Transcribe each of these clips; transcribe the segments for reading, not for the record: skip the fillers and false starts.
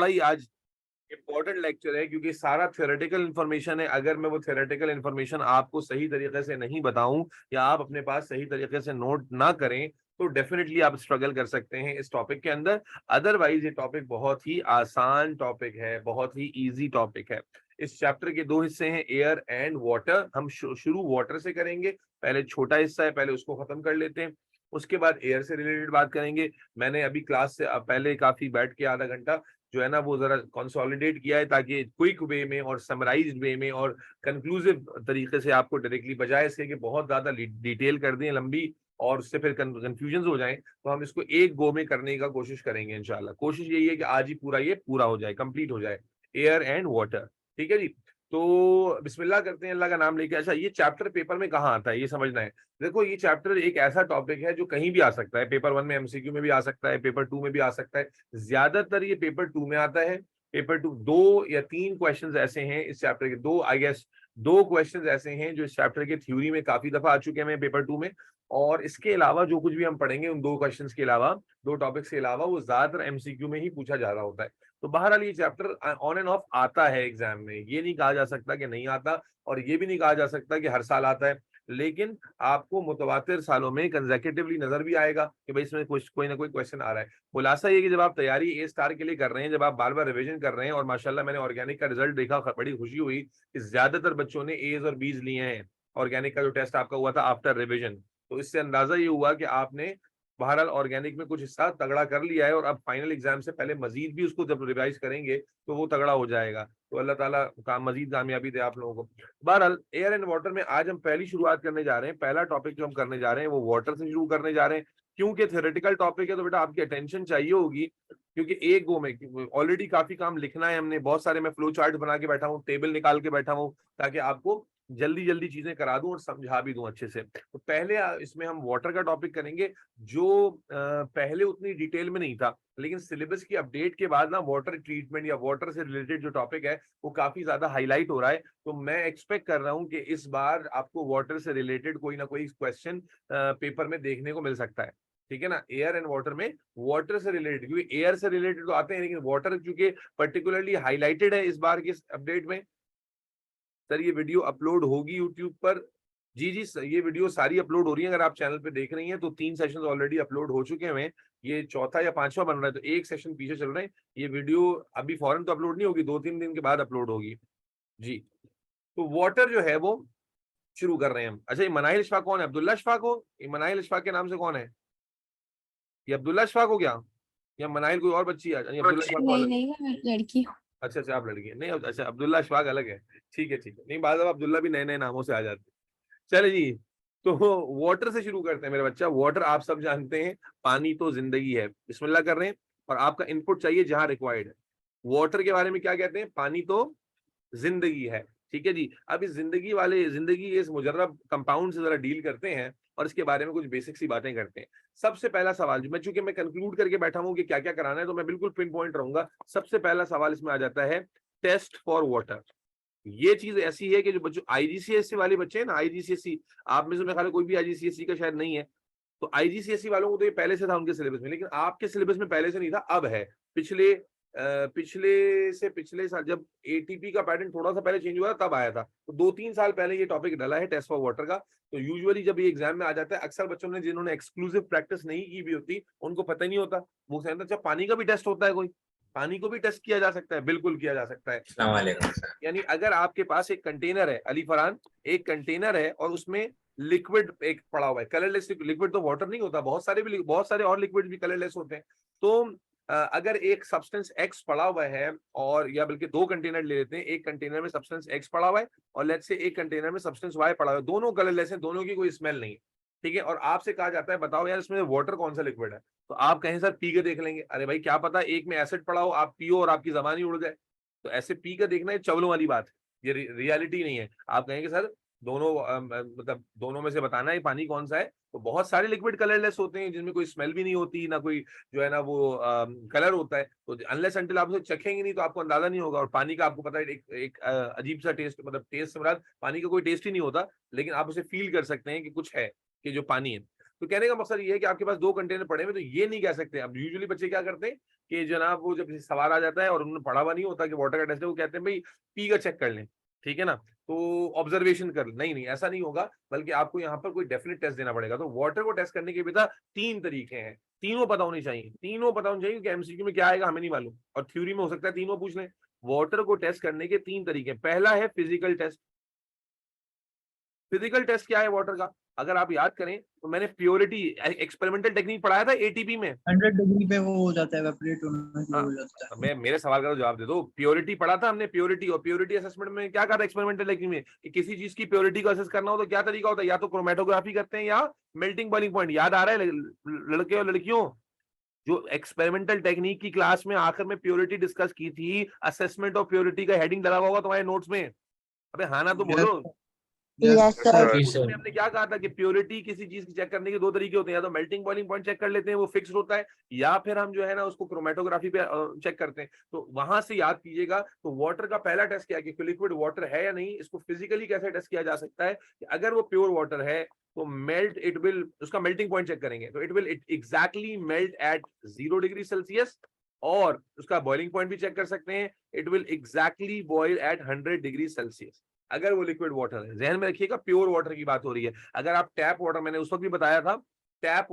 बड़ा ही आज important lecture है क्योंकि सारा थ्योरेटिकल इन्फॉर्मेशन है। अगर मैं वो थ्योरेटिकल इन्फॉर्मेशन आपको सही तरीके से नहीं बताऊं या आप अपने पास सही तरीके से नोट ना करें तो डेफिनेटली आप स्ट्रगल कर सकते हैं इस टॉपिक के अंदर। अदरवाइज ये टॉपिक बहुत ही आसान टॉपिक है, बहुत ही इजी टॉपिक है। इस चैप्टर के दो हिस्से हैं, एयर एंड वाटर। हम शुरू वाटर से करेंगे, पहले छोटा हिस्सा है, पहले उसको खत्म कर लेते हैं। उसके बाद एयर से रिलेटेड बात करेंगे। मैंने अभी क्लास से पहले काफी बैठ के आधा घंटा जो है ना वो जरा कंसोलिडेट किया है ताकि क्विक वे में और समराइज्ड वे में और कंक्लूसिव तरीके से आपको डायरेक्टली, बजाय इसके कि बहुत ज्यादा डिटेल कर दें लंबी और उससे फिर कंफ्यूजन हो जाए, तो हम इसको एक गो में करने का कोशिश करेंगे इंशाल्लाह। कोशिश यही है कि आज ही पूरा ये पूरा हो जाए, कंप्लीट हो जाए, एयर एंड वाटर। ठीक है जी। तो बिस्मिल्लाह करते हैं अल्लाह का नाम लेके। अच्छा, ये चैप्टर पेपर में कहाँ आता है ये समझना है। देखो, ये चैप्टर एक ऐसा टॉपिक है जो कहीं भी आ सकता है। पेपर 1 में एमसीक्यू में भी आ सकता है, पेपर 2 में भी आ सकता है। ज्यादातर ये पेपर 2 में आता है। पेपर 2 दो या तीन क्वेश्चंस ऐसे हैं इस चैप्टर के, दो आई गेस दो क्वेश्चंस ऐसे हैं जो इस चैप्टर के थ्योरी में काफी दफा आ चुके हैं पेपर 2 में। और इसके अलावा जो कुछ भी हम पढ़ेंगे उन दो क्वेश्चंस के अलावा, दो टॉपिक्स के अलावा, वो ज्यादातर एमसीक्यू में ही पूछा जा रहा होता है। तो बहरहाल ये चैप्टर ऑन एंड ऑफ आता है एग्जाम में, ये नहीं कहा जा सकता कि नहीं आता, और ये भी नहीं कहा जा सकता कि हर साल आता है। लेकिन आपको मुतवातिर सालों में कंसेक्यूटिवली नजर भी आएगा कि भाई इसमें कोई ना कोई क्वेश्चन आ रहा है। खुलासा ये कि जब आप तैयारी ए स्टार के लिए कर रहे हैं, जब आप बार बार रिवीजन कर रहे हैं, और माशाल्लाह मैंने ऑर्गेनिक का रिजल्ट देखा, बड़ी खुशी हुई कि ज्यादातर बच्चों ने एज और बीज लिए हैं। ऑर्गेनिक का जो टेस्ट आपका हुआ था आफ्टर रिविजन, तो इससे अंदाजा ये हुआ कि आपने बहरहाल ऑर्गेनिक में कुछ हिस्सा तगड़ा कर लिया है, और अब फाइनल एग्जाम से पहले मजीद भी उसको जब रिवाइज करेंगे तो वो तगड़ा हो जाएगा। तो अल्लाह ताला मजीद कामयाबी दे आप लोगों को। बहरहाल एयर एंड वाटर में आज हम पहली शुरुआत करने जा रहे हैं। पहला टॉपिक जो हम करने जा रहे हैं वो वाटर से शुरू करने जा रहे हैं। क्योंकि थ्योरेटिकल टॉपिक है तो बेटा आपकी अटेंशन चाहिए होगी, क्योंकि एक गो में ऑलरेडी काफी काम लिखना है हमने, बहुत सारे, मैं फ्लो चार्ट बना के बैठा हूँ, टेबल निकाल के बैठा हूँ, ताकि आपको जल्दी जल्दी चीजें करा दूं और समझा भी दूं अच्छे से। तो पहले इसमें हम वाटर का टॉपिक करेंगे, जो पहले उतनी डिटेल में नहीं था, लेकिन सिलेबस की अपडेट के बाद ना वाटर ट्रीटमेंट या वाटर से रिलेटेड जो टॉपिक है वो काफी ज्यादा हाईलाइट हो रहा है। तो मैं एक्सपेक्ट कर रहा हूं कि इस बार आपको वाटर से रिलेटेड कोई ना कोई क्वेश्चन पेपर में देखने को मिल सकता है। ठीक है ना, एयर एंड वाटर में वाटर से रिलेटेड, क्योंकि एयर से रिलेटेड तो आते हैं लेकिन वाटर चूंकि पर्टिकुलरली हाईलाइटेड है इस बार के अपडेट में। सर ये वीडियो अपलोड होगी यूट्यूब पर? जी जी सर, ये वीडियो सारी अपलोड हो रही है। अगर आप चैनल पे देख रही हैं तो 3 सेशंस ऑलरेडी अपलोड हो चुके हैं, ये चौथा या पांचवा बन रहा है, तो एक सेशन पीछे चल रहे हैं। ये वीडियो अभी फौरन तो अपलोड नहीं होगी, 2-3 दिन के बाद अपलोड होगी जी। तो वाटर जो है वो शुरू कर रहे हैं हम। अच्छा, ये मनाइल इशफाक कौन है? अब्दुल्ला इशफाक हो? ये मनाइल इशफाक के नाम से कौन है? ये अब्दुल्ला इशफाक हो क्या, या मनाइल कोई और बच्ची है? अब्दुल्ला इशफाक तो नहीं अलग। नहीं, मैं लड़की हूँ। अच्छा अच्छा, आप लड़की है, नहीं अच्छा, अब्दुल्ला इशफाक अलग है। ठीक है ठीक है, नहीं बाद अब्दुल्ला भी नए नए नामों से आ जाते हैं। चले जी। तो वाटर से शुरू करते हैं मेरे बच्चा। वाटर आप सब जानते हैं, पानी तो जिंदगी है। बिस्मिल्लाह कर रहे हैं, और आपका इनपुट चाहिए जहां रिक्वायर्ड है। वाटर के बारे में क्या कहते हैं? पानी तो जिंदगी है। ठीक है जी। अब इस जिंदगी इस मुजर्रब कंपाउंड से जरा डील करते हैं और इसके बारे में कुछ बेसिक सी बातें करते हैं। सबसे पहला सवाल, जो मैं चूंकि मैं कंक्लूड करके बैठा हूं कि क्या क्या कराना है, तो मैं बिल्कुल पिन पॉइंट रहूंगा। सबसे पहला सवाल इसमें आ जाता है, टेस्ट फॉर वाटर। ये चीज ऐसी है कि जो बच्चों आईजीसीएसई वाले बच्चे हैं ना, आईजीसीएसई, आप में से मेरे ख्याल है कोई भी आईजीसीएसई का शायद नहीं है, तो आईजीसीएसई वालों को तो ये पहले से था उनके सिलेबस में, लेकिन आपके सिलेबस में पहले से नहीं था, अब है। पिछले साल जब एटीपी का पैटर्न थोड़ा सा पहले चेंज हुआ तब आया था, तो 2-3 साल पहले ये टॉपिक डला है टेस्ट फॉर वाटर का। तो यूजुअली जब ये एग्जाम में आ जाता है, अक्सर बच्चों ने जिन्होंने एक्सक्लूसिव प्रैक्टिस नहीं की भी होती उनको पता ही नहीं होता। वो कहते हैं अच्छा पानी का भी टेस्ट होता है, कोई पानी को भी टेस्ट किया जा सकता है? बिल्कुल किया जा सकता है। अस्सलाम वालेकुम सर। यानी अगर आपके पास एक कंटेनर है, अली फरहान, एक कंटेनर है और उसमें लिक्विड एक पड़ा हुआ है, कलरलेस लिक्विड, तो वाटर नहीं होता, बहुत सारे और लिक्विड भी कलरलेस होते हैं। तो अगर एक सब्सटेंस एक्स पड़ा हुआ है, और या बल्कि दो कंटेनर ले लेते हैं, एक कंटेनर में सब्सटेंस एक्स पड़ा हुआ है और लेट्स से एक कंटेनर में सब्सटेंस वाई पड़ा हुआ है, दोनों कलरलेस हैं, दोनों की कोई स्मेल नहीं है। ठीक है, और आपसे कहा जाता है बताओ यार इसमें वाटर कौन सा लिक्विड है, तो आप कहें सर पी के देख लेंगे। अरे भाई क्या पता एक में एसिड पड़ा हो, आप पियो और आपकी जबान ही उड़ जाए। तो ऐसे पी कर देखना, ये चवलों वाली बात है, ये रियलिटी नहीं है। आप कहेंगे सर दोनों मतलब दोनों में से बताना है पानी कौन सा है, तो बहुत सारे लिक्विड कलरलेस होते हैं जिनमें कोई स्मेल भी नहीं होती, ना कोई जो है ना वो कलर होता है। तो अनलेस अंटिल आप उसे चखेंगे नहीं तो आपको अंदाजा नहीं होगा। और पानी का आपको पता है एक अजीब सा टेस्ट, मतलब टेस्ट से मुराद पानी का कोई टेस्ट ही नहीं होता, लेकिन आप उसे फील कर सकते हैं कि कुछ है, कि जो पानी है। तो कहने का मकसद ये है कि आपके पास 2 कंटेनर पड़े हुए, तो ये नहीं कह सकते। अब यूजुअली बच्चे क्या करते हैं कि जनाब वो जब सवाल आ जाता है और उन्होंने पढ़ा हुआ नहीं होता कि वाटर का टेस्ट है, वो कहते हैं भाई पी का चेक कर लें, ठीक है ना, तो ऑब्जर्वेशन कर। नहीं नहीं, ऐसा नहीं होगा, बल्कि आपको यहाँ पर कोई डेफिनेट टेस्ट देना पड़ेगा। तो वाटर को टेस्ट करने के बेटा 3 तरीके हैं, तीनों पता होनी चाहिए, तीनों पता होनी चाहिए कि एमसीक्यू में क्या आएगा हमें नहीं मालूम, और थ्योरी में हो सकता है तीनों पूछ लें। वाटर को टेस्ट करने के 3 तरीके। पहला है फिजिकल टेस्ट। फिजिकल टेस्ट क्या है वाटर का? अगर आप याद करें तो मैंने प्योरिटी एक्सपेरिमेंटल टेक्निक पढ़ाया था एटीपी में। 100 डिग्री पे वो हो जाता है, एवापोरेट होना शुरू हो जाता है। मैं मेरे सवाल का जवाब दे दो। प्योरिटी पढ़ा था हमने, प्योरिटी, और प्योरिटी असेसमेंट में क्या कहा था एक्सपेरिमेंटल टेक्निक में कि किसी चीज की प्योरिटी को असेस करना हो तो क्या तरीका होता है, या तो क्रोमेटोग्राफी करते हैं या मेल्टिंग बॉइलिंग पॉइंट। याद आ रहा है लड़के और लड़कियों? जो एक्सपेरिमेंटल टेक्निक की क्लास में आखिर में प्योरिटी डिस्कस की थी, असेसमेंट ऑफ प्योरिटी का हेडिंग लगा होगा तुम्हारे नोट्स में। अबे हाँ ना तो बोलो। Yes sir. उसमें हमने क्या कहा था कि प्योरिटी किसी चीज की चेक करने के 2 तरीके होते हैं, या तो मेल्टिंग बॉइलिंग पॉइंट चेक कर लेते हैं, वो फिक्स होता है, या फिर हम जो है ना उसको क्रोमेटोग्राफी पे चेक करते हैं। तो वहां से याद कीजिएगा, तो वाटर का पहला टेस्ट क्या है कि लिक्विड वाटर है या नहीं। इसको फिजिकली कैसे टेस्ट किया जा सकता है कि अगर वो प्योर वाटर है तो मेल्ट इट विल, उसका मेल्टिंग पॉइंट चेक करेंगे तो it will exactly melt at 0 degree Celsius, और उसका बॉइलिंग पॉइंट भी चेक कर सकते हैं, it will exactly boil at 100 degree Celsius अगर वो लिक्विड वाटर है। ध्यान में रखिएगा प्योर वाटर की बात हो रही है। अगर आप टैप वाटर, मैंने उस वक्त भी बताया था, टैप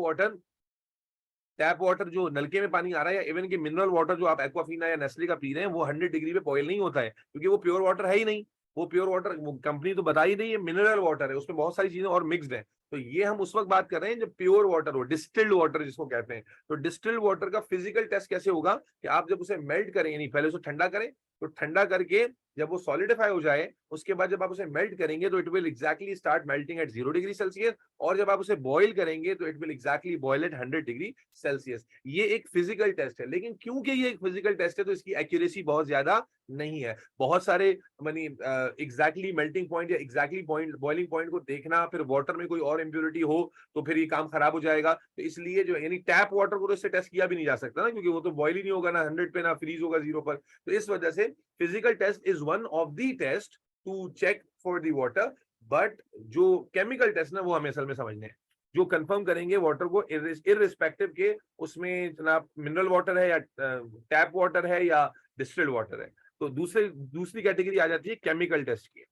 वाटर जो नलके में पानी आ रहा है, या इवन कि मिनरल वाटर जो आप एक्वाफीना या नेस्ले का पी रहे हैं, वो 100 डिग्री पे बॉयल नहीं होता है, क्योंकि वो प्योर वाटर है ही नहीं। वो प्योर वाटर कंपनी तो बता ही नहीं है, मिनरल वाटर है, उसमें बहुत सारी चीजें और मिक्स्ड है। तो ये हम उस वक्त बात कर रहे हैं जब प्योर वाटर हो, डिस्टिल्ड वाटर जिसको कहते हैं। तो डिस्टिल्ड वाटर का फिजिकल टेस्ट कैसे होगा कि आप जब उसे मेल्ट करेंगे, नहीं पहले उसे ठंडा करें, तो ठंडा करके जब वो सॉलिडिफाई हो जाए, उसके बाद जब आप उसे मेल्ट करेंगे तो it will exactly start melting at 0 degree Celsius, और जब आप उसे बॉईल करेंगे तो it will exactly boil at 100 degree Celsius. ये एक फिजिकल टेस्ट है, लेकिन क्योंकि ये एक फिजिकल टेस्ट है तो इसकी एक्यूरेसी बहुत ज्यादा नहीं है। बहुत सारे मानी एग्जैक्टली मेल्टिंग पॉइंट या एग्जैक्टली पॉइंट बॉइलिंग पॉइंट को देखना, फिर वाटर में कोई और इम्प्योरिटी हो तो फिर ये काम खराब हो जाएगा। तो इसलिए जो यानी टैप वाटर को तो इससे टेस्ट किया भी नहीं जा सकता ना, क्योंकि वो तो बॉयल ही नहीं होगा ना 100 पे, ना फ्रीज होगा 0 पर। तो इस वजह से physical test is one of the test to check for the water. But जो केमिकल टेस्ट ना वो हमें असल में समझने हैं, जो कंफर्म करेंगे वाटर को इररिस्पेक्टिव के उसमें जनाब मिनरल वाटर है या टैप वाटर है या डिस्टिल्ड वाटर है। तो दूसरी कैटेगरी आ जाती है केमिकल टेस्ट की।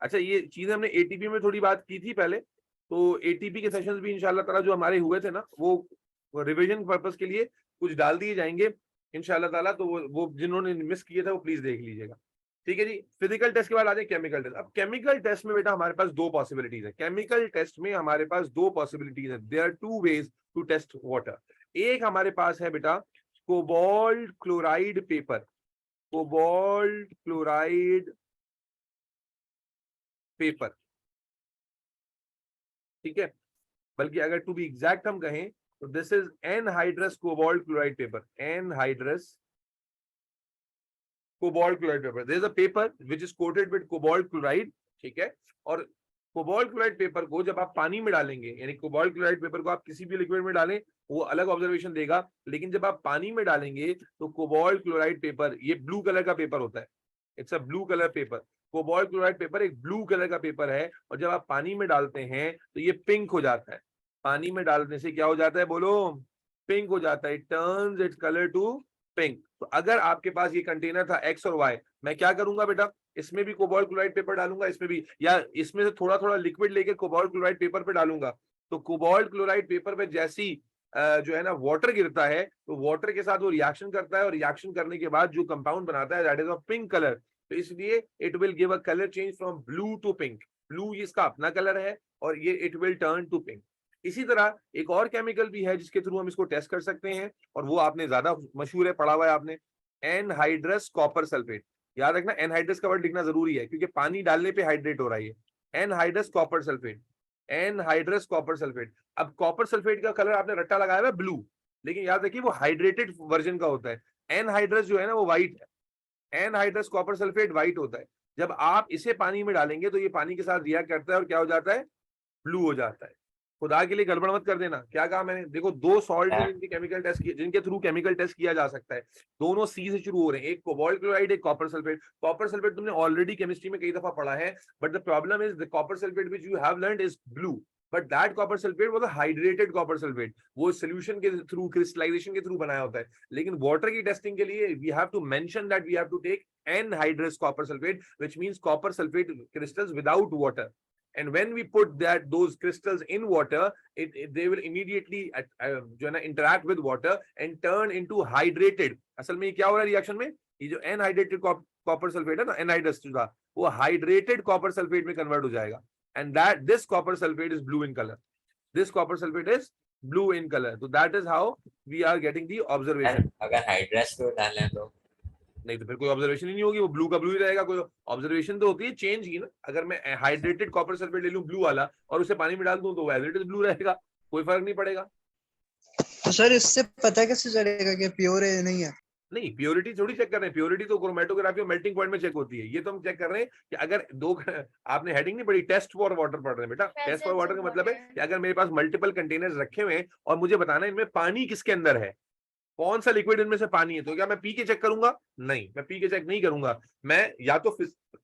अच्छा, ये चीजें हमने एटीपी में थोड़ी बात की थी पहले, तो एटीपी के सेशंस भी इंशाल्लाह ताला जो हमारे हुए थे ना, वो रिवीजन पर्पस के लिए कुछ डाल दिए जाएंगे इंशाल्लाह ताला। तो वो जिन्होंने मिस किए थे वो प्लीज देख लीजिएगा, ठीक है जी। फिजिकल टेस्ट के बाद आ जाए केमिकल टेस्ट। अब केमिकल टेस्ट में बेटा हमारे पास 2 पॉसिबिलिटीज है। केमिकल टेस्ट में हमारे पास 2 पॉसिबिलिटीज है। There are 2 ways to test water. एक हमारे पास है बेटा cobalt chloride paper, cobalt chloride paper, ठीक है। बल्कि अगर टू बी एग्जैक्ट हम कहें तो this is anhydrous cobalt chloride paper, anhydrous cobalt chloride paper. There is a paper which is coated with cobalt chloride, ठीक है। और कोबाल्ट क्लोराइड पेपर को जब आप पानी में डालेंगे, यानी कोबाल्ट क्लोराइड पेपर को आप किसी भी लिक्विड में डालें वो अलग ऑब्जर्वेशन देगा, लेकिन जब आप पानी में डालेंगे तो कोबाल्ट क्लोराइड पेपर, ये ब्लू कलर का पेपर होता है, it's a blue colour paper. Cobalt chloride paper एक ब्लू कलर का पेपर है, और जब आप पानी में डालते हैं तो ये पिंक हो जाता है। पानी में डालने से क्या हो जाता है बोलो? पिंक हो जाता है, turns its colour to pink. तो अगर आपके पास ये कंटेनर था एक्स और वाई, मैं क्या करूंगा बेटा, इसमें भी कोबाल्ट क्लोराइड पेपर डालूंगा, इसमें भी, या इसमें से थोड़ा थोड़ा लिक्विड लेके कोबाल्ट क्लोराइड पेपर पे डालूंगा। तो कोबाल्ट क्लोराइड पेपर पे जैसी जो है ना वाटर गिरता है, तो वाटर के साथ वो रिएक्शन करता है, और रिएक्शन करने के बाद जो कंपाउंड बनाता है that is of pink colour. तो इसलिए it will give a colour change from blue to pink. Blue इसका अपना कलर है और ये it will turn to pink. इसी तरह एक और केमिकल भी है जिसके थ्रू हम इसको टेस्ट कर सकते हैं, और वो आपने ज्यादा मशहूर है, पढ़ा हुआ है आपने, एनहाइड्रस कॉपर सल्फेट। याद रखना एनहाइड्रस का वर्ड लिखना जरूरी है, क्योंकि पानी डालने पे हाइड्रेट हो रहा है। Anhydrous copper sulphate, anhydrous copper sulphate. अब कॉपर सल्फेट का कलर आपने रट्टा लगाया हुआ है ब्लू, लेकिन याद रखिए वो हाइड्रेटेड वर्जन का होता है। एनहाइड्रस जो है ना वो व्हाइट है, एनहाइड्रस कॉपर सल्फेट व्हाइट होता है। जब आप इसे पानी में डालेंगे तो ये पानी के साथ रिएक्ट करता है और क्या हो जाता है? ब्लू हो जाता है। खुदा के लिए गड़बड़ मत कर देना। क्या कहा मैंने? देखो दो सॉल्ट हैं जिनके केमिकल टेस्ट किए, जिनके थ्रू केमिकल टेस्ट किया जा सकता है, दोनों सी से शुरू हो रहे हैं, एक कोबाल्ट क्लोराइड, एक कॉपर सल्फेट। कॉपर सल्फेट तुमने ऑलरेडी केमिस्ट्री में कई दफा पढ़ा है, but the problem is the copper sulphate which you have learned is blue, but that copper sulphate was a hydrated copper sulphate, वो सॉल्यूशन के through, crystallisation के through बनाया होता है। लेकिन वाटर की टेस्टिंग के लिए we have to mention that we have to take anhydrous copper sulfate, which means copper sulfate crystals without water. And when we put those crystals in water, they will immediately जो है ना interact with water and turn into hydrated. असल में क्या हो रहा है reaction में? ये जो anhydrated copper sulfate है ना, anhydrous का, वो hydrated copper sulfate में convert हो जाएगा. And this copper sulfate is blue in color. This copper sulfate is blue in color. So that is how we are getting the observation. अगर hydrous को डालें तो नहीं तो फिर कोई ऑब्जर्वेशन ही नहीं होगी, वो ब्लू का ब्लू ही रहेगा। कोई ऑब्जर्वेशन तो होती है चेंज की ना। अगर मैं हाइड्रेटेड कॉपर सल्फेट ले लूं ब्लू वाला और उसे पानी में डाल दूं तो एज इट इज ब्लू रहेगा, कोई फर्क नहीं पड़ेगा। तो सर इससे पता कैसे चलेगा कि प्योर है नहीं है? नहीं, प्योरिटी थोड़ी चेक कर रहे हैं, प्योरिटी तो क्रोमेटोग्राफी और मेल्टिंग पॉइंट में चेक होती है। ये तो हम चेक कर रहे हैं कि अगर दो आपने हेडिंग नहीं पढ़ी, टेस्ट फॉर वाटर पढ़ रहे हैं बेटा। टेस्ट फॉर वाटर का मतलब है कि अगर मेरे पास मल्टीपल कंटेनर्स रखे हुए हैं और मुझे बताना है इनमें पानी किसके अंदर है, कौन सा लिक्विड इनमें से पानी है, तो क्या मैं पी के चेक करूंगा? नहीं, मैं पी के चेक नहीं करूंगा। मैं या तो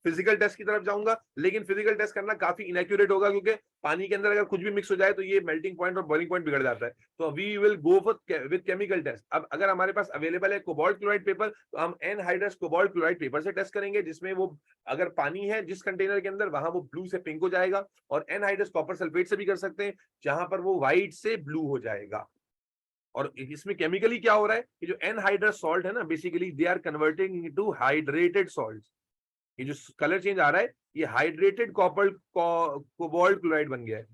फिजिकल टेस्ट की तरफ जाऊंगा, लेकिन फिजिकल टेस्ट करना काफी इनएक्यूरेट होगा, क्योंकि पानी के अंदर अगर कुछ भी मिक्स हो जाए तो ये मेल्टिंग पॉइंट और बॉइलिंग पॉइंट बिगड़ जाता है। तो we will go with chemical test. अब अगर हमारे पास अवेलेबल है कोबाल्ट क्लोराइड पेपर, तो हम एनहाइड्रस कोबाल्ट क्लोराइड पेपर से टेस्ट करेंगे, जिसमें वो अगर पानी है जिस कंटेनर के अंदर, वहां वो ब्लू से पिंक हो जाएगा। और एनहाइड्रस कॉपर सल्फेट से भी कर सकते हैं, जहां पर वो व्हाइट से ब्लू हो जाएगा। और इसमें केमिकली क्या हो रहा है कि जो एनहाइड्रस सॉल्ट है ना, basically they are converting into hydrated salts. ये जो कलर चेंज आ रहा है, ये हाइड्रेटेड कॉपर कोबाल्ट क्लोराइड बन गया है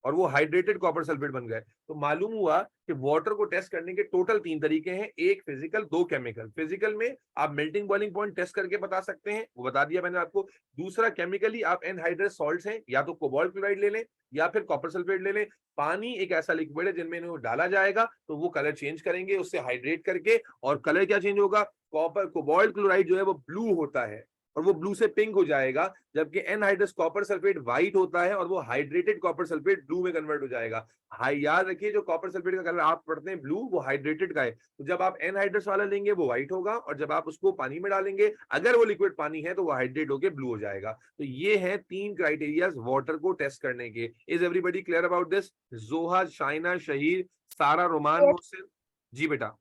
और वो हाइड्रेटेड कॉपर सल्फेट बन गया। तो मालूम हुआ कि वाटर को टेस्ट करने के टोटल 3 तरीके हैं, एक फिजिकल, 2 केमिकल। फिजिकल में आप मेल्टिंग बॉइलिंग पॉइंट टेस्ट करके बता सकते हैं, वो बता दिया मैंने आपको। दूसरा केमिकली आप एनहाइड्रस सॉल्ट्स हैं, या तो कोबाल्ट क्लोराइड ले लें या फिर कॉपर सल्फेट ले लें। पानी एक ऐसा लिक्विड है जिनमें इन्हें डाला जाएगा तो वो कलर चेंज करेंगे उससे हाइड्रेट करके, और कलर क्या चेंज होगा? कोबाल्ट क्लोराइड जो है वो ब्लू होता है और वो ब्लू से पिंक हो जाएगा, जबकि एनहाइड्रस कॉपर सल्फेट व्हाइट होता है और वो हाइड्रेटेड कॉपर सल्फेट ब्लू में कन्वर्ट हो जाएगा। याद रखिए, जो कॉपर सल्फेट का कलर आप पढ़ते हैं ब्लू, वो हाइड्रेटेड का है। तो जब आप एनहाइड्रस वाला लेंगे वो व्हाइट होगा, और जब आप उसको पानी में डालेंगे, अगर वो लिक्विड पानी है, तो वो हाइड्रेट होकर ब्लू हो जाएगा। तो ये है 3 क्राइटेरियाज वाटर को टेस्ट करने के। Is everybody clear about this? जोहा, शाइना, शहीर, सारा, रोमान, मोहसिन? जी बेटा,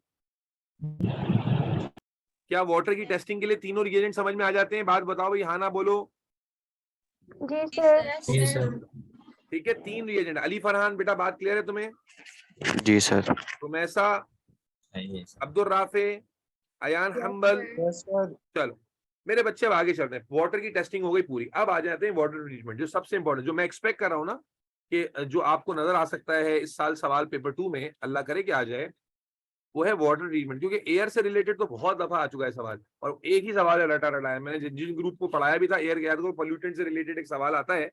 क्या वाटर की टेस्टिंग के लिए तीनों रिएजेंट समझ में आ जाते हैं? बात बताओ भाई, हाँ ना बोलो। जी सर। जी सर। ठीक है, 3 रिएजेंट। अली फरहान बेटा, बात क्लियर है तुम्हें? जी सर। रुमैसा, अब्दुल राफे, अयान हम्बल। चलो मेरे बच्चे, अब आगे चलते हैं। वाटर की टेस्टिंग हो गई पूरी। अब आ जाते हैं वाटर ट्रीटमेंट, जो सबसे इंपॉर्टेंट, जो मैं एक्सपेक्ट कर रहा हूँ ना कि जो आपको नजर आ सकता है इस साल सवाल पेपर 2 में, अल्लाह करे कि आ जाए, वो है वाटर ट्रीटमेंट। क्योंकि एयर से रिलेटेड तो बहुत दफा आ चुका है सवाल, और एक ही सवाल है रटा रटाया। मैंने जिन ग्रुप को पढ़ाया भी था एयर गया, तो पोल्यूटेंट से रिलेटेड एक सवाल आता है,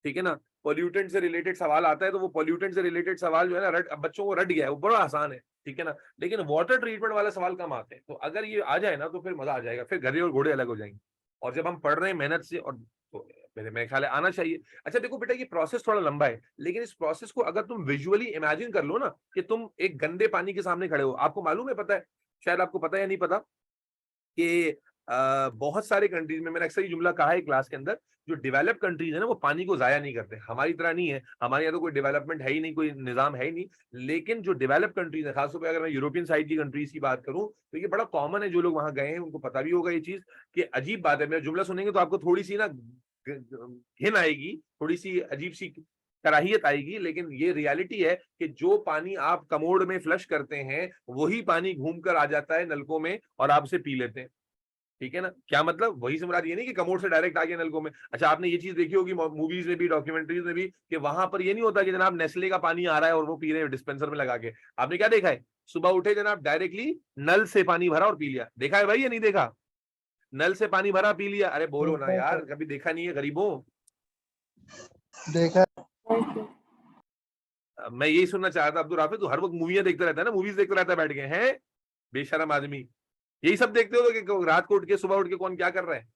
ठीक है ना, पोल्यूटेंट से रिलेटेड सवाल आता है, तो वो पोल्यूटेंट से रिलेटेड सवाल जो है ना, बच्चों को रट गया है, वो बड़ा आसान है, ठीक है ना। लेकिन वाटर ट्रीटमेंट वाले सवाल कम आते हैं, तो अगर ये आ जाए ना तो फिर मजा आ जाएगा, फिर गधे और घोड़े अलग हो जाएंगे। और जब हम पढ़ रहे हैं मेहनत से, और तो मेरे ख्याल है आना चाहिए। अच्छा देखो बेटा, ये प्रोसेस थोड़ा लंबा है, लेकिन इस प्रोसेस को अगर तुम विजुअली इमेजिन कर लो ना, कि तुम एक गंदे पानी के सामने खड़े हो। आपको मालूम है, पता है, शायद आपको पता है या नहीं पता, कि बहुत सारे कंट्रीज में, मैंने अक्सर ये जुमला कहा है क्लास के अंदर, जो डेवलप कंट्रीज है ना, वो पानी को जाया नहीं करते। हमारी तरह नहीं है, हमारे यहाँ तो कोई डेवलपमेंट है ही नहीं, कोई निजाम है ही नहीं। लेकिन जो डेवलप कंट्रीज है, खासतौर पर अगर मैं यूरोपियन साइड की कंट्रीज की बात करूं, तो ये बड़ा कॉमन है। जो लोग वहां गए हैं उनको पता भी होगा ये चीज, कि अजीब बात है। मेरा जुमला सुनेंगे तो आपको थोड़ी सी ना घिन आएगी, थोड़ी सी अजीब सी कराहियत आएगी, लेकिन ये रियलिटी है कि जो पानी आप कमोड में फ्लश करते हैं, वही पानी घूमकर आ जाता है नलकों में और आप उसे पी लेते हैं, ठीक है ना। क्या मतलब? वही से मुराद ये नहीं कि कमोड से डायरेक्ट आ गया नलकों में। अच्छा, आपने ये चीज देखी होगी मूवीज में भी, डॉक्यूमेंट्रीज में भी, कि वहां पर ये नहीं होता कि जनाब नेस्ले का पानी आ रहा है और वो पी रहे हैं डिस्पेंसर में लगा के। आपने क्या देखा है? सुबह उठे जनाब, डायरेक्टली नल से पानी भरा और पी लिया। देखा है भाई या नहीं देखा? नल से पानी भरा, पी लिया। अरे बोलो ना यार, कभी देखा नहीं है गरीबों? देखा। मैं यही सुनना चाहता था। अब्दुल राफे, तू हर वक्त मूवियां देखता रहता है ना, मूवीज देखता रहता है बैठ के, हैं बेशरम आदमी। यही सब देखते हो कि रात को उठ के, सुबह उठ के कौन क्या कर रहा है?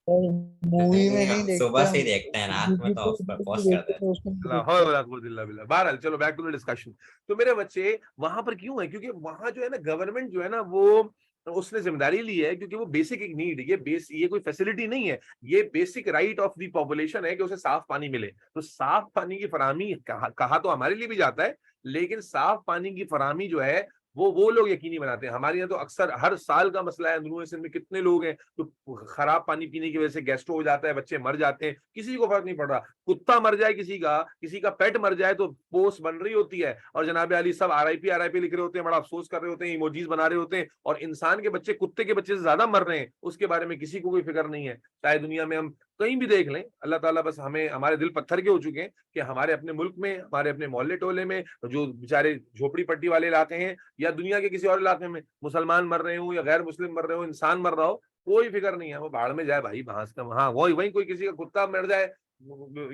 मूवी में नहीं हम देखते सुबह से ही हम, देखते हैं, रात में तो ऑफ पॉज कर देते हैं। बहरहाल चलो बैक टू द डिस्कशन। तो मेरे बच्चे वहां पर क्यों है? क्योंकि वहां जो है ना गवर्नमेंट जो है ना वो उसने जिम्मेदारी ली है, क्योंकि वो बेसिक एक नीड है, ये कोई फैसिलिटी नहीं है, ये basic right of the population है कि उसे साफ पानी मिले। तो साफ पानी की फराहमी कहा तो हमारे लिए भी जाता है, लेकिन साफ पानी की फराहमी जो है वो लोग यकीनी बनाते हैं। हमारे यहाँ तो अक्सर हर साल का मसला है, अंदरूनी सिंध में कितने लोग हैं तो खराब पानी पीने की वजह से गैस्ट्रो हो जाता है, बच्चे मर जाते हैं, किसी को फर्क नहीं पड़ रहा। कुत्ता मर जाए, किसी का पेट मर जाए तो पोस्ट बन रही होती है और जनाब अली सब आरआईपी लिख रहे होते हैं, बड़ा अफसोस कर रहे होते हैं, इमोजीज बना रहे होते हैं, और इंसान के बच्चे कुत्ते के बच्चे से ज्यादा मर रहे हैं, उसके बारे में किसी को कोई फिक्र नहीं है। चाहे दुनिया में हम कहीं भी देख लें, अल्लाह ताला बस हमें, हमारे दिल पत्थर के हो चुके हैं कि हमारे अपने मुल्क में, हमारे अपने मोहल्ले टोले में जो बेचारे झोपड़ी पट्टी वाले इलाके हैं या दुनिया के किसी और इलाके में मुसलमान मर रहे हो या गैर मुस्लिम मर रहे हो, इंसान मर रहा हो, कोई फिक्र नहीं है। वो भाड़ में जाए भाई, भांस का वहां वही वही कोई किसी का कुत्ता मर जाए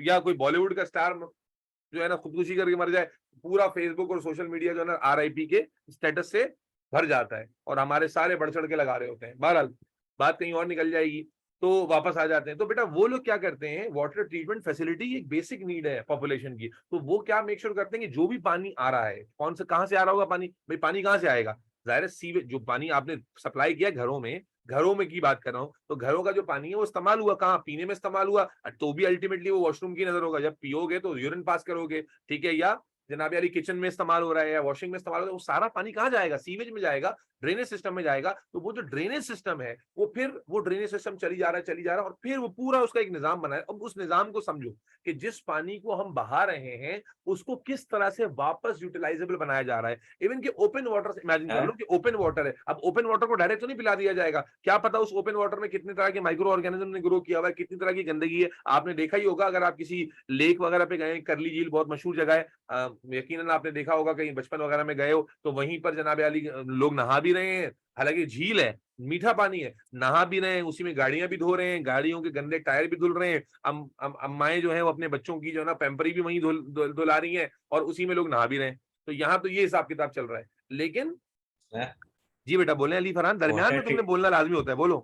या कोई बॉलीवुड का स्टार जो है ना खुदकुशी करके मर जाए, पूरा फेसबुक और सोशल मीडिया जो है ना आरआईपी के स्टेटस से भर जाता है और हमारे सारे बढ़ चढ़ के लगा रहे होते हैं। बहरहाल बात कहीं और निकल जाएगी, तो वापस आ जाते हैं। तो बेटा वो लोग क्या करते हैं, वाटर ट्रीटमेंट फैसिलिटी एक बेसिक नीड है पॉपुलेशन की, तो वो क्या मेक श्योर करते हैं कि जो भी पानी आ रहा है, कौन से कहां से आ रहा होगा पानी, भाई पानी कहां से आएगा, जाहिर है सीवेज, जो पानी आपने सप्लाई किया घरों में की बात कर रहा हूँ, तो घरों का जो पानी है वो इस्तेमाल हुआ कहाँ, पीने में इस्तेमाल हुआ, तो भी अल्टीमेटली वो वॉशरूम की नजर होगा, जब पियोगे तो यूरिन पास करोगे, ठीक है, या जनाब यारी किचन में इस्तेमाल हो रहा है या वॉशिंग में इस्तेमाल हो रहा है, वो सारा पानी कहाँ जाएगा, सीवेज में जाएगा, ड्रेनेज सिस्टम में जाएगा। तो वो जो ड्रेनेज सिस्टम है वो ड्रेनेज सिस्टम चली जा रहा है और फिर वो पूरा उसका एक निजाम बना है। अब उस निजाम को समझो कि जिस पानी को हम बहा रहे हैं उसको किस तरह से वापस यूटिलाइजेबल बनाया जा रहा है। इवन कि ओपन वाटर, इमेजिन कर लो कि ओपन वाटर है, अब ओपन वाटर को डायरेक्ट तो नहीं पिला दिया जाएगा, क्या पता उस ओपन वाटर में कितने तरह के माइक्रो ऑर्गेनिज्म ने ग्रो किया हुआ है, कितनी तरह की गंदगी है। आपने देखा ही होगा अगर आप किसी लेक वगैरह पे गए, करली झील बहुत मशहूर जगह है, यकीनन आपने देखा होगा, कहीं बचपन वगैरह में गए हो तो वहीं पर जनाब अली लोग नहा भी रहे हैं, हालांकि झील है, मीठा पानी है, नहा भी रहे हैं, उसी में गाड़ियां भी धो रहे हैं, गाड़ियों के गंदे टायर भी धुल रहे हैं, अम्माएं जो है वो अपने बच्चों की जो है ना पैम्परी भी वहीं धुला रही हैं और उसी में लोग नहा भी रहे हैं। तो यहाँ तो ये हिसाब किताब चल रहा है। लेकिन जी बेटा बोले अली फरहान, दरमियान में तुमने बोलना लाजमी होता है, बोलो।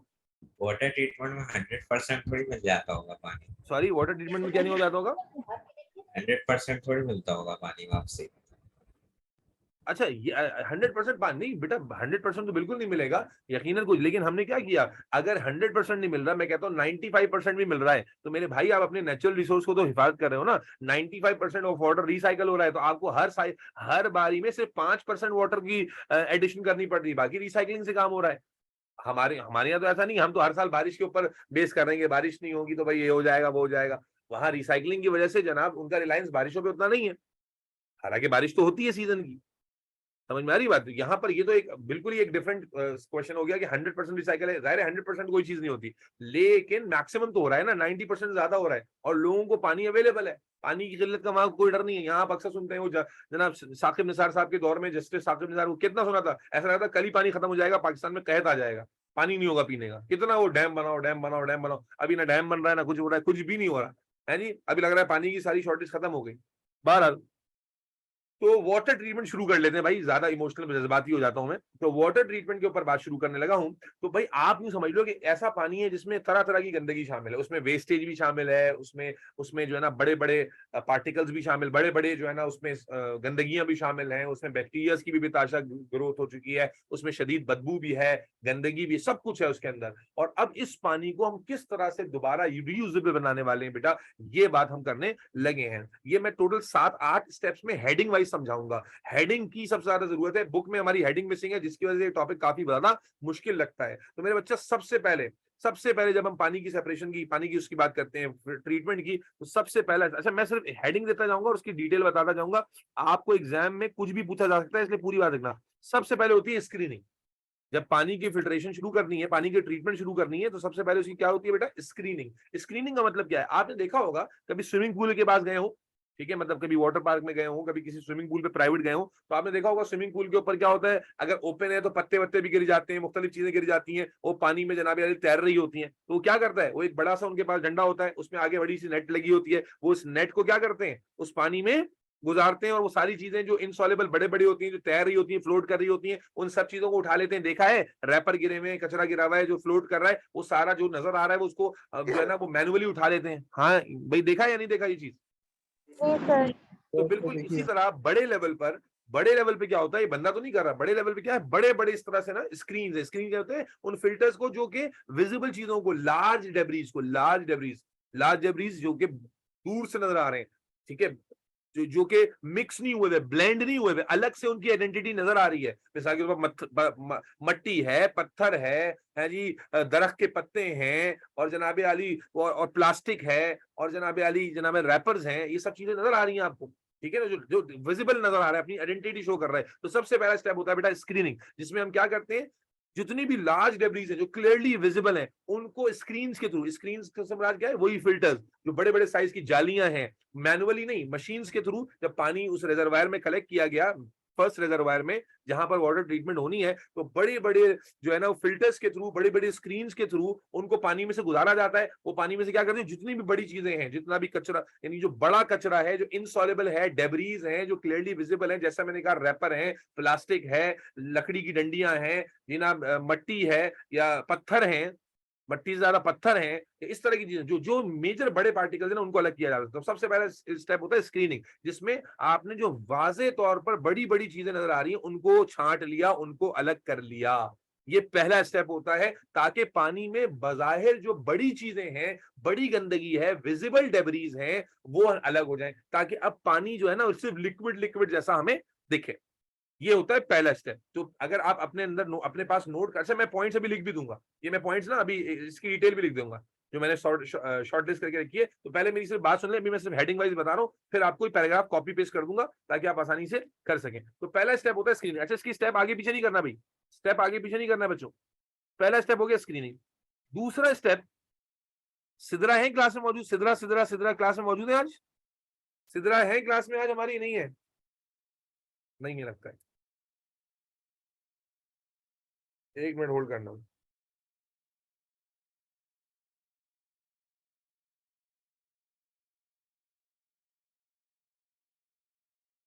वाटर ट्रीटमेंट में 100% थोड़ी मिल जाता होगा पानी। सॉरी, वाटर ट्रीटमेंट में क्या नहीं हो जाता होगा? 100% थोड़ी मिलता होगा पानी वापसी। अच्छा, ये 100% पानी नहीं बेटा, 100% तो बिल्कुल नहीं मिलेगा यकीनन कुछ, लेकिन हमने क्या किया, अगर 100% नहीं मिल रहा, मैं कहता हूँ 95% भी मिल रहा है, तो मेरे भाई आप अपने नेचुरल रिसोर्स को तो हिफाजत कर रहे हो ना। 95% ऑफ वाटर रिसाइकल हो रहा है, तो आपको हर बारी में सिर्फ 5% वाटर की एडिशन करनी पड़ रही है, बाकी रिसाइकलिंग से काम हो रहा है। हमारे यहाँ तो ऐसा नहीं, हम तो हर साल बारिश के ऊपर बेस कर रहे हैं, बारिश नहीं होगी तो भाई ये हो जाएगा वो हो जाएगा। वहां रिसाइकलिंग की वजह से जनाब उनका रिलायंस बारिशों पे उतना नहीं है, हालांकि बारिश तो होती है सीजन की। समझ में आ रही बात? यहाँ पर ये तो एक बिल्कुल ही एक डिफरेंट क्वेश्चन हो गया कि 100% रिसाइकल है, जाहिर है 100% कोई चीज नहीं होती, लेकिन मैक्सिमम तो हो रहा है ना, 90% ज्यादा हो रहा है और लोगों को पानी अवेलेबल है, पानी की किल्लत का वहां कोई डर नहीं है। यहाँ आप अक्सर सुनते हैं वो जनाब साकिब निसार साहब के दौर में, जस्टिस साकिब निसार को कितना सुना था, ऐसा लगता कल ही पानी खत्म हो जाएगा, पाकिस्तान में कहत आ जाएगा, पानी नहीं होगा पीने का, कितना वो डैम बनाओ डैम बनाओ डैम बनाओ, अभी ना डैम बन रहा है ना कुछ हो रहा है, कुछ भी नहीं हो रहा है जी, अभी लग रहा है पानी की सारी शॉर्टेज खत्म हो गई। बहरहाल तो वाटर ट्रीटमेंट शुरू कर लेते हैं भाई, ज्यादा इमोशनल जज्बाती हो जाता हूं मैं, तो वाटर ट्रीटमेंट के ऊपर बात शुरू करने लगा हूं। तो भाई आप यूं समझ लो कि ऐसा पानी है जिसमें तरह तरह की गंदगी शामिल है, उसमें वेस्टेज भी शामिल है, उसमें जो है ना बड़े बड़े पार्टिकल्स भी शामिल, बड़े बड़े जो है ना उसमें गंदगियां भी शामिल हैं, उसमें बैक्टीरिया की भी बेताशा ग्रोथ हो चुकी है, उसमें शदीद बदबू भी है, गंदगी भी, सब कुछ है उसके अंदर। और अब इस पानी को हम किस तरह से दोबारा रीयूजेबल बनाने वाले हैं बेटा, ये बात हम करने लगे हैं। ये मैं टोटल 7-8 स्टेप्स में हेडिंग वाइज समझाऊंगा। हेडिंग की सबसे ज्यादा जरूरत है, बुक में हमारी हेडिंग मिसिंग है, जिसकी वजह से टॉपिक काफी ज्यादा मुश्किल लगता है। तो मेरे बच्चा सबसे पहले जब हम पानी की सेपरेशन की, पानी की उसकी बात करते हैं, ट्रीटमेंट की, तो सबसे पहला, अच्छा मैं सिर्फ हेडिंग देता जाऊंगा और उसकी डिटेल बताता जाऊंगा, आपको एग्जाम में कुछ भी पूछा जा सकता है, इसलिए पूरी बात देखना। सबसे पहले होती है स्क्रीनिंग। जब पानी की फिल्ट्रेशन शुरू करनी है, पानी की ट्रीटमेंट शुरू करनी है, तो सबसे पहले उसकी क्या होती है बेटा, स्क्रीनिंग। स्क्रीनिंग का मतलब क्या है, आपने देखा होगा कभी स्विमिंग पूल के पास गए हो, ठीक है, मतलब कभी वाटर पार्क में गए हो, कभी किसी स्विमिंग पूल पे प्राइवेट गए हो, तो आपने देखा होगा स्विमिंग पूल के ऊपर क्या होता है, अगर ओपन है तो पत्ते वत्ते भी गिर जाते हैं, मुख्तलिफ चीजें गिर जाती हैं, वो पानी में जनाब यानी तैर रही होती हैं, तो वो क्या करता है, वो एक बड़ा सा उनके पास डंडा होता है, उसमें आगे बड़ी सी नेट लगी होती है, वो उस नेट को क्या करते हैं, उस पानी में गुजारते हैं और वो सारी चीजें जो इनसॉल्युबल बड़े बड़ी होती हैं, जो तैर रही होती हैं, फ्लोट कर रही होती हैं, उन सब चीजों को उठा लेते हैं। देखा है रैपर गिरे हुए हैं, कचरा गिरा हुआ है, जो फ्लोट कर रहा है, वो सारा जो नजर आ रहा है वो उसको जो है ना वो मैनुअली उठा लेते हैं। हाँ भाई, देखा है या नहीं देखा ये चीज? जी सर। तो बिल्कुल इसी तरह बड़े लेवल पे क्या होता है, ये बंदा तो नहीं कर रहा, बड़े लेवल पे क्या है, बड़े बड़े इस तरह से ना स्क्रीन क्या होते हैं, उन फिल्टर्स को जो कि विजिबल चीजों को, लार्ज डेब्रीज जो कि दूर से नजर आ रहे हैं, ठीक है, जो कि मिक्स नहीं हुए, ब्लेंड नहीं हुए, अलग से उनकी आइडेंटिटी नजर आ रही है। मिसाल के तौर पर मट्टी है, पत्थर है जी, दरख्त के पत्ते हैं, और जनाबे आली और प्लास्टिक है, और जनाबे आली जनाबे रैपर्स हैं, ये सब चीजें नजर आ रही हैं आपको, ठीक है ना, जो विजिबल नजर आ रहा है, अपनी आइडेंटिटी शो कर रहा है। तो सबसे पहला स्टेप होता है बेटा स्क्रीनिंग, जिसमें हम क्या करते हैं, जितनी भी लार्ज डेब्रीज है जो क्लियरली विजिबल है, उनको स्क्रीन्स के थ्रू, स्क्रीन्स का समराज क्या है, वही फिल्टर्स जो बड़े बड़े साइज की जालियां हैं, मैनुअली नहीं, मशीन्स के थ्रू जब पानी उस रिजर्वायर में कलेक्ट किया गया, फर्स्ट रिजर्वायर में जहां पर वाटर ट्रीटमेंट होनी है, तो बड़े बड़े जो है ना फिल्टर्स के थ्रू, बड़ी बड़ी स्क्रीन्स के थ्रू उनको पानी में से गुजारा जाता है। वो पानी में से क्या करते हैं, जितनी भी बड़ी चीजें हैं, जितना भी कचरा, यानी जो बड़ा कचरा है, जो इनसॉल्युबल है, डेब्रीज हैं जो क्लियरली विजिबल है, जैसा मैंने कहा रैपर है, प्लास्टिक है, लकड़ी की डंडियां हैं, जिना मट्टी है या पत्थर हैं, मट्टी से ज्यादा पत्थर हैं, इस तरह की चीजें, जो मेजर बड़े पार्टिकल्स है ना, उनको अलग किया जाता है। तो सबसे पहला स्टेप होता है स्क्रीनिंग, जिसमें आपने जो वाजे तौर पर बड़ी बड़ी चीजें नजर आ रही हैं उनको छांट लिया, उनको अलग कर लिया। ये पहला स्टेप होता है, ताकि पानी में बज़ाहिर जो बड़ी चीजें हैं, बड़ी गंदगी है, विजिबल डेब्रीज हैं, वो अलग हो जाए, ताकि अब पानी जो है ना सिर्फ लिक्विड जैसा हमें दिखे। ये होता है पहला स्टेप। तो अगर आप अपने अंदर अपने पास नोट कर, अच्छा मैं पॉइंट्स अभी लिख भी दूंगा, ये मैं पॉइंट्स ना अभी इसकी डिटेल भी लिख दूंगा जो मैंने शॉर्ट लिस्ट करके रखी है। तो पहले मेरी सिर्फ बात सुन ले, अभी मैं सिर्फ हेडिंग वाइज बता रहा हूँ, फिर आपको पैराग्राफ कॉपी पेस्ट कर दूंगा ताकि आप आसानी से कर सकें। तो पहला स्टेप होता है स्क्रीनिंग। अच्छा, इसकी स्टेप आगे पीछे नहीं करना भाई, स्टेप आगे पीछे नहीं करना बच्चों। पहला स्टेप हो गया स्क्रीनिंग। दूसरा स्टेप, सिदरा है क्लास में मौजूद? सिदरा क्लास में मौजूद है आज? सिदरा है क्लास में आज हमारी? नहीं है, नहीं है लगता है, एक मिनट होल्ड करना।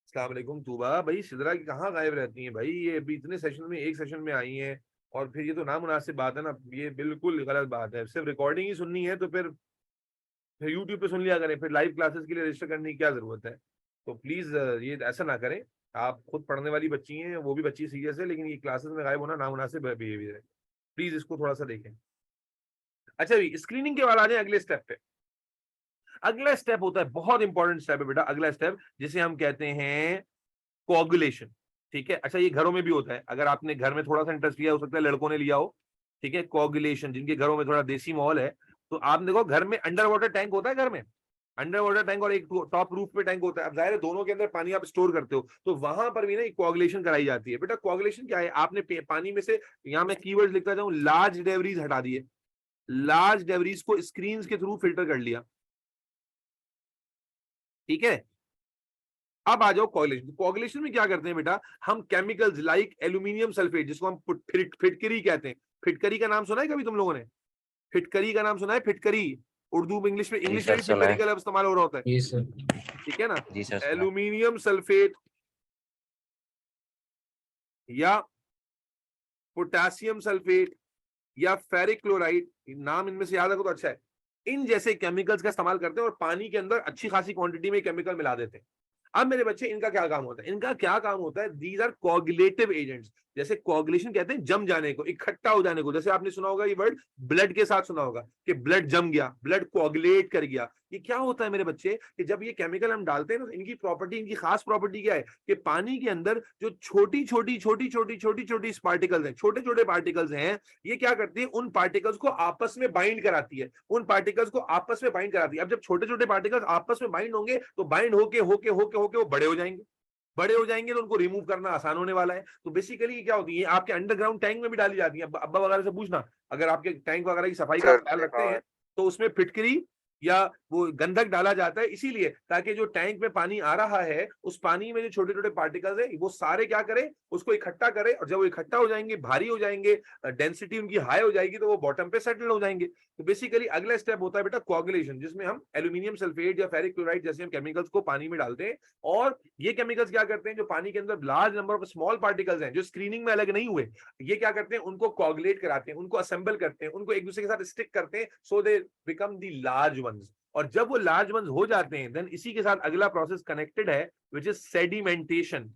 अस्सलाम वालेकुम तूबा भाई, सिदरा की कहाँ गायब रहती हैं भाई, ये अभी इतने सेशन में एक सेशन में आई हैं, और फिर ये तो नामुनासिब बात है ना, ये बिल्कुल गलत बात है। सिर्फ रिकॉर्डिंग ही सुननी है तो फिर यूट्यूब पे सुन लिया करें, फिर लाइव क्लासेस के लिए रजिस्टर करने की क्या जरूरत है? तो प्लीज ये ऐसा ना करें। आप खुद पढ़ने वाली बच्ची हैं, वो भी बच्ची सीरियस है, लेकिन ये क्लासेस में गायब होना नामुनासिब बिहेवियर है। प्लीज इसको थोड़ा सा देखें। अच्छा भाई, स्क्रीनिंग के बाद आ जाए अगले स्टेप पे। अगला स्टेप होता है, बहुत इंपॉर्टेंट स्टेप है बेटा, अगला स्टेप जिसे हम कहते हैं कोगुलेशन। ठीक है, अच्छा ये घरों में भी होता है, अगर आपने घर में थोड़ा सा इंटरेस्ट लिया, हो सकता है लड़कों ने लिया हो, ठीक है, कोगुलेशन, जिनके घरों में थोड़ा देसी माहौल है, तो आप देखो घर में अंडर वाटर टैंक होता है, घर में अंडर वाटर टैंक और एक टॉप रूफ पे टैंक होता है। अब जाहिर है दोनों के अंदर पानी आप स्टोर करते हो, तो वहां पर भी ना कोगुलेशन कराई जाती है। बेटा कोगुलेशन क्या है, आपने पानी में से, यहाँ मैं कीवर्ड लिखता जाऊं, लार्ज डेब्रीज हटा दिए, लार्ज डेब्रीज को स्क्रीन के थ्रू फिल्टर कर लिया, ठीक है। अब आ जाओ कोगुलेशन। कोगुलेशन में क्या करते हैं बेटा, हम केमिकल्स लाइक एल्यूमिनियम सल्फेट, जिसको हम फिटकरी कहते हैं, फिटकरी का नाम सुना है कभी तुम लोगों ने? फिटकरी का नाम सुना है? फिटकरी, उर्दू में, इंग्लिश में भी फिटकरी का लफ्ज इस्तेमाल हो रहा होता है, ठीक है ना। एल्यूमिनियम सल्फेट या पोटेशियम सल्फेट या फेरिक क्लोराइड, नाम इनमें से याद रखो तो अच्छा है, इन जैसे केमिकल्स का इस्तेमाल करते हैं और पानी के अंदर अच्छी खासी क्वांटिटी में केमिकल मिला देते हैं। अब मेरे बच्चे, इनका क्या काम होता है? इनका क्या काम होता है, दीज आर कोगुलेटिव एजेंट्स। जैसे कोगुलेशन कहते हैं जम जाने को, इकट्ठा हो जाने को, जैसे आपने सुना होगा ये वर्ड ब्लड के साथ सुना होगा कि ब्लड जम गया, ब्लड कोगुलेट कर गया। ये क्या होता है मेरे बच्चे, कि जब ये केमिकल हम डालते हैं ना, इनकी प्रॉपर्टी, इनकी खास प्रॉपर्टी क्या है कि पानी के अंदर जो छोटी छोटी पार्टिकल्स हैं, छोटे छोटे पार्टिकल्स हैं, ये क्या करती है, उन पार्टिकल्स को आपस में बाइंड कराती है, उन पार्टिकल्स को आपस में बाइंड कराती है। अब जब छोटे छोटे पार्टिकल्स आपस में बाइंड होंगे, तो बाइंड होके होके होके होके वो बड़े हो जाएंगे, बड़े हो जाएंगे तो उनको रिमूव करना आसान होने वाला है। तो बेसिकली क्या होती है, आपके अंडरग्राउंड टैंक में भी डाली जाती है। अब्बा वगैरह से पूछना, अगर आपके टैंक वगैरह की सफाई का ख्याल रखते हैं, तो उसमें फिटकरी या वो गंधक डाला जाता है, इसीलिए ताकि जो टैंक में पानी आ रहा है उस पानी में जो छोटे छोटे पार्टिकल्स है वो सारे क्या करें, उसको इकट्ठा करें, और जब वो इकट्ठा हो जाएंगे, भारी हो जाएंगे, डेंसिटी उनकी हाई हो जाएगी, तो वो बॉटम पे सेटल हो जाएंगे। तो बेसिकली अगला स्टेप होता है बेटा कोगुलेशन, जिसमें हम एल्यूमिनियम सल्फेट या फेरिक क्लोराइड जैसे हम केमिकल्स को पानी में डालते हैं, और ये केमिकल्स क्या करते हैं, जो पानी के अंदर large number of small particles हैं जो स्क्रीनिंग में अलग नहीं हुए, ये क्या करते हैं, उनको कोगुलेट कराते हैं, उनको असेंबल करते हैं, उनको एक दूसरे के साथ स्टिक करते हैं, so they become the large ones. और जब वो लार्ज वंस हो जाते हैं, देन इसी के साथ अगला प्रोसेस कनेक्टेड है, विच इज सेडिमेंटेशन।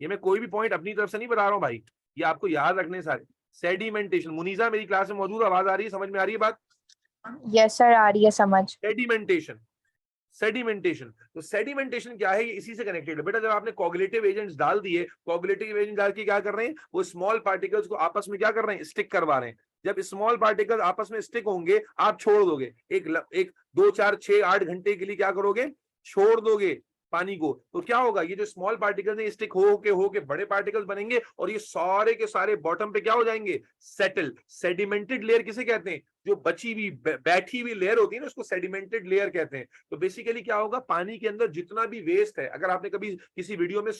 ये मैं कोई भी पॉइंट अपनी तरफ से नहीं बता रहा हूं भाई, ये आपको याद रखने सारे। सेडिमेंटेशन, मुनीजा मेरी क्लास में मौजूद, आवाज आ रही है, समझ में आ रही है बात? यस सर, आ रही है समझ। सेडिमेंटेशन, सेडिमेंटेशन, तो सेडिमेंटेशन क्या है, ये इसी से कनेक्टेड है बेटा। जब आपने कोगुलेटिव एजेंट्स डाल दिए, कोगुलेटिव एजेंट डाल के क्या कर रहे हैं, वो स्मॉल पार्टिकल्स को आपस में क्या कर रहे हैं, स्टिक करवा रहे हैं। जब स्मॉल पार्टिकल्स आपस में स्टिक होंगे, आप छोड़ दोगे, एक 2 4 6 8 घंटे के लिए क्या करोगे, छोड़ दोगे पानी को, तो क्या होगा, ये जो स्मॉल पार्टिकल्स हैं स्टिक हो के बड़े पार्टिकल्स बनेंगे, और ये सारे के सारे बॉटम पे क्या हो जाएंगे, सेटल। सेडिमेंटेड लेयर किसे कहते हैं, जो बची हुई बैठी हुई लेयर होती है ना, उसको सेडिमेंटेड लेयर कहते हैं। तो बेसिकली क्या होगा, पानी के अंदर जितना भी वेस्ट है, अगर आपने कभी किसी वीडियो में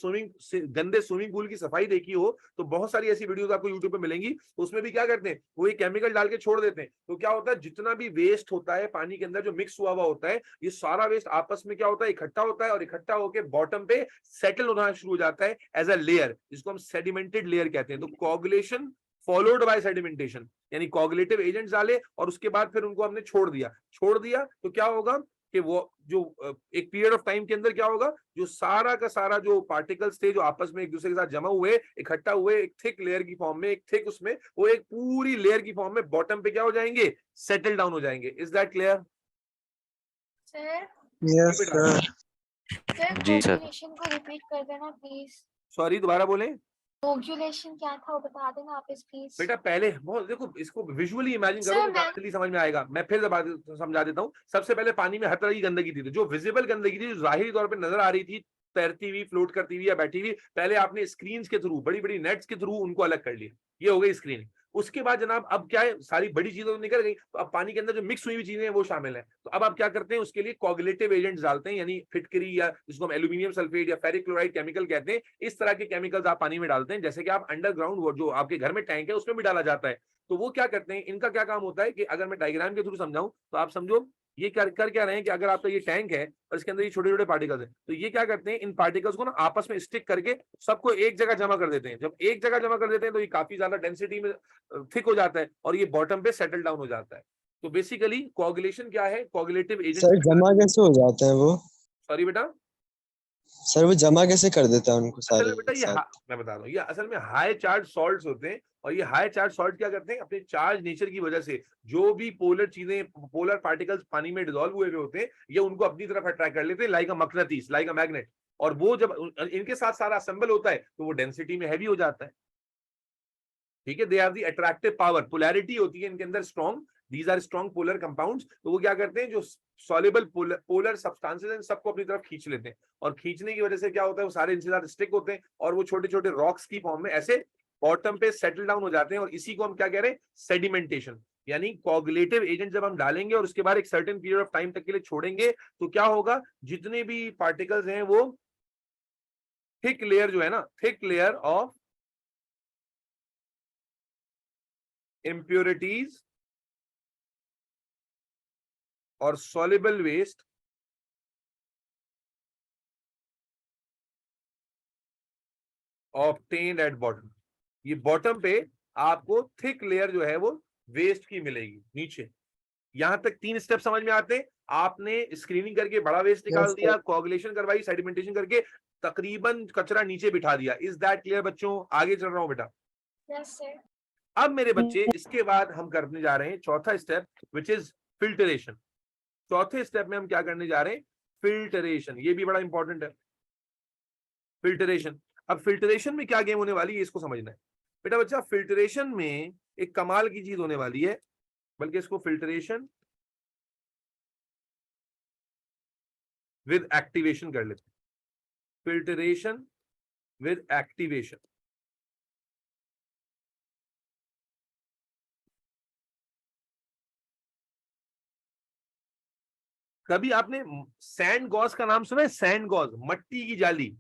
गंदे स्विमिंग पूल की सफाई देखी हो, तो बहुत सारी ऐसी वीडियोस आपको यूट्यूब पे मिलेंगी, तो उसमें भी क्या करते हैं, वो ये केमिकल डाल के छोड़ देते हैं। तो क्या होता है, जितना भी वेस्ट होता है पानी के अंदर जो मिक्स हुआ हुआ होता है, ये सारा वेस्ट आपस में क्या होता है, इकट्ठा होता है, और इकट्ठा होकर बॉटम पे सेटल होना शुरू हो जाता है एज अ लेयर, जिसको हम सेडिमेंटेड लेयर कहते हैं। तो कोगुलेशन फॉलोड बाय सेडिमेंटेशन, यानी कोगुलेटिव एजेंट्स डाले और उसके बाद फिर उनको हमने छोड़ दिया, तो क्या होगा कि वो जो एक पीरियड ऑफ टाइम के अंदर क्या होगा, जो सारा का सारा जो पार्टिकल्स थे जो आपस में एक दूसरे के साथ जमा हुए, इकट्ठा हुए एक थिक लेयर की फॉर्म में, एक थिक उसमें, वो एक पूरी लेयर की फॉर्म में बॉटम पे क्या हो जाएंगे, सेटल डाउन हो जाएंगे। Is that clear? Sir yes sir. जी सर। कोगुलेशन को रिपीट कर देना प्लीज। सॉरी, दोबारा बोले। कोगुलेशन क्या था वो बता देना आप प्लीज। बेटा पहले बहुत देखो, इसको विजुअली इमेजिन करो सर, तो ज्यादा जल्दी समझ में आएगा। मैं फिर समझा देता हूँ। सबसे पहले पानी में हर तरह की गंदगी थी, तो जो विजिबल गंदगी थी, जो जाहिरी तौर पे नजर आ रही थी, तैरती हुई, फ्लोट करती हुई या बैठी हुई, पहले आपने स्क्रीन के थ्रू, बड़ी बड़ी नेट्स के थ्रू उनको अलग कर लिया, ये हो गई स्क्रीनिंग। उसके बाद जनाब अब क्या है, सारी बड़ी चीजें तो निकल गई, तो अब पानी के अंदर जो मिक्स हुई हुई चीजें हैं वो शामिल है। तो अब आप क्या करते हैं, उसके लिए कोगुलेटिव एजेंट्स डालते हैं, यानी फिटकरी या जिसको हम एल्यूमिनियम सल्फेट या फेरिक क्लोराइड केमिकल कहते हैं, इस तरह के केमिकल्स आप पानी में डालते हैं। जैसे कि आप अंडरग्राउंड जो आपके घर में टैंक है उसमें भी डाला जाता है। तो वो क्या करते हैं, इनका क्या काम होता है कि अगर मैं डायग्राम के थ्रू समझाऊं तो आप समझो, ये कर क्या रहे हैं कि अगर आपका ये टैंक है और इसके अंदर ये छोटे छोटे पार्टिकल्स हैं, तो ये क्या करते हैं, इन पार्टिकल्स को ना आपस में स्टिक करके सबको एक जगह जमा कर देते हैं। जब एक जगह जमा कर देते हैं तो ये काफी ज्यादा डेंसिटी में थिक हो जाता है और ये बॉटम पे सेटल डाउन हो जाता है। तो बेसिकली कोगुलेशन क्या है, कोगुलेटिव सर एजेंट। जमा कैसे हो जाते हैं वो? सॉरी बेटा, सर वो जमा कैसे कर देता है उनको असल सारे में बेटा एक ये साथ? मैं बता रहा हूँ, ये असल में हाई चार्ज सॉल्ट्स होते हैं, और ये हाई चार्ज सॉल्ट क्या करते हैं, अपने चार्ज नेचर की वजह से जो भी पोलर चीजें, पोलर पार्टिकल्स पानी में डिसॉल्व हुए होते हैं, ये उनको अपनी तरफ अट्रैक्ट कर लेते हैं, लाइक अ मकनातीस, लाइक अ मैग्नेट। और वो जब इनके साथ सारा असेंबल होता है तो वो डेंसिटी में हैवी हो जाता है। ठीक है, they are the attractive power, polarity होती है इनके अंदर strong, these are strong polar compounds. तो वो क्या करते हैं, जो सॉल्युबल पोलर सब्सटेंसेस हैं सबको अपनी तरफ खींच लेते हैं, और खींचने की वजह से क्या होता है, वो सारे इनसे ज्यादा स्टिक होते हैं, और वो छोटे छोटे रॉक्स की फॉर्म में ऐसे बॉटम पे सेटल डाउन हो जाते हैं। और इसी को हम क्या कह रहे हैं, सेडिमेंटेशन। यानी कोगुलेटिव एजेंट जब हम डालेंगे और उसके बाद एक सर्टेन पीरियड ऑफ टाइम तक के लिए छोड़ेंगे, तो क्या होगा, जितने भी पार्टिकल्स हैं वो थिक लेयर जो है ना, थिक लेयर ऑफ impurities और soluble waste obtained at bottom। ये बॉटम पे आपको थिक लेयर जो है वो वेस्ट की मिलेगी नीचे। यहां तक 3 स्टेप समझ में आते हैं। आपने स्क्रीनिंग करके बड़ा वेस्ट निकाल दिया, कोगुलेशन करवाई, सेडिमेंटेशन करके तकरीबन कचरा नीचे बिठा दिया। इज दैट क्लियर बच्चों? आगे चल रहा हूं बेटा। Yes sir. अब मेरे बच्चे इसके बाद हम करने जा रहे हैं चौथा स्टेप, विच इज फिल्टरेशन। चौथे स्टेप में हम क्या करने जा रहे हैं, फिल्टरेशन। ये भी बड़ा इंपॉर्टेंट है, फिल्टरेशन। अब फिल्टरेशन में क्या गेम होने वाली है, इसको समझना है बेटा बच्चा। फिल्टरेशन में एक कमाल की चीज होने वाली है, बल्कि इसको फिल्टरेशन विद एक्टिवेशन कर लेते हैं। Filtration with activation. कभी आपने सैंड गॉज का नाम सुना है? सैंड गॉज, मट्टी की जाली।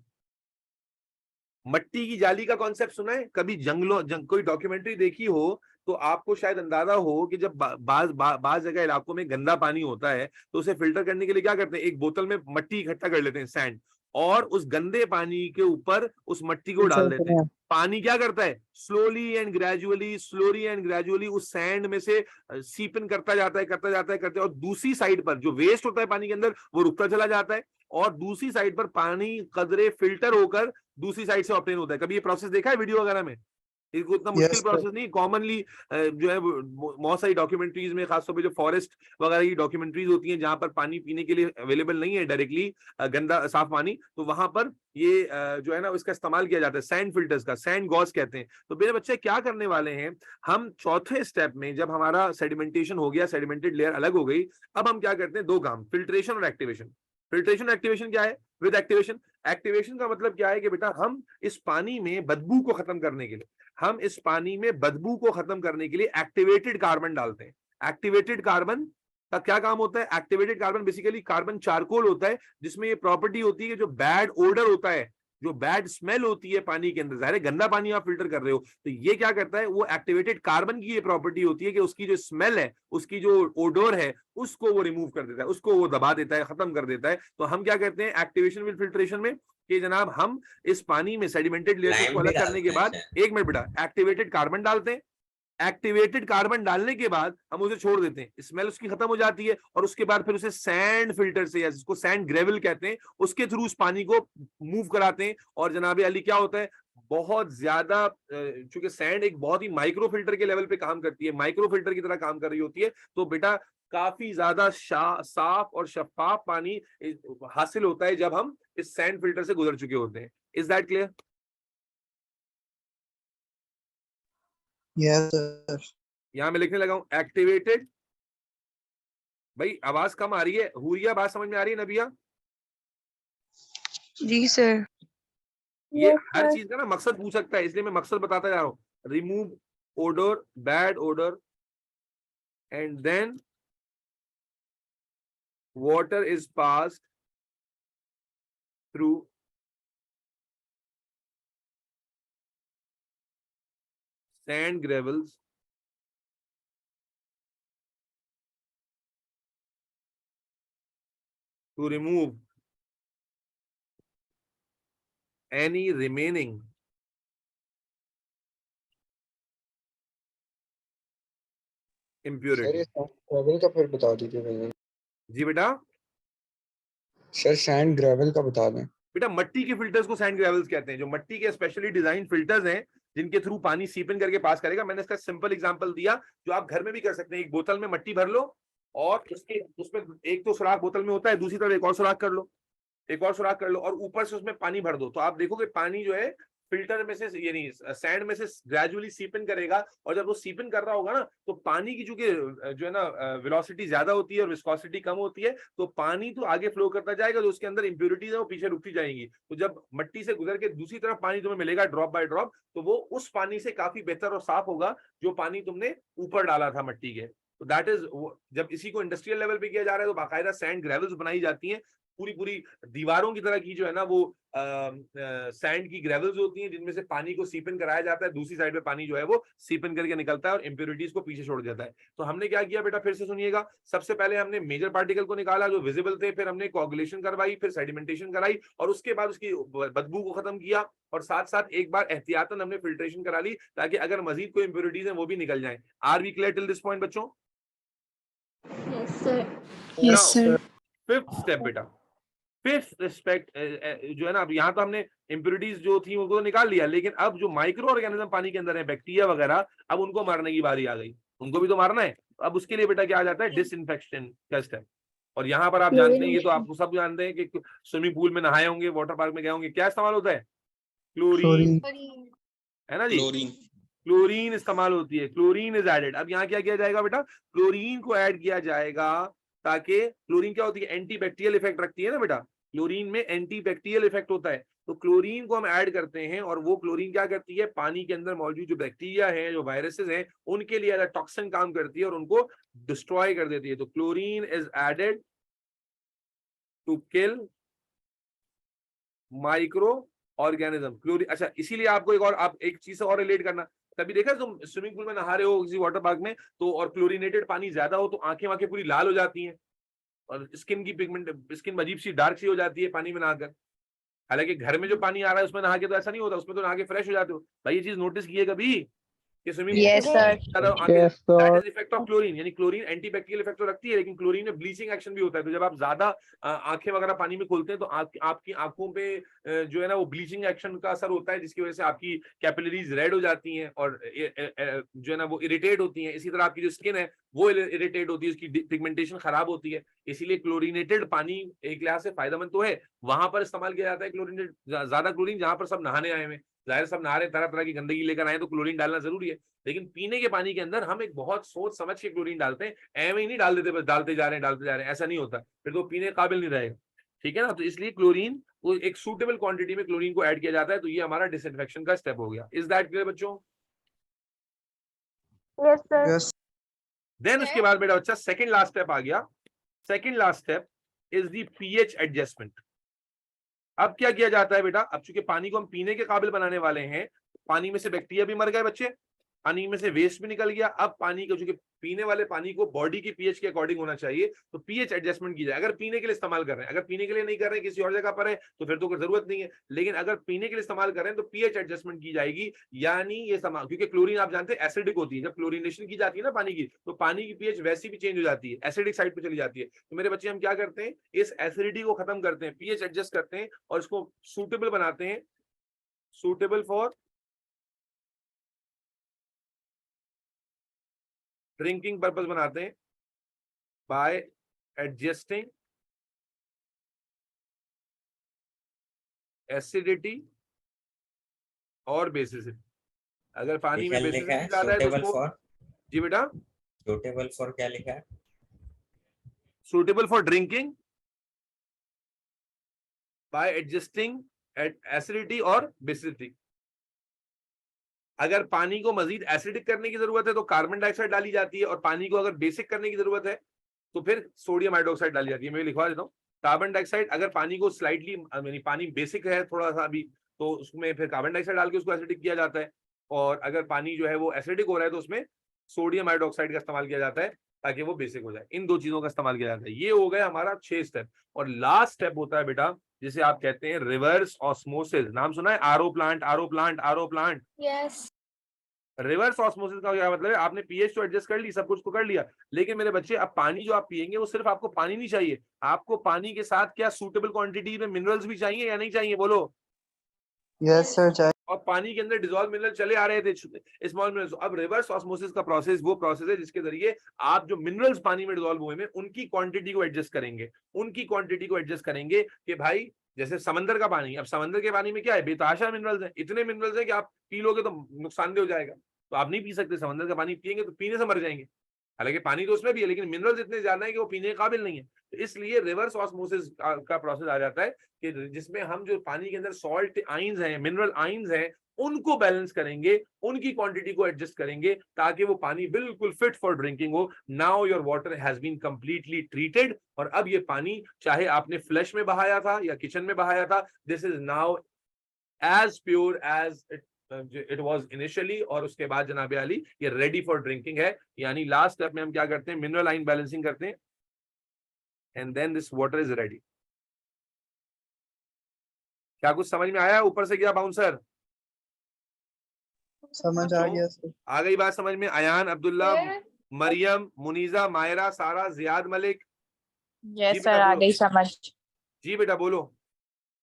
मट्टी की जाली का कॉन्सेप्ट सुना है कभी? कोई डॉक्यूमेंट्री देखी हो तो आपको शायद अंदाजा हो कि जब बाज जगह इलाकों में गंदा पानी होता है तो उसे फिल्टर करने के लिए क्या करते हैं, एक बोतल में मट्टी इकट्ठा कर लेते हैं, सैंड, और उस गंदे पानी के ऊपर उस मट्टी को डाल देते हैं। पानी क्या करता है, स्लोली एंड ग्रेजुअली उस सैंड में से सीपन करता जाता है, और दूसरी साइड पर जो वेस्ट होता है पानी के अंदर वो रुकता चला जाता है, और दूसरी साइड पर पानी कदरे फिल्टर होकर दूसरी साइड से ऑब्टेन होता है। कभी ये प्रोसेस देखा है वीडियो वगैरह में? इसको उतना मुश्किल प्रोसेस नहीं, कॉमनली जो है बहुत सारी डॉक्यूमेंट्रीज में, खासतौर पे जो फॉरेस्ट वगैरह की डॉक्यूमेंट्रीज होती हैं जहां पर पानी पीने के लिए अवेलेबल नहीं है डायरेक्टली गंदा साफ पानी, तो वहां पर ये जो है ना इसका इस्तेमाल किया जाता है, सैंड फिल्टर्स का, सैंड गॉज कहते हैं। तो मेरे बच्चे क्या करने वाले हैं, हम चौथे स्टेप में जब हमारा सेडिमेंटेशन हो गया, सेडिमेंटेड लेयर अलग हो गई, अब हम क्या करते हैं, दो काम, फिल्ट्रेशन और एक्टिवेशन। फिल्ट्रेशन एक्टिवेशन क्या है? विद एक्टिवेशन, एक्टिवेशन का मतलब क्या है कि बेटा हम इस पानी में बदबू को खत्म करने के लिए, हम इस पानी में बदबू को खत्म करने के लिए एक्टिवेटेड कार्बन डालते हैं। एक्टिवेटेड कार्बन का क्या काम होता है? Activated carbon basically carbon charcoal होता है, जिसमें ये प्रॉपर्टी होती है कि जो बैड ओडर होता है, जो बैड स्मेल होती है पानी के अंदर, जाहिर है गंदा पानी आप फिल्टर कर रहे हो, तो ये क्या करता है, वो एक्टिवेटेड कार्बन की ये प्रॉपर्टी होती है कि उसकी जो स्मेल है, उसकी जो ओडोर है, उसको वो रिमूव कर देता है, उसको वो दबा देता है, खत्म कर देता है। तो हम क्या करते हैं एक्टिवेशन विद फिल्ट्रेशन में कि जनाब हम इस पानी में सेडिमेंटेड लेयर को अलग करने के बाद, एक मिनट बेटा, एक्टिवेटेड कार्बन डालते हैं। एक्टिवेटेड कार्बन डालने के बाद हम उसे छोड़ देते हैं, स्मेल उसकी खत्म हो जाती है, और उसके बाद फिर उसे सैंड फिल्टर से, या जिसको सैंड ग्रेवल कहते हैं, उसके थ्रू उस पानी को मूव कराते हैं। और जनाब अली क्या होता है, बहुत ज्यादा, चूंकि सैंड एक बहुत ही माइक्रो फिल्टर के लेवल पे काम करती है, माइक्रो फिल्टर की तरह काम कर रही होती है, तो बेटा काफी ज्यादा साफ और शफाफ पानी हासिल होता है जब हम इस सैंड फिल्टर से गुजर चुके होते हैं। Is that clear? Yes sir. यहां मैं लिखने लगा हूं एक्टिवेटेड। भाई आवाज कम आ रही है, हुरिया बात समझ में आ रही है नबिया? जी सर। ये हर चीज का ना मकसद पूछ सकता है, इसलिए मैं मकसद बताता जा रहा हूं। Remove odour, bad odour, and then water is passed through sand gravels to remove any remaining impurity. Gravel का फिर बता दीजिए भैया। जी बेटा, सर सैंड ग्रेवल का बता दें। बेटा मट्टी के फिल्टर्स को सैंड ग्रेवल्स कहते हैं, जो मट्टी के स्पेशली डिजाइन फिल्टर्स हैं जिनके थ्रू पानी सीपन करके पास करेगा। मैंने इसका सिंपल एग्जांपल दिया जो आप घर में भी कर सकते हैं। एक बोतल में मट्टी भर लो और उसमें एक तो सुराख बोतल में होता है, दूसरी तरफ एक और सुराख कर लो, एक और सुराख कर लो, और ऊपर से उसमें पानी भर दो, तो आप देखोगे पानी जो है फिल्टर में से, यानी सैंड में से ग्रेजुअली सीपन करेगा। और जब वो सीपन कर रहा होगा ना, तो पानी की चूंकि जो है ना वेलोसिटी ज्यादा होती है और विस्कोसिटी कम होती है, तो पानी तो आगे फ्लो करता जाएगा, तो उसके अंदर इंप्योरिटीज है वो पीछे रुकती जाएंगी। तो जब मट्टी से गुजर के दूसरी तरफ पानी तुम्हें मिलेगा ड्रॉप बाय ड्रॉप, तो वो उस पानी से काफी बेहतर और साफ होगा जो पानी तुमने ऊपर डाला था मट्टी के। तो दैट इज, जब इसी को इंडस्ट्रियल लेवल पे किया जा रहा है तो बाकायदा सैंड ग्रेवल्स बनाई जाती हैं, पूरी दीवारों की तरह की जो है ना वो सैंड की ग्रेवल्स होती हैं, जिनमें से पानी को सीपन कराया जाता है, दूसरी साइड पे पानी जो है वो सीपन करके निकलता है और इंप्योरिटीज को पीछे छोड़ देता है। तो हमने क्या किया बेटा, फिर से सुनिएगा। सबसे पहले हमने मेजर पार्टिकल को निकाला जो विजिबल थे, फिर हमने कोगुलेशन करवाई, फिर सेडिमेंटेशन कराई, और उसके बाद उसकी बदबू को खत्म किया, और साथ साथ एक बार एहतियातन हमने फिल्ट्रेशन करा ली ताकि अगर मजीद कोई इंप्योरिटीज है वो भी निकल जाए। Are we clear till this point बच्चों? Yes sir. फिफ्थ स्टेप बेटा, फिफ्थ रिस्पेक्ट जो है ना, अब यहाँ तो हमने इंप्योरिटीज जो थी उनको तो निकाल लिया, लेकिन अब जो माइक्रो ऑर्गेनिज्म पानी के अंदर है, बैक्टीरिया वगैरह, अब उनको मारने की बारी आ गई, उनको भी तो मारना है। अब उसके लिए बेटा क्या आ जाता है, डिसइंफेक्शन का स्टेप। और यहाँ पर आप जानते हैं, ये तो आपको सब जानते हैं कि स्विमिंग पूल में नहाए होंगे, वाटर पार्क में गए होंगे, क्या इस्तेमाल होता है? क्लोरीन, है ना जी, क्लोरीन इस्तेमाल होती है, क्लोरीन इज एडेड। अब यहाँ क्या किया जाएगा बेटा, क्लोरीन को ऐड किया जाएगा, ताकि क्लोरीन क्या होती है, एंटी बैक्टीरियल इफेक्ट रखती है ना बेटा, क्लोरीन में एंटी बैक्टीरियल इफेक्ट होता है। तो क्लोरीन को हम ऐड करते हैं, और वो क्लोरीन क्या करती है, पानी के अंदर मौजूद जो बैक्टीरिया है, जो वायरसेस हैं, उनके लिए टॉक्सिन काम करती है और उनको डिस्ट्रॉय कर देती है। तो chlorine is added to kill micro organism. Chlorine, अच्छा इसीलिए आपको एक और आप एक चीज से और रिलेट करना, कभी देखा तुम स्विमिंग पूल में नहा रहे हो किसी वाटर पार्क में, तो और क्लोरीनेटेड पानी ज्यादा हो तो आंखें वांखें पूरी लाल हो जाती हैं और स्किन की पिगमेंट, स्किन अजीब सी डार्क सी हो जाती है पानी में नहाकर। हालांकि घर में जो पानी आ रहा है उसमें नहा के तो ऐसा नहीं होता, उसमें तो नहा के फ्रेश हो जाते हो। भाई ये चीज नोटिस की है कभी कि swimming Yes, sir. Yes, sir. That is effect of chlorine. यानी क्लोरीन एंटीबैक्टीरियल इफेक्ट तो रखती है, लेकिन क्लोरीन में ब्लीचिंग एक्शन भी होता है। तो जब आप ज्यादा आंखें वगैरह पानी में खोलते हैं तो आपकी आंखों पे जो है ना वो ब्लीचिंग एक्शन का असर होता है, जिसकी वजह से आपकी कैपिलरीज रेड हो जाती हैं और जो है ना वो इरिटेट होती हैं। इसी तरह आपकी जो स्किन है वो इरिटेट होती है, उसकी पिगमेंटेशन खराब होती है। इसीलिए क्लोरीनेटेड पानी एक लिहाज से फायदेमंद तो है, वहां पर इस्तेमाल किया जाता है क्लोरीनेटेड, ज्यादा क्लोरीन जहां पर सब नहाने आए हैं, जाहिर सब नहा रहे तरह तरह की गंदगी लेकर आए तो क्लोरीन डालना जरूरी है। लेकिन पीने के पानी के अंदर हम एक बहुत सोच समझ के क्लोरीन डालते हैं, एवं ही नहीं डाल देते, बस डालते जा रहे हैं, ऐसा नहीं होता, फिर तो पीने काबिल नहीं रहेगा। ठीक है ना, तो इसलिए क्लोरीन को एक सूटेबल क्वांटिटी में क्लोरीन को ऐड किया जाता है। तो ये हमारा डिसइंफेक्शन का स्टेप हो गया। इज दैट क्लियर बच्चों? Yes sir. यस देन उसके बाद बेटा बच्चा सेकंड लास्ट स्टेप आ गया। Second last step is the pH adjustment. अब क्या किया जाता है बेटा, अब चूंकि पानी को हम पीने के काबिल बनाने वाले हैं, पानी में से बैक्टीरिया भी मर गए बच्चे, पानी में से वेस्ट भी निकल गया। अब पानी को, चूंकि पीने वाले पानी को बॉडी की पीएच के अकॉर्डिंग होना चाहिए, तो पीएच एडजस्टमेंट की जाए। अगर पीने के लिए इस्तेमाल कर रहे हैं, अगर पीने के लिए नहीं कर रहे हैं किसी और जगह पर है तो फिर तो कोई जरूरत नहीं है, लेकिन अगर पीने के लिए इस्तेमाल कर रहे हैं तो पीएच एडजस्टमेंट की जाएगी। यानी ये समान, क्योंकि क्लोरीन आप जानते हैं एसिडिक होती है, जब क्लोरीनेशन की जाती है ना पानी की, तो पानी की पीएच वैसी भी चेंज हो जाती है, एसिडिक साइड पर चली जाती है। तो मेरे बच्चे हम क्या करते हैं, इस एसिडिटी को खत्म करते हैं, पीएच एडजस्ट करते हैं और इसको सूटेबल बनाते हैं, सूटेबल फॉर ड्रिंकिंग पर्पस बनाते हैं बाय एडजस्टिंग एसिडिटी और बेसिसिटी। अगर पानी में लिखा है बेसिसिटी ज्यादा है तो सुटेबल उसको, फॉर, जी बेटा, सुटेबल फॉर क्या लिखा है? Suitable for drinking bye adjusting acidity और बेसिसिटी। अगर पानी को मजीद एसिडिक करने की जरूरत है तो कार्बन डाइऑक्साइड डाली जाती है, और पानी को अगर बेसिक करने की जरूरत है तो फिर सोडियम हाइड्रोक्साइड डाली जाती है। मैं लिखवा देता हूँ, कार्बन डाइऑक्साइड, अगर पानी को स्लाइटली यानी पानी बेसिक है थोड़ा सा अभी, तो उसमें फिर कार्बन डाइऑक्साइड डाल के उसको एसिडिक किया जाता है। और अगर पानी जो है वो एसिडिक हो रहा है तो उसमें सोडियम हाइड्रोक्साइड का इस्तेमाल किया जाता है ताकि वो बेसिक हो जाए। इन दो चीजों का इस्तेमाल किया जाता है। ये हो गया हमारा 6 स्टेप। और लास्ट स्टेप होता है बेटा जिसे आप कहते हैं रिवर्स ऑस्मोसिस। नाम सुना है? RO plant, RO plant, RO plant. Yes. Reverse osmosis का क्या मतलब है? आपने पीएच तो एडजस्ट कर ली, सब कुछ तो कर लिया, लेकिन मेरे बच्चे अब पानी जो आप पिएंगे वो सिर्फ आपको पानी नहीं चाहिए, आपको पानी के साथ क्या सूटेबल क्वांटिटी में मिनरल्स भी चाहिए या नहीं चाहिए? बोलो। यस सर चाहिए। और पानी के अंदर डिसॉल्व मिनरल चले आ रहे थे, स्मॉल मिनरल्स। अब रिवर्स ऑस्मोसिस का प्रोसेस वो प्रोसेस है जिसके जरिए आप जो मिनरल्स पानी में डिसॉल्व हुए में उनकी क्वांटिटी को एडजस्ट करेंगे, उनकी क्वांटिटी को एडजस्ट करेंगे कि भाई जैसे समंदर का पानी, अब समंदर के पानी में क्या है, बेतहाशा मिनरल्स हैं, इतने मिनरल्स हैं कि आप पी लोगे तो नुकसानदेह हो जाएगा, तो आप नहीं पी सकते। समंदर का पानी पिएंगे तो पीने से मर जाएंगे। हालांकि पानी तो उसमें भी है लेकिन मिनरल्स इतने ज्यादा है कि वो पीने के काबिल नहीं है। तो इसलिए रिवर्स ऑस्मोसिस का प्रोसेस आ जाता है कि जिसमें हम जो पानी के अंदर सॉल्ट आइंस हैं, मिनरल आइंस हैं, उनको बैलेंस करेंगे, उनकी क्वांटिटी को एडजस्ट करेंगे ताकि वो पानी बिल्कुल फिट फॉर ड्रिंकिंग हो। Now your water has been completely treated, और अब ये पानी चाहे आपने फ्लैश में बहाया था या किचन में बहाया था, this is now as pure as it was initially. और उसके बाद जनाब अली ये रेडी फॉर ड्रिंकिंग है। यानी लास्ट स्टेप में हम क्या करते हैं, मिनरल आइन बैलेंसिंग करते हैं, and then this water is ready. क्या कुछ समझ में आया? ऊपर से गया बाउंसर? समझ आ गया सर। आ गई बात समझ में? अयान, अब्दुल्ला, सर, मरियम, मुनीजा, मायरा, सारा, जियाद मलिक। जी यस बेटा सर, आ बोलो। गई समझ। जी बेटा बोलो।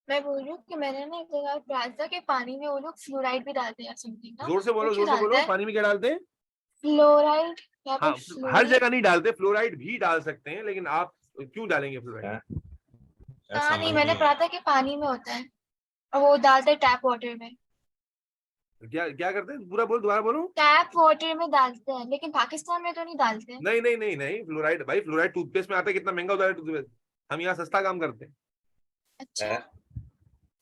मैं बोल रही हूँ कि मैंने ना एक जगह पढ़ा था कि पानी में वो लोग फ्लोराइड भी डालते हैं समथिंग ना। जोर से बोलो, वो जोर क्यों से बोलो। डालते हैं? पानी में क्या डालते हैं? फ्लोराइड या हाँ, फिर हर फ्लोराइड? जगह नहीं डालते, फ्लोराइड भी डाल सकते हैं, लेकिन आप क्यों डालेंगे फ्लोराइड? हाँ नहीं, मैंने पढ़ा था कि पानी में होता है और वो डालते हैं टैप वाटर में। क्या क्या करते हैं? पूरा बोल, दोबारा बोलो। टैप वाटर में डालते हैं, लेकिन पाकिस्तान में तो नहीं डालते। नहीं नहीं नहीं नहीं, फ्लोराइड भाई, फ्लोराइड टूथपेस्ट में आता है, कितना महंगा होता है टूथपेस्ट। हम यहाँ सस्ता काम करते हैं अच्छा।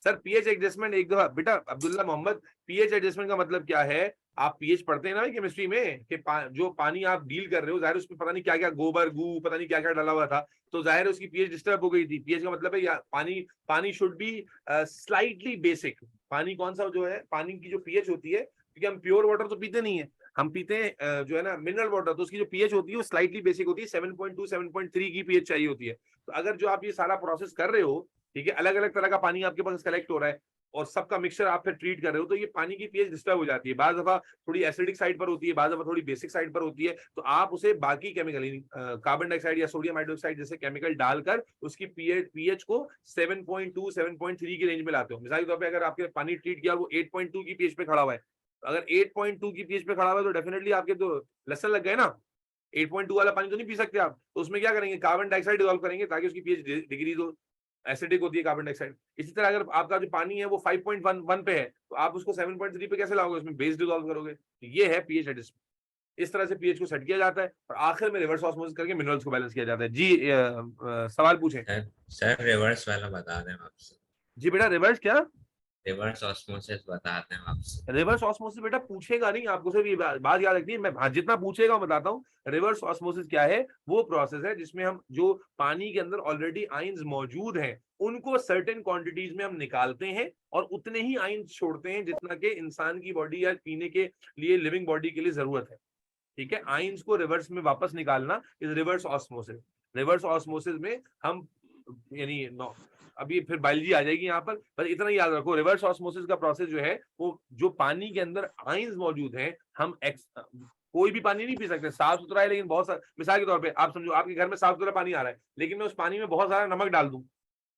सर। पीएच एडजस्टमेंट एक दफा बेटा, अब्दुल्ला मोहम्मद, पीएच एडजस्टमेंट का मतलब क्या है? आप पीएच पढ़ते हैं ना केमिस्ट्री में कि जो पानी आप डील कर रहे हो, जाहिर है उसमें पता नहीं क्या क्या गोबर गू पता नहीं क्या क्या डाला हुआ था, तो जाहिर है उसकी पीएच डिस्टर्ब हो गई थी। पीएच का मतलब है पानी शुड बी स्लाइटली बेसिक। पानी कौन सा जो है, पानी की जो पीएच होती है, क्योंकि हम प्योर वाटर तो पीते नहीं है, हम पीते हैं जो है ना मिनरल वाटर, तो उसकी जो पीएच होती है वो स्लाइटली बेसिक होती है, 7.2 7.3 की पीएच चाहिए होती है। तो अगर जो आप ये सारा प्रोसेस कर रहे हो, ठीक है, अलग अलग तरह का पानी आपके पास कलेक्ट हो रहा है और सबका मिक्सचर आप फिर ट्रीट कर रहे हो, तो ये पानी की पीएच डिस्टर्ब हो जाती है। बार दफा थोड़ी एसिडिक साइड पर होती है, बार दफा थोड़ी बेसिक साइड पर होती है, तो आप उसे बाकी केमिकल कार्बन डाइऑक्साइड या सोडियम हाइड्रोक्साइड जैसे केमिकल डालकर उसकी पीएच को 7.2 7.3 की रेंज में लाते हो। मिसाल के तौर पे अगर आपके पानी ट्रीट किया और वो 8.2 की पीएच पे खड़ा हुआ है, अगर 8.2 की पीएच पे खड़ा हुआ है तो डेफिनेटली आपके तो लसन लग गए ना। 8.2 वाला पानी तो नहीं पी सकते आप, तो उसमें क्या करेंगे, कार्बन डाइऑक्साइड डिसॉल्व करेंगे ताकि उसकी पीएच डिग्रीज हो, एसिडिक होती है कार्बन डाइऑक्साइड। इसी तरह अगर आपका जो पानी है वो 5.1 पे है, तो आप उसको 7.3 पे कैसे लाओगे, उसमें बेस डिसॉल्व करोगे। तो ये है पीएच एडजस्टमेंट। इस तरह से पीएच को सेट किया जाता है और आखिर में रिवर्स ऑस्मोसिस करके मिनरल्स को बैलेंस किया जाता है। जी सवाल पूछें। सर रिवर्स वाला बता दें आपसे। जी बेटा, रिवर्स क्या? रिवर्स ऑस्मोसिस बता दें आपसे। रिवर्स ऑस्मोसिस बेटा पूछेगा नहीं, आपको सिर्फ ये बात याद रखनी है, मैं जितना पूछेगा मैं बताता हूँ। रिवर्स ऑस्मोसिस क्या है? वो प्रोसेस है जिसमें हम जो पानी के अंदर ऑलरेडी आयंस मौजूद हैं उनको सर्टेन क्वांटिटीज में हम निकालते हैं और उतने ही आयंस छोड़ते हैं जितना के इंसान की बॉडी या पीने के लिए, लिविंग बॉडी के लिए जरूरत है। ठीक है, आयंस को रिवर्स में वापस निकालना is reverse osmosis. Reverse osmosis में हम यानी अभी फिर बायोलॉजी आ जाएगी यहाँ पर, बस इतना ही याद रखो, रिवर्स ऑस्मोसिस का प्रोसेस जो है वो जो पानी के अंदर आयंस मौजूद हैं, हम कोई भी पानी नहीं पी सकते, साफ सुथरा है लेकिन बहुत सारा, मिसाल के तौर पे आप समझो आपके घर में साफ सुथरा पानी आ रहा है लेकिन मैं उस पानी में बहुत सारा नमक डाल दूं,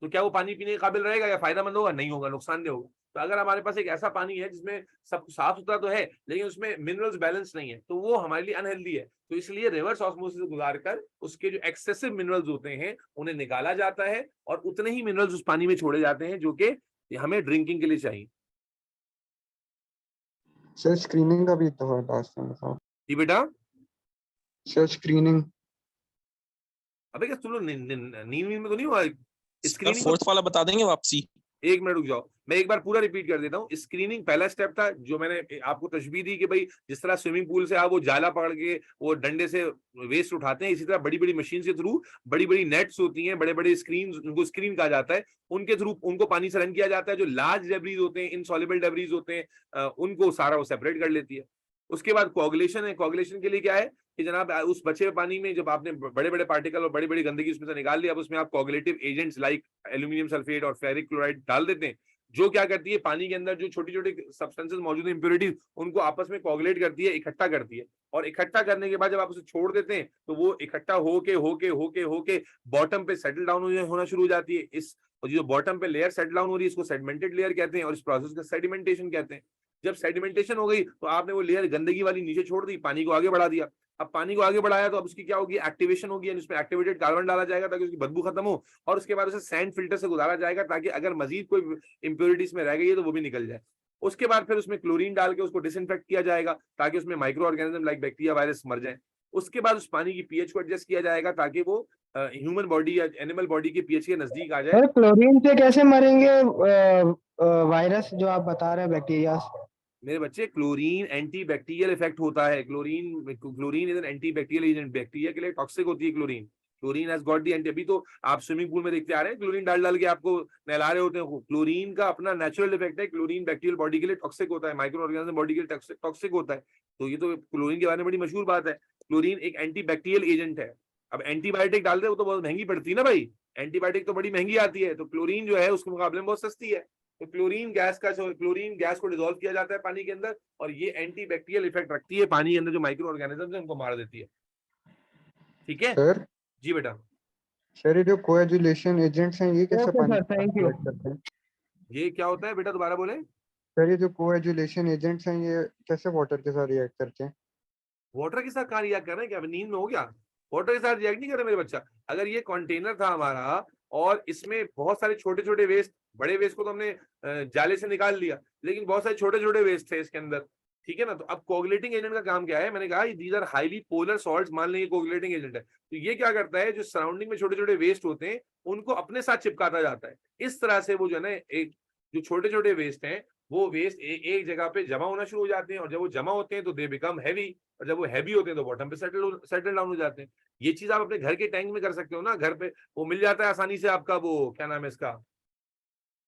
तो क्या वो पानी पीने के काबिल रहेगा या फायदेमंद होगा? नहीं होगा, नुकसानदेह होगा। तो अगर हमारे पास एक ऐसा पानी है जिसमें सब साफ सुथरा तो है लेकिन उसमें मिनरल्स बैलेंस नहीं है, तो वो हमारे लिए अनहेल्दी है। तो इसलिए रिवर्स ऑस्मोसिस गुजार कर उसके जो एक्सेसिव मिनरल्स होते हैं उन्हें निकाला जाता है और उतने ही मिनरल्स उस पानी में छोड़े जाते हैं जो कि हमें ड्रिंकिंग के लिए चाहिए। सर स्क्रीनिंग का भी एक दफा लास्ट में बताओ। जी बेटा। Sir screening. अबे क्या तुम लोग नींद में तो नहीं हुआ? स्क्रीनिंग फोर्थ वाला बता देंगे वापसी। एक मिनट रुक जाओ, मैं एक बार पूरा रिपीट कर देता हूँ। स्क्रीनिंग पहला स्टेप था जो मैंने आपको तशबीह दी कि भाई जिस तरह स्विमिंग पूल से आप वो जाला पकड़ के वो डंडे से वेस्ट उठाते हैं, इसी तरह बड़ी बड़ी मशीन के थ्रू बड़ी बड़ी नेट्स होती हैं, बड़े बड़े स्क्रीन, उनको स्क्रीन कहा जाता है, उनके थ्रू उनको पानी से रन किया जाता है। जो लार्ज डेब्रीज होते हैं, इनसॉल्युबल डेब्रीज होते हैं, उनको सारा वो सेपरेट कर लेती है। उसके बाद कोगुलेशन है। कोगुलेशन के लिए क्या है कि जनाब उस बचे हुए पानी में जब आपने बड़े बड़े पार्टिकल और बड़ी बड़ी गंदगी उसमें से निकाल लिया, अब उसमें आप coagulative agents like aluminium sulphate और फेरिक क्लोराइड डाल देते हैं, जो क्या करती है पानी के अंदर जो छोटी छोटी सब्सटेंसेस मौजूद है, इंप्योरिटीज, उनको आपस में कोगुलेट करती है, इकट्ठा करती है। और इकट्ठा करने के बाद जब आप उसे छोड़ देते हैं तो वो इकट्ठा होके होके होके होके बॉटम पे सेटल डाउन होना शुरू हो जाती है। इस जो बॉटम पे लेयर सेटल डाउन हो रही है इसको सेडिमेंटेड लेयर कहते हैं और इस प्रोसेस को सेडिमेंटेशन कहते हैं। जब सेडिमेंटेशन हो गई तो आपने वो लेयर गंदगी वाली नीचे छोड़ दी, पानी को आगे बढ़ा दिया। अब पानी को आगे बढ़ाया तो अब उसकी क्या होगी, एक्टिवेशन होगी, उसमें एक्टिवेटेड कार्बन डाला जाएगा ताकि उसकी बदबू खत्म हो, और उसके बाद उसे सैंड फिल्टर से गुजारा जाएगा ताकि अगर मजीद कोई इंप्योरिटीज में रह गई है तो वो भी निकल जाए। उसके बाद फिर उसमें क्लोरीन डाल के उसको डिसइंफेक्ट किया जाएगा ताकि उसमें micro organism like bacteria virus मर जाए। उसके बाद उस पानी की पीएच को एडजस्ट किया जाएगा ताकि वो ह्यूमन बॉडी या एनिमल बॉडी के पीएच के नजदीक आ जाए। क्लोरीन से कैसे मरेंगे वायरस जो आप बता रहे हैं, बैक्टीरिया? मेरे बच्चे, क्लोरीन एंटी बैक्टीरियल इफेक्ट होता है। Chlorine is an anti bacterial agent, bacteria के लिए टॉक्सिक होती है chlorine. Chlorine has got the anti, अभी तो आप स्विमिंग पूल में देखते आ रहे हैं क्लोरीन डाल डाल के आपको नहला रहे होते हैं। क्लोरीन का अपना नेचुरल इफेक्ट है, क्लोरीन बैक्टीरियल बॉडी के लिए टॉक्सिक होता है, माइक्रो ऑर्गेनिज्म बॉडी के लिए टॉक्सिक होता है। तो ये तो क्लोरीन के बारे में बड़ी मशहूर बात है। क्लोरीन एक एंटी बैक्टीरियल एजेंट है। अब एंटीबायोटिक डालते हैं वो तो बहुत महंगी पड़ती है ना भाई, एंटीबायोटिक तो बड़ी महंगी आती है, तो क्लोरीन जो है उसके मुकाबले में बहुत सस्ती है। तो क्लोरीन गैस को डिसॉल्व किया जाता है पानी के अंदर और ये एंटी बैक्टीरियल इफेक्ट रखती है पानी के अंदर जो माइक्रो ऑर्गेनिज्म है उनको मार देती है। ठीक है सर। जी बेटा। सर ये जो कोएजुलेशन एजेंट्स हैं ये कैसे पानी थैंक यू। करते हैं? ये क्या होता है बेटा, दोबारा बोले। सर ये जो कोएजुलेशन एजेंट्स हैं ये कैसे वाटर के साथ रिएक्ट करते हैं? वाटर के साथ कहाँ रिएक्ट कर रहे हैं, क्या नींद में हो गया? वाटर के साथ रिएक्ट नहीं कर रहे मेरे बच्चा। अगर ये कंटेनर था हमारा और इसमें बहुत सारे छोटे छोटे वेस्ट, बड़े वेस्ट को तो हमने जाले से निकाल लिया लेकिन बहुत सारे छोटे छोटे वेस्ट थे इसके अंदर, ठीक है ना। तो अब कोगुलेटिंग एजेंट का काम क्या है, मैंने कहा these are highly polar salts, मान लेंगे कोगुलेटिंग एजेंट है, तो ये क्या करता है जो सराउंडिंग में छोटे छोटे वेस्ट होते हैं उनको अपने साथ चिपकाता जाता है। इस तरह से वो जो है ना एक जो छोटे छोटे वेस्ट हैं वो वेस्ट एक जगह पे जमा होना शुरू हो जाते हैं, और जब वो जमा होते हैं तो दे बिकम हैवी, और जब वो हैवी होते हैं तो बॉटम पे सेटल डाउन हो जाते हैं। ये चीज आप अपने घर के टैंक में कर सकते हो ना, घर पे वो मिल जाता है आसानी से आपका, वो क्या नाम है इसका,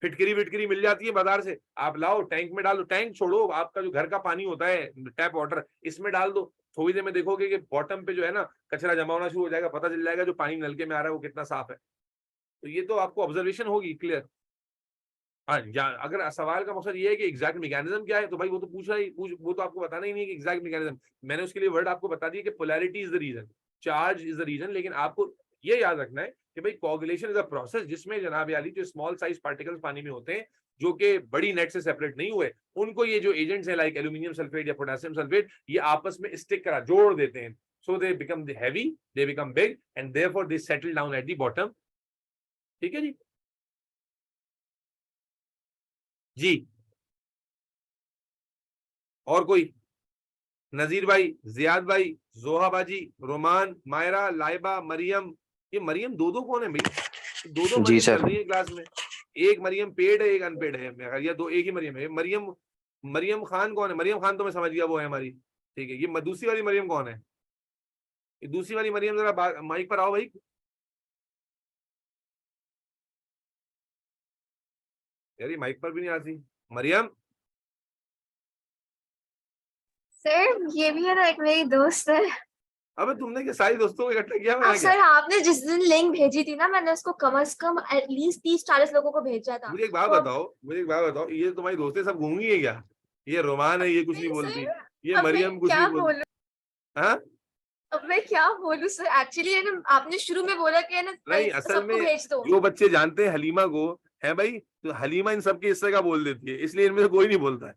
फिटकरी विटकरी मिल जाती है बाजार से, आप लाओ टैंक में डालो, टैंक छोड़ो, आपका जो घर का पानी होता है टैप वाटर, इसमें डाल दो, थोड़ी देर में देखोगे कि बॉटम पे जो है ना कचरा जमा होना शुरू हो जाएगा, पता चल जाएगा जो पानी नलके में आ रहा है वो कितना साफ है। तो ये तो आपको ऑब्जर्वेशन होगी, क्लियर। हाँ, अगर सवाल का मकसद ये है कि एग्जैक्ट मैकेनिज्म क्या है, तो भाई वो तो वो तो आपको बताना ही नहीं है कि एग्जैक्ट मैकेनिज्म, मैंने उसके लिए वर्ड आपको बता दिया कि polarity is the reason, charge is the reason, लेकिन आपको ये याद रखना है कि भाई कोगुलेशन इज अ प्रोसेस जिसमें जनाब आली जो स्मॉल साइज पार्टिकल्स पानी में होते हैं जो कि बड़ी नेट से सेपरेट नहीं हुए, उनको ये जो एजेंट्स हैं लाइक एल्यूमिनियम सल्फेट या पोटेशियम सल्फेट, ये आपस में स्टिक करा जोड़ देते हैं, so they become heavy, they become big, and therefore they settle down at the bottom. ठीक है जी। जी और कोई? नजीर भाई, जियाद भाई, जोहा बाजी, रोमान, मायरा, लाइबा, मरियम। ये मरियम दो कौन है भाई? दो जी मरियम सर। चल रही है क्लास में, एक मरियम पेड है, एक अनपेड है, मैं या दो एक ही मरियम है। मरियम खान कौन है? मरियम खान तो मैं समझ गया वो है हमारी, ठीक है। ये दूसरी वाली मरियम कौन है? ये दूसरी वाली मरियम जरा माइक पर आओ भाई। यार ये माइक पर भी नहीं आती मरियम। सर ये भी है ना, एक मेरी दोस्त है। अबे तुमने क्या सारी दोस्तों को इकट्ठा किया हुआ अब है क्या? सर आपने जिस दिन लिंक भेजी थी ना, मैंने उसको कम से कम एटलीस्ट 30-40 लोगों को भेजा था। मुझे एक बात तो अब- बताओ, ये तुम्हारी दोस्तें सब गूंगी है क्या? ये रोमान है, ये कुछ नहीं नहीं बोलती, सर, ये अब मैं मरियम कुछ क्या नहीं बोलती। बोलूं, हाँ अब मैं क्या बोलूं सर, एक्चुअली है ना, आपने शुरू में बोला कि है ना नहीं, असल सबको में भेज दो। जो बच्चे जानते हैं हलीमा को, है भाई, तो हलीमा इन सबके हिस्से का बोल देती है, इसलिए इनमें से कोई नहीं बोलता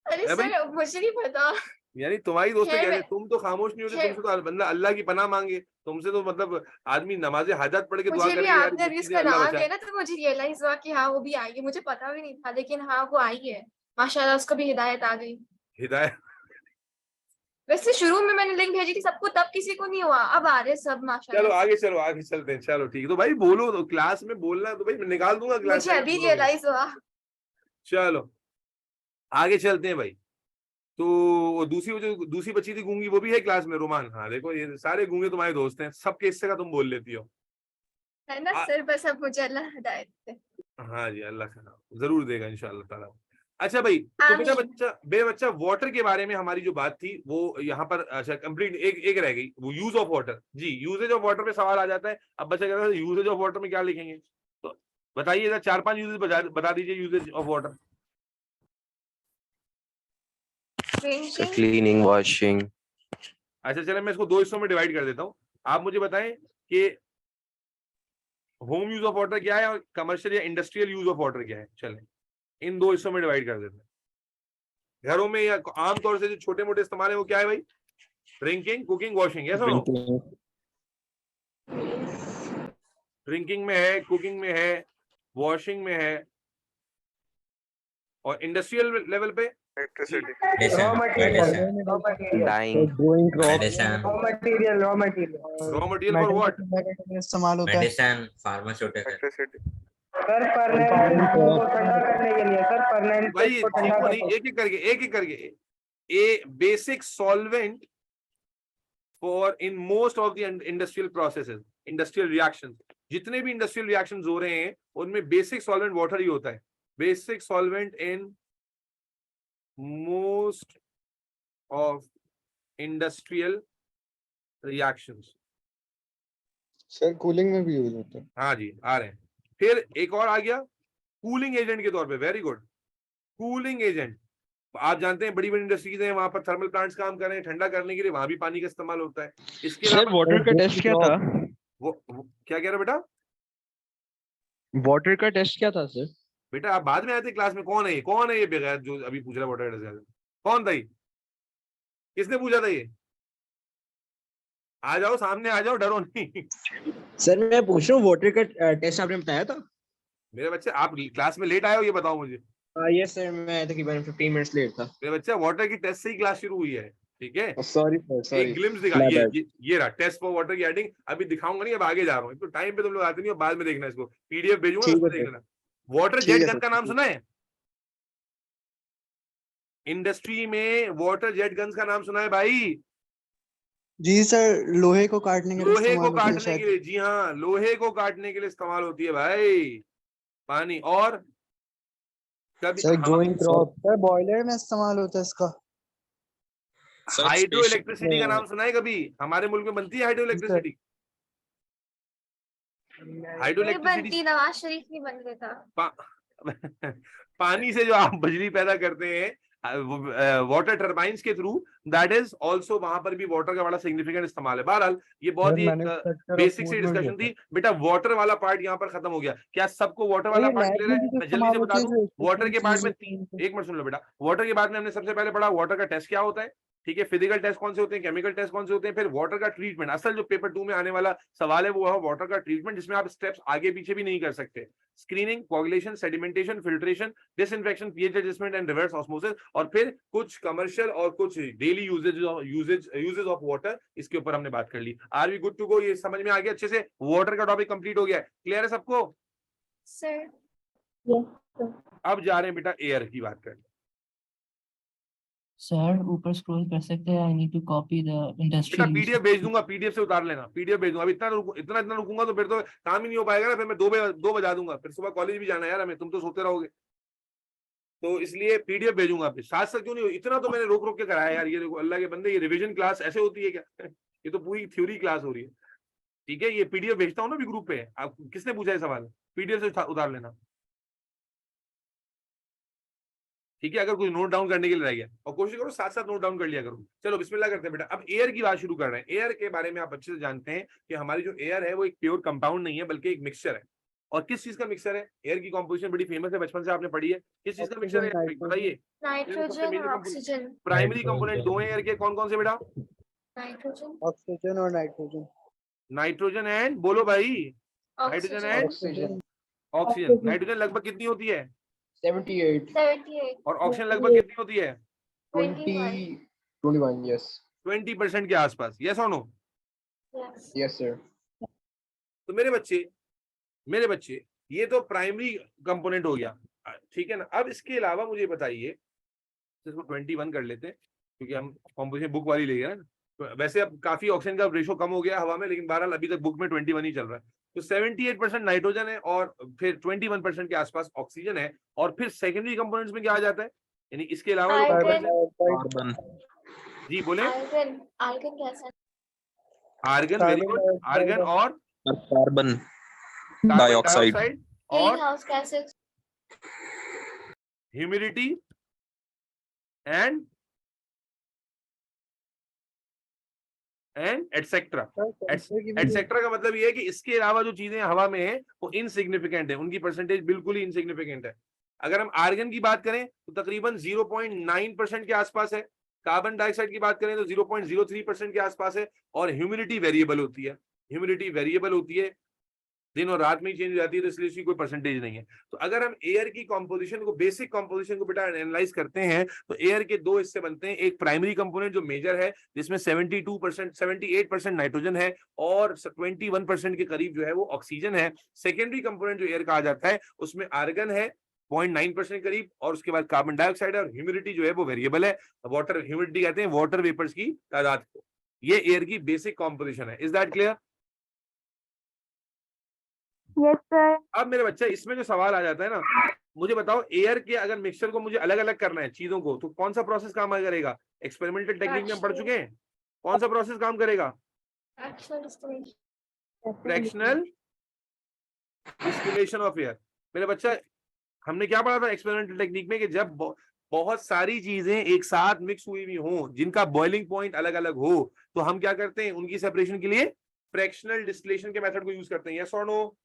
अरे है भाई। सर मुझे नहीं पता। यानी तुम्हारी दोस्तें खैर कैसे, मैं- तुम तो खामोश नहीं होते, खैर- तुमसे तो बंदा अल्लाह की पनाह मांगे, तुमसे तो मतलब आदमी नमाज हाजत पढ़ के दुआ मुझे भी करेगा यार आपने अभी बच्ची से उसका अल्लाह नाम बचाए। लिया ना, तो मुझे रियलाइज हुआ कि हाँ वो भी आई है, मुझे पता भी नहीं था, लेकिन हाँ वो आई है, माशाल्लाह उसको भी हिदायत आ गई। हिदायत। वैसे शुरू में मैंने लिंक भेजी थी सबको, तब किसी को नहीं हुआ, अब आ रहे सब माशाल्लाह। चलो आगे चलते हैं, चलो ठीक है। तो भाई बोलो, तो क्लास में बोलना तो भाई मैं निकाल दूंगा क्लास मुझे से, अभी बोलोगे। रियलाइज हुआ। चलो आगे चलते हैं भाई। तो वो दूसरी बच्ची थी गूंगी, वो भी है क्लास में, रोमान। हाँ देखो, ये सारे गूंगे तुम्हारे दोस्त हैं, सबके हिस्से का तुम बोल लेती हो। है ना सर, बस अब मुझे अल्लाह हिदायत दे। हाँ जी, अल्लाह का जरूर देगा इंशाअल्लाह ताला। अच्छा भाई, तो आमीन। बच्चा वाटर के बारे में हमारी जो बात थी वो यहाँ पर अच्छा कंप्लीट एक रह गई, वो यूज ऑफ वाटर। जी, यूजेज ऑफ वाटर पे सवाल आ जाता है। अब बच्चा कहता है यूजेज ऑफ वाटर में क्या लिखेंगे, तो बताइए 4-5 यूजेज बता दीजिए uses of water. Drinking, cleaning, washing. अच्छा चले, मैं इसको 2 हिस्सों में डिवाइड कर देता हूँ। आप मुझे बताएं कि होम यूज ऑफ वाटर क्या है और कमर्शियल या इंडस्ट्रियल यूज ऑफ वाटर क्या है। चलें इन 2 हिस्सों में डिवाइड कर देते हैं। घरों में या आमतौर से जो छोटे मोटे इस्तेमाल है वो क्या है भाई? Drinking, cooking, washing. है सुनो, ड्रिंकिंग में है, कुकिंग में है, वॉशिंग में है, और इंडस्ट्रियल लेवल पे electricity, raw material, dyeing, growing crop, medicine, raw material, raw material for what? इस्तेमाल होता है। Medicine, pharmaceutical. Electricity, sir furnace को ठंडा करने के लिए, सर फर्नेस भाई को ठंडा चीजों करने नहीं, एक एक करके a basic solvent for in most of the industrial processes, industrial reactions. जितने भी इंडस्ट्रियल रिएक्शंस हो रहे हैं उनमें बेसिक सॉल्वेंट वाटर ही होता है। Basic solvent in most of industrial reactions. Sir cooling में भी यूज होता है। हाँ जी, आ रहे हैं। फिर एक और आ गया कूलिंग एजेंट के तौर पे। Very good, cooling agent. आप जानते हैं बड़ी बड़ी इंडस्ट्रीज हैं, वहां पर थर्मल प्लांट्स काम कर रहे हैं, ठंडा करने के लिए वहां भी पानी का इस्तेमाल होता है। इसके सर अलावा वाटर का टेस्ट क्या था? वो क्या कह रहे हो बेटा? वाटर का टेस्ट क्या था सर? बेटा आप बाद में आते क्लास में। कौन है ये बगैर जो अभी पूछ रहा है वाटर का टेस्ट? कौन था ये? किसने पूछा था ये? आ जाओ सामने, आ जाओ, डरो नहीं। सर मैं पूछ रहा हूँ वाटर का टेस्ट आपने बताया था? मेरे बच्चे, आप क्लास में लेट आए हो ये बताओ मुझे। यस सर, मैं तकरीबन 15 मिनट्स लेट था। मेरे बच्चे, वाटर की टेस्ट से ही क्लास शुरू हुई है, ठीक है? Sorry sir, sorry. एक ग्लिम्स दिखा, ये रहा टेस्ट फॉर वाटर की हेडिंग। अभी दिखाऊंगा नहीं, अब आगे जा रहा हूँ। तो टाइम पे तुम लोग आते नहीं हो, बाद में देखना इसको, पीडीएफ भेजूंगा उसमें देख लेना। वाटर जेट गन का नाम सुना है? इंडस्ट्री में वाटर जेट गन्स का नाम सुना है भाई? जी सर, लोहे को काटने के लिए लोहे को इस्तेमाल होती है काटने के शायद। लिए, जी हाँ, लोहे को काटने के लिए इस्तेमाल होती है भाई पानी। और कभी sir growing crop, sir boiler में इस्तेमाल होता है इसका। हाइड्रो इलेक्ट्रिसिटी का नाम सुना है कभी? हमारे मुल्क में बनती है हाइड्रो इलेक्ट्रिसिटी। हाइड्रो ये इलेक्ट्रिसिटी बनती नवाज शरीफ नहीं बन गया था। पानी से जो आप बिजली पैदा करते हैं वाटर टर्बाइंस के थ्रू, दैट इज आल्सो, वहां पर भी वाटर का बड़ा सिग्निफिकेंट इस्तेमाल है। बहरहाल ये बहुत ही बेसिक सी डिस्कशन थी बेटा। वाटर वाला पार्ट यहाँ पर खत्म हो गया। क्या सबको वाटर वाला पार्ट क्लियर है? मैं जल्दी से बता दूं, वाटर के पार्ट में एक मिनट सुन लो बेटा। वाटर के बाद में हमने सबसे पहले पढ़ा वाटर का टेस्ट क्या होता है, ठीक है, फिजिकल टेस्ट कौन से होते हैं, केमिकल टेस्ट कौन से होते हैं, फिर वाटर का ट्रीटमेंट। असल जो पेपर 2 में आने वाला सवाल है वो है वाटर का ट्रीटमेंट, जिसमें आप स्टेप्स आगे पीछे भी नहीं कर सकते। Screening, coagulation, sedimentation, filtration, disinfection, pH adjustment and reverse osmosis, और फिर कुछ कमर्शियल और कुछ डेली यूजेज ऑफ वाटर, इसके ऊपर हमने बात कर ली। Are we good to go? ये समझ में आ गया अच्छे से? वाटर का टॉपिक कंप्लीट हो गया है, क्लियर है सबको? सर अब जा रहे हैं बेटा एयर की बात करने। सर ऊपर स्क्रॉल कर सकते हैं? I need to copy the बेटा इंडस्ट्रियल पीडीएफ भेज दूंगा, पीडीएफ से उतार लेना, पीडीएफ भेज दूंगा। अब इतना रुकूंगा तो फिर तो काम ही नहीं हो पाएगा ना, फिर मैं 2 बजा दूंगा, फिर सुबह कॉलेज भी जाना है यार हमें, तुम तो सोते रहोगे। तो इसलिए पीडीएफ भेजूंगा। फिर साथ साथ क्यों नहीं, इतना तो मैंने रोक रोक के कराया यार। ये देखो अल्लाह के बंदे, ये रिवीजन क्लास ऐसे होती है क्या? ये तो पूरी थ्योरी क्लास हो रही है, ठीक है। ये पीडीएफ भेजता हूँ ना भी ग्रुप पे। आप किसने पूछा है सवाल? पीडीएफ से उतार लेना, ठीक है। अगर कुछ नोट डाउन करने के लिए रह गया, और कोशिश करो साथ साथ नोट डाउन कर लिया करो। चलो बिस्मिल्लाह करते हैं बेटा। अब एयर की बात शुरू कर रहे हैं। एयर के बारे में आप अच्छे से जानते हैं कि हमारी जो एयर है वो एक प्योर कंपाउंड नहीं है, बल्कि एक मिक्सचर है। और किस चीज का मिक्सचर है? एयर की कॉम्पोजिशन बड़ी फेमस है, बचपन से आपने पढ़ी है। किस चीज का मिक्सचर है बताइए? नाइट्रोजन और ऑक्सीजन। प्राइमरी कंपोनेंट 2 है एयर के, कौन कौन से बेटा? नाइट्रोजन, ऑक्सीजन और नाइट्रोजन। नाइट्रोजन एंड, बोलो भाई, nitrogen and oxygen. Oxygen. Nitrogen लगभग कितनी होती है? 78। 78, और ऑक्सीजन लगभग कितनी होती है? 21, यस 20% के आसपास। यस और नो? yes. Yes sir. तो मेरे बच्चे ये तो प्राइमरी कंपोनेंट हो गया, ठीक है ना। अब इसके अलावा मुझे बताइए, इसको 21 कर लेते हैं क्योंकि हम कॉम्पोजिशन बुक वाली ले गए ना। तो वैसे अब काफी ऑक्सीजन का रेशो कम हो गया हवा में, लेकिन बहरहाल अभी तक बुक में 21 ही चल रहा है। तो 78% नाइट्रोजन है और फिर 21% के आसपास ऑक्सीजन है। और फिर सेकेंडरी कंपोनेंट्स में क्या आ जाता है, यानी इसके अलावा जो आर्गन, Carbon. जी बोले? आर्गन, आर्गन कैसा? Argon, very good. आर्गन और Carbon carbon dioxide. Dioxide green और house gases, humidity and etcetera. Etcetera का मतलब ये है कि इसके अलावा जो चीजें हवा में है वो इनसिग्निफिकेंट है, उनकी परसेंटेज बिल्कुल ही इनसिग्निफिकेंट है। अगर हम आर्गन की बात करें तो तकरीबन 0.9% के आसपास है। कार्बन डाइऑक्साइड की बात करें तो 0.03% के आसपास है। और ह्यूमिडिटी वेरिएबल होती है, ह्यूमिडिटी वेरिएबल होती है, दिन और रात में ही चेंज हो जाती है, तो इसलिए इसकी कोई परसेंटेज नहीं है। तो अगर हम एयर की कॉम्पोजिशन को, बेसिक कॉम्पोजिशन को बेटा एनालाइज करते हैं तो एयर के 2 हिस्से बनते हैं। एक प्राइमरी कंपोनेंट जो मेजर है, जिसमें 78% नाइट्रोजन है और 21% के करीब जो है वो ऑक्सीजन है। सेकेंडरी कंपोनेंट जो एयर कहा जाता है उसमें आर्गन है 0.9% करीब, और उसके बाद कार्बन डाइऑक्साइड है, और ह्यूमिडिटी जो है वो वेरिएबल है। वाटर ह्यूमिडिटी कहते हैं वाटर वेपर्स की तादाद को। ये एयर की बेसिक कॉम्पोजिशन है। Is that clear? Yes sir. अब मेरे बच्चा इसमें जो सवाल आ जाता है ना, मुझे बताओ एयर के अगर मिक्सचर को मुझे अलग अलग करना है चीजों को, तो कौन सा प्रोसेस काम करेगा? एक्सपेरिमेंटल टेक्निक में हम पढ़ चुके हैं, कौन सा प्रोसेस काम करेगा? Fractional distillation of air. मेरे बच्चा हमने क्या पढ़ा था एक्सपेरिमेंटल टेक्निक में, कि जब बहुत सारी चीजें एक साथ मिक्स हुई हुई हो, जिनका बॉइलिंग पॉइंट अलग अलग हो, तो हम क्या करते हैं उनकी सेपरेशन के लिए फ्रैक्शनल डिस्टिलेशन के मेथड को यूज करते हैं। यस और नो?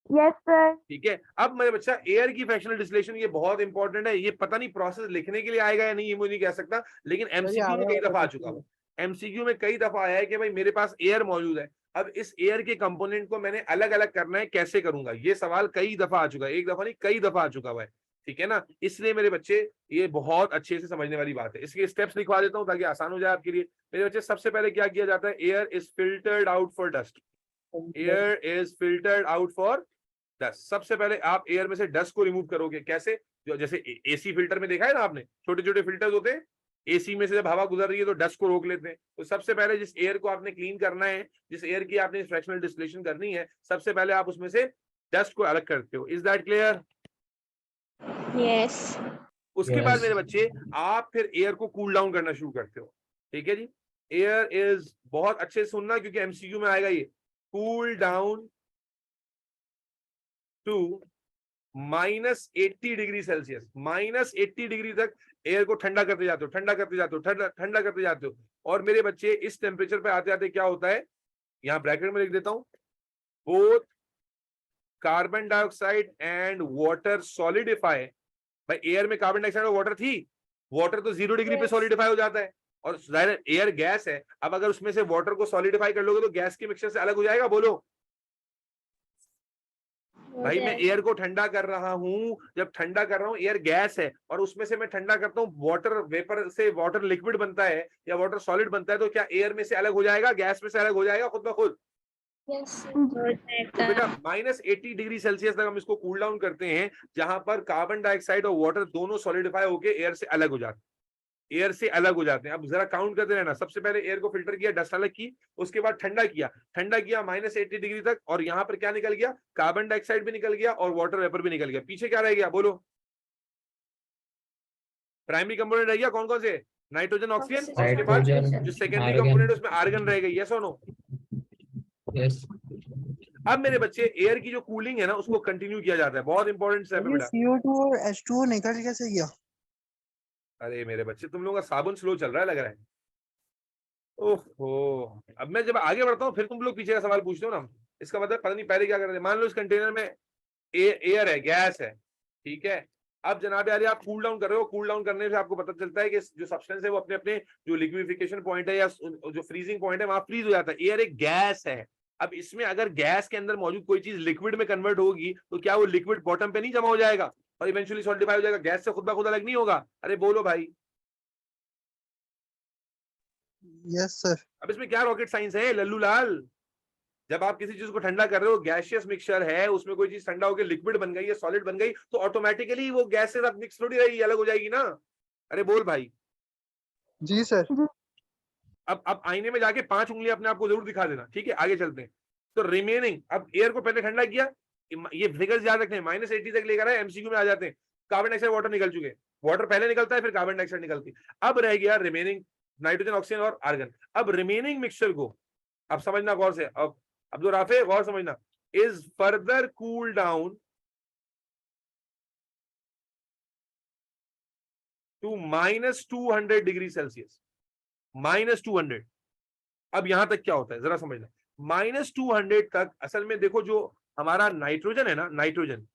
Yes sir. ठीक है। अब मेरे बच्चा एयर की फ्रैक्शनल डिस्टिलेशन ये बहुत इंपॉर्टेंट है। ये पता नहीं प्रोसेस लिखने के लिए आएगा या नहीं, ये मुझे नहीं कह सकता, लेकिन एमसीक्यू में कई दफा आ चुका है। एमसीक्यू में कई दफा आया है कि भाई मेरे पास एयर मौजूद है, अब इस एयर के कंपोनेंट को मैंने अलग अलग करना है, कैसे करूंगा? ये सवाल कई दफा आ चुका है, एक दफा नहीं कई दफा आ चुका हुआ है, ठीक है ना। इसलिए मेरे बच्चे ये बहुत अच्छे से समझने वाली बात है। इसके स्टेप्स लिखवा देता हूं ताकि आसान हो जाए आपके लिए। मेरे बच्चे सबसे पहले क्या किया जाता है? Air is filtered out for dust. Air is filtered out for dust. सबसे पहले आप एयर में से डस्ट को रिमूव करोगे, कैसे? जो जैसे एसी फिल्टर में देखा है ना आपने, छोटे छोटे फिल्टर्स होते हैं, एसी में से जब हवा गुजर रही है तो डस्ट को रोक लेते हैं। तो सबसे पहले जिस एयर को आपने क्लीन करना है, जिस एयर की आपने फ्रैक्शनल डिस्टिलेशन करनी है, सबसे पहले आप उसमें से डस्ट को अलग करते हो। Is that clear? यस। उसके बाद मेरे बच्चे आप फिर एयर को कूल डाउन करना शुरू करते हो। ठीक है जी, एयर इज, बहुत अच्छे से सुनना क्योंकि एमसीक्यू में आएगा ये, cool down to -80 degree Celsius. -80 degree तक एयर को ठंडा करते जाते हो, ठंडा करते जाते हो, ठंडा करते जाते हो। और मेरे बच्चे इस टेम्परेचर पे आते आते क्या होता है, यहां ब्रैकेट में लिख देता हूं, both carbon dioxide and water solidify. भाई एयर में कार्बन डाइऑक्साइड और वाटर थी, वाटर तो 0 डिग्री पे सॉलिडिफाई हो जाता है, और एयर गैस है। अब अगर उसमें से वाटर को सॉलिडिफाई कर लोगे तो गैस के मिक्सचर से अलग हो जाएगा, बोलो भाई। मैं एयर को ठंडा कर रहा हूं, जब ठंडा कर रहा हूं, एयर गैस है और उसमें से मैं ठंडा करता हूं, वाटर वेपर से वाटर लिक्विड बनता है या वाटर सॉलिड बनता है, तो क्या एयर में से अलग हो जाएगा, गैस में से अलग हो जाएगा खुद ब खुद? तो बेटा -80 डिग्री सेल्सियस तक हम इसको कूल डाउन करते हैं, जहां पर कार्बन डाइऑक्साइड और वाटर दोनों सॉलिडिफाई होकर एयर से अलग हो जाते हैं, एयर से अलग हो जाते हैं। अब जरा काउंट करते रहना, सबसे पहले एयर को फिल्टर किया, डस्ट अलग की, उसके बाद ठंडा किया -80 डिग्री तक, और यहां पर क्या निकल गया, कार्बन डाइऑक्साइड भी निकल गया और वाटर वेपर भी निकल गया। पीछे क्या रह गया, बोलो? प्राइमरी कंपोनेंट रह गया कौन कौन से? नाइट्रोजन, ऑक्सीजन, उसके बाद जो सेकेंडरी कंपोनेंट उसमें आर्गन रह गई। यस और नो? यस। अब मेरे बच्चे एयर की जो कूलिंग है ना उसको कंटिन्यू किया जाता है, बहुत इंपॉर्टेंट स्टेप है बेटा। CO2 और H2O निकल कैसे गया? अरे मेरे बच्चे, तुम लोगों का साबुन स्लो चल रहा है लग रहा है। ओहो, अब मैं जब आगे बढ़ता हूँ फिर तुम लोग पीछे का सवाल पूछते हो ना, इसका मतलब पता नहीं पहले क्या कर रहे थे। मान लो इस कंटेनर में एयर है, गैस है, ठीक है। अब जनाब यार आप कूल डाउन कर रहे हो, कूल डाउन करने से आपको पता चलता है कि जो सब्सटेंस है वो अपने अपने जो लिक्विफिकेशन पॉइंट है या जो फ्रीजिंग पॉइंट है वहां फ्रीज हो जाता है। एयर एक गैस है। अब इसमें अगर गैस के अंदर मौजूद कोई चीज लिक्विड में कन्वर्ट होगी तो क्या वो लिक्विड बॉटम पे नहीं जमा हो जाएगा और इवेंचुअली सॉलिडिफाई हो जाएगा, गैस से खुद ब खुद अलग नहीं होगा? अरे बोलो भाई। Yes sir. अब इसमें क्या रॉकेट साइंस है लल्लू लाल? जब आप किसी चीज को ठंडा कर रहे हो, गैसियस मिक्सचर है, उसमें कोई चीज ठंडा होकर लिक्विड बन गई है, सॉलिड बन गई, तो ऑटोमेटिकली वो गैस से साथ मिक्स थोड़ी रहेगी, अलग हो जाएगी ना। अरे बोल भाई। जी सर। अब आईने में जाके 5 उंगलियां अपने आप को जरूर दिखा देना, ठीक है? आगे चलते हैं। तो रिमेनिंग, अब एयर को पहले ठंडा किया, ये फिगर्स याद रखने, -80 तक लेकर आए, एमसीक्यू में आ जाते हैं। कार्बन डाइऑक्साइड, वाटर निकल चुके, वाटर पहले निकलता है फिर कार्बन डाइऑक्साइड निकलती। अब रह गया रिमेनिंग नाइट्रोजन, ऑक्सीजन और आर्गन। अब रिमेनिंग मिक्सचर को अब समझना गौर से, अब अब्दुल राफे गौर समझना, is further cool down to -200 degree Celsius. -200। अब यहां तक क्या होता है जरा समझना, -200 तक असल में देखो, जो हमारा नाइट्रोजन है ना, नाइट्रोजन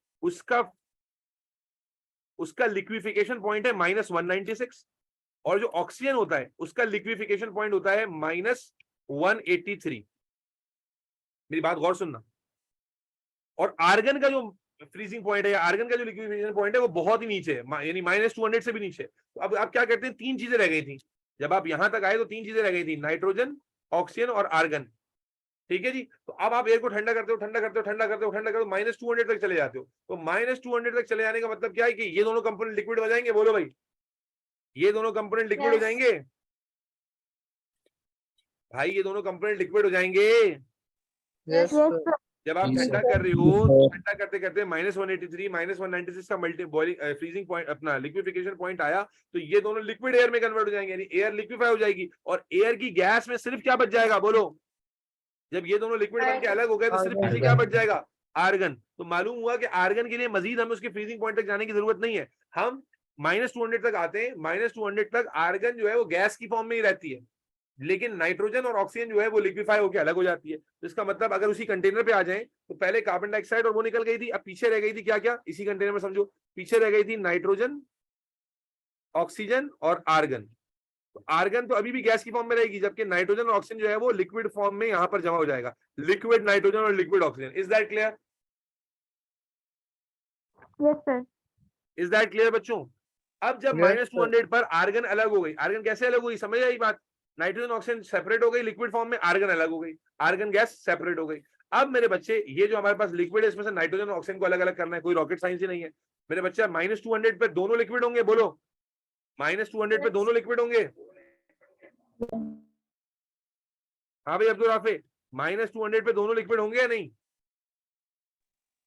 उसका लिक्विफिकेशन पॉइंट है -196, और जो ऑक्सीजन होता है उसका लिक्विफिकेशन पॉइंट होता है -183। मेरी बात गौर सुनना। और आर्गन का जो फ्रीजिंग पॉइंट है या आर्गन का जो लिक्विफिकेशन पॉइंट है वो बहुत ही नीचे है, यानी -200 से भी नीचे। तो अब आप क्या करते हैं, 3 चीजें रह गई थी जब आप यहां तक आए, तो 3 चीजें रह गई थी, नाइट्रोजन, ऑक्सीजन और आर्गन। ठीक है जी। तो अब आप एयर को ठंडा करते हो, ठंडा करते हो, ठंडा करते हो, ठंडा करते हो, -200 तक चले जाते हो। तो -200 तक चले जाने का मतलब क्या है कि ये दोनों कंपोनेंट लिक्विड हो जाएंगे, बोलो भाई, ये दोनों कंपोनेंट लिक्विड हो जाएंगे भाई, ये दोनों कंपोनेंट लिक्विड हो जाएंगे। Yes sir. जब आप ठंडा कर रहे हो तो ठंडा करते करते -183 -196 का मल्टी बॉइलिंग फ्रीजिंग पॉइंट, अपना लिक्विफिकेशन पॉइंट आया, तो ये दोनों लिक्विड एयर में कन्वर्ट हो जाएंगे, यानी एयर लिक्विफाई हो जाएगी, और एयर की गैस में सिर्फ क्या बच जाएगा, बोलो? जब ये दोनों लिक्विड बन के अलग हो गए तो सिर्फ पीछे क्या बच जाएगा, आर्गन। तो मालूम हुआ कि आर्गन के लिए मजीद हमें उसके फ्रीजिंग पॉइंट तक जाने की जरूरत नहीं है, हम -200 तक आते हैं। -200 तक आर्गन जो है वो गैस की फॉर्म में ही रहती है, लेकिन नाइट्रोजन और ऑक्सीजन जो है वो लिक्विफाई होकर अलग हो जाती है। तो इसका मतलब अगर उसी कंटेनर पे आ जाएं तो पहले कार्बन डाइऑक्साइड और वो निकल गई थी, अब पीछे रह गई थी क्या क्या, इसी कंटेनर में समझो, पीछे रह गई थी नाइट्रोजन, ऑक्सीजन और आर्गन। तो आर्गन तो अभी भी गैस की फॉर्म में रहेगी, जबकि नाइट्रोजन और ऑक्सीजन जो है वो लिक्विड फॉर्म में यहां पर जमा हो जाएगा, लिक्विड नाइट्रोजन और liquid oxygen. Is that clear? Yes sir. Is that clear बच्चों? अब जब -200 पर आर्गन अलग हो गई, आर्गन कैसे अलग हुई, समझ आई बात? नाइट्रोजन ऑक्सीजन सेपरेट हो गई लिक्विड फॉर्म में, आर्गन अलग हो गई, आर्गन गैस सेपरेट हो गई। अब मेरे बच्चे ये जो हमारे पास लिक्विड है इसमें से नाइट्रोजन और ऑक्सीजन को अलग अलग करना है, कोई रॉकेट साइंस ही नहीं है मेरे बच्चे। -200 पे दोनों लिक्विड होंगे, बोलो -200 पे दोनों लिक्विड होंगे। हाँ भाई अब्दुल राफे, -200 पे दोनों लिक्विड होंगे या नहीं?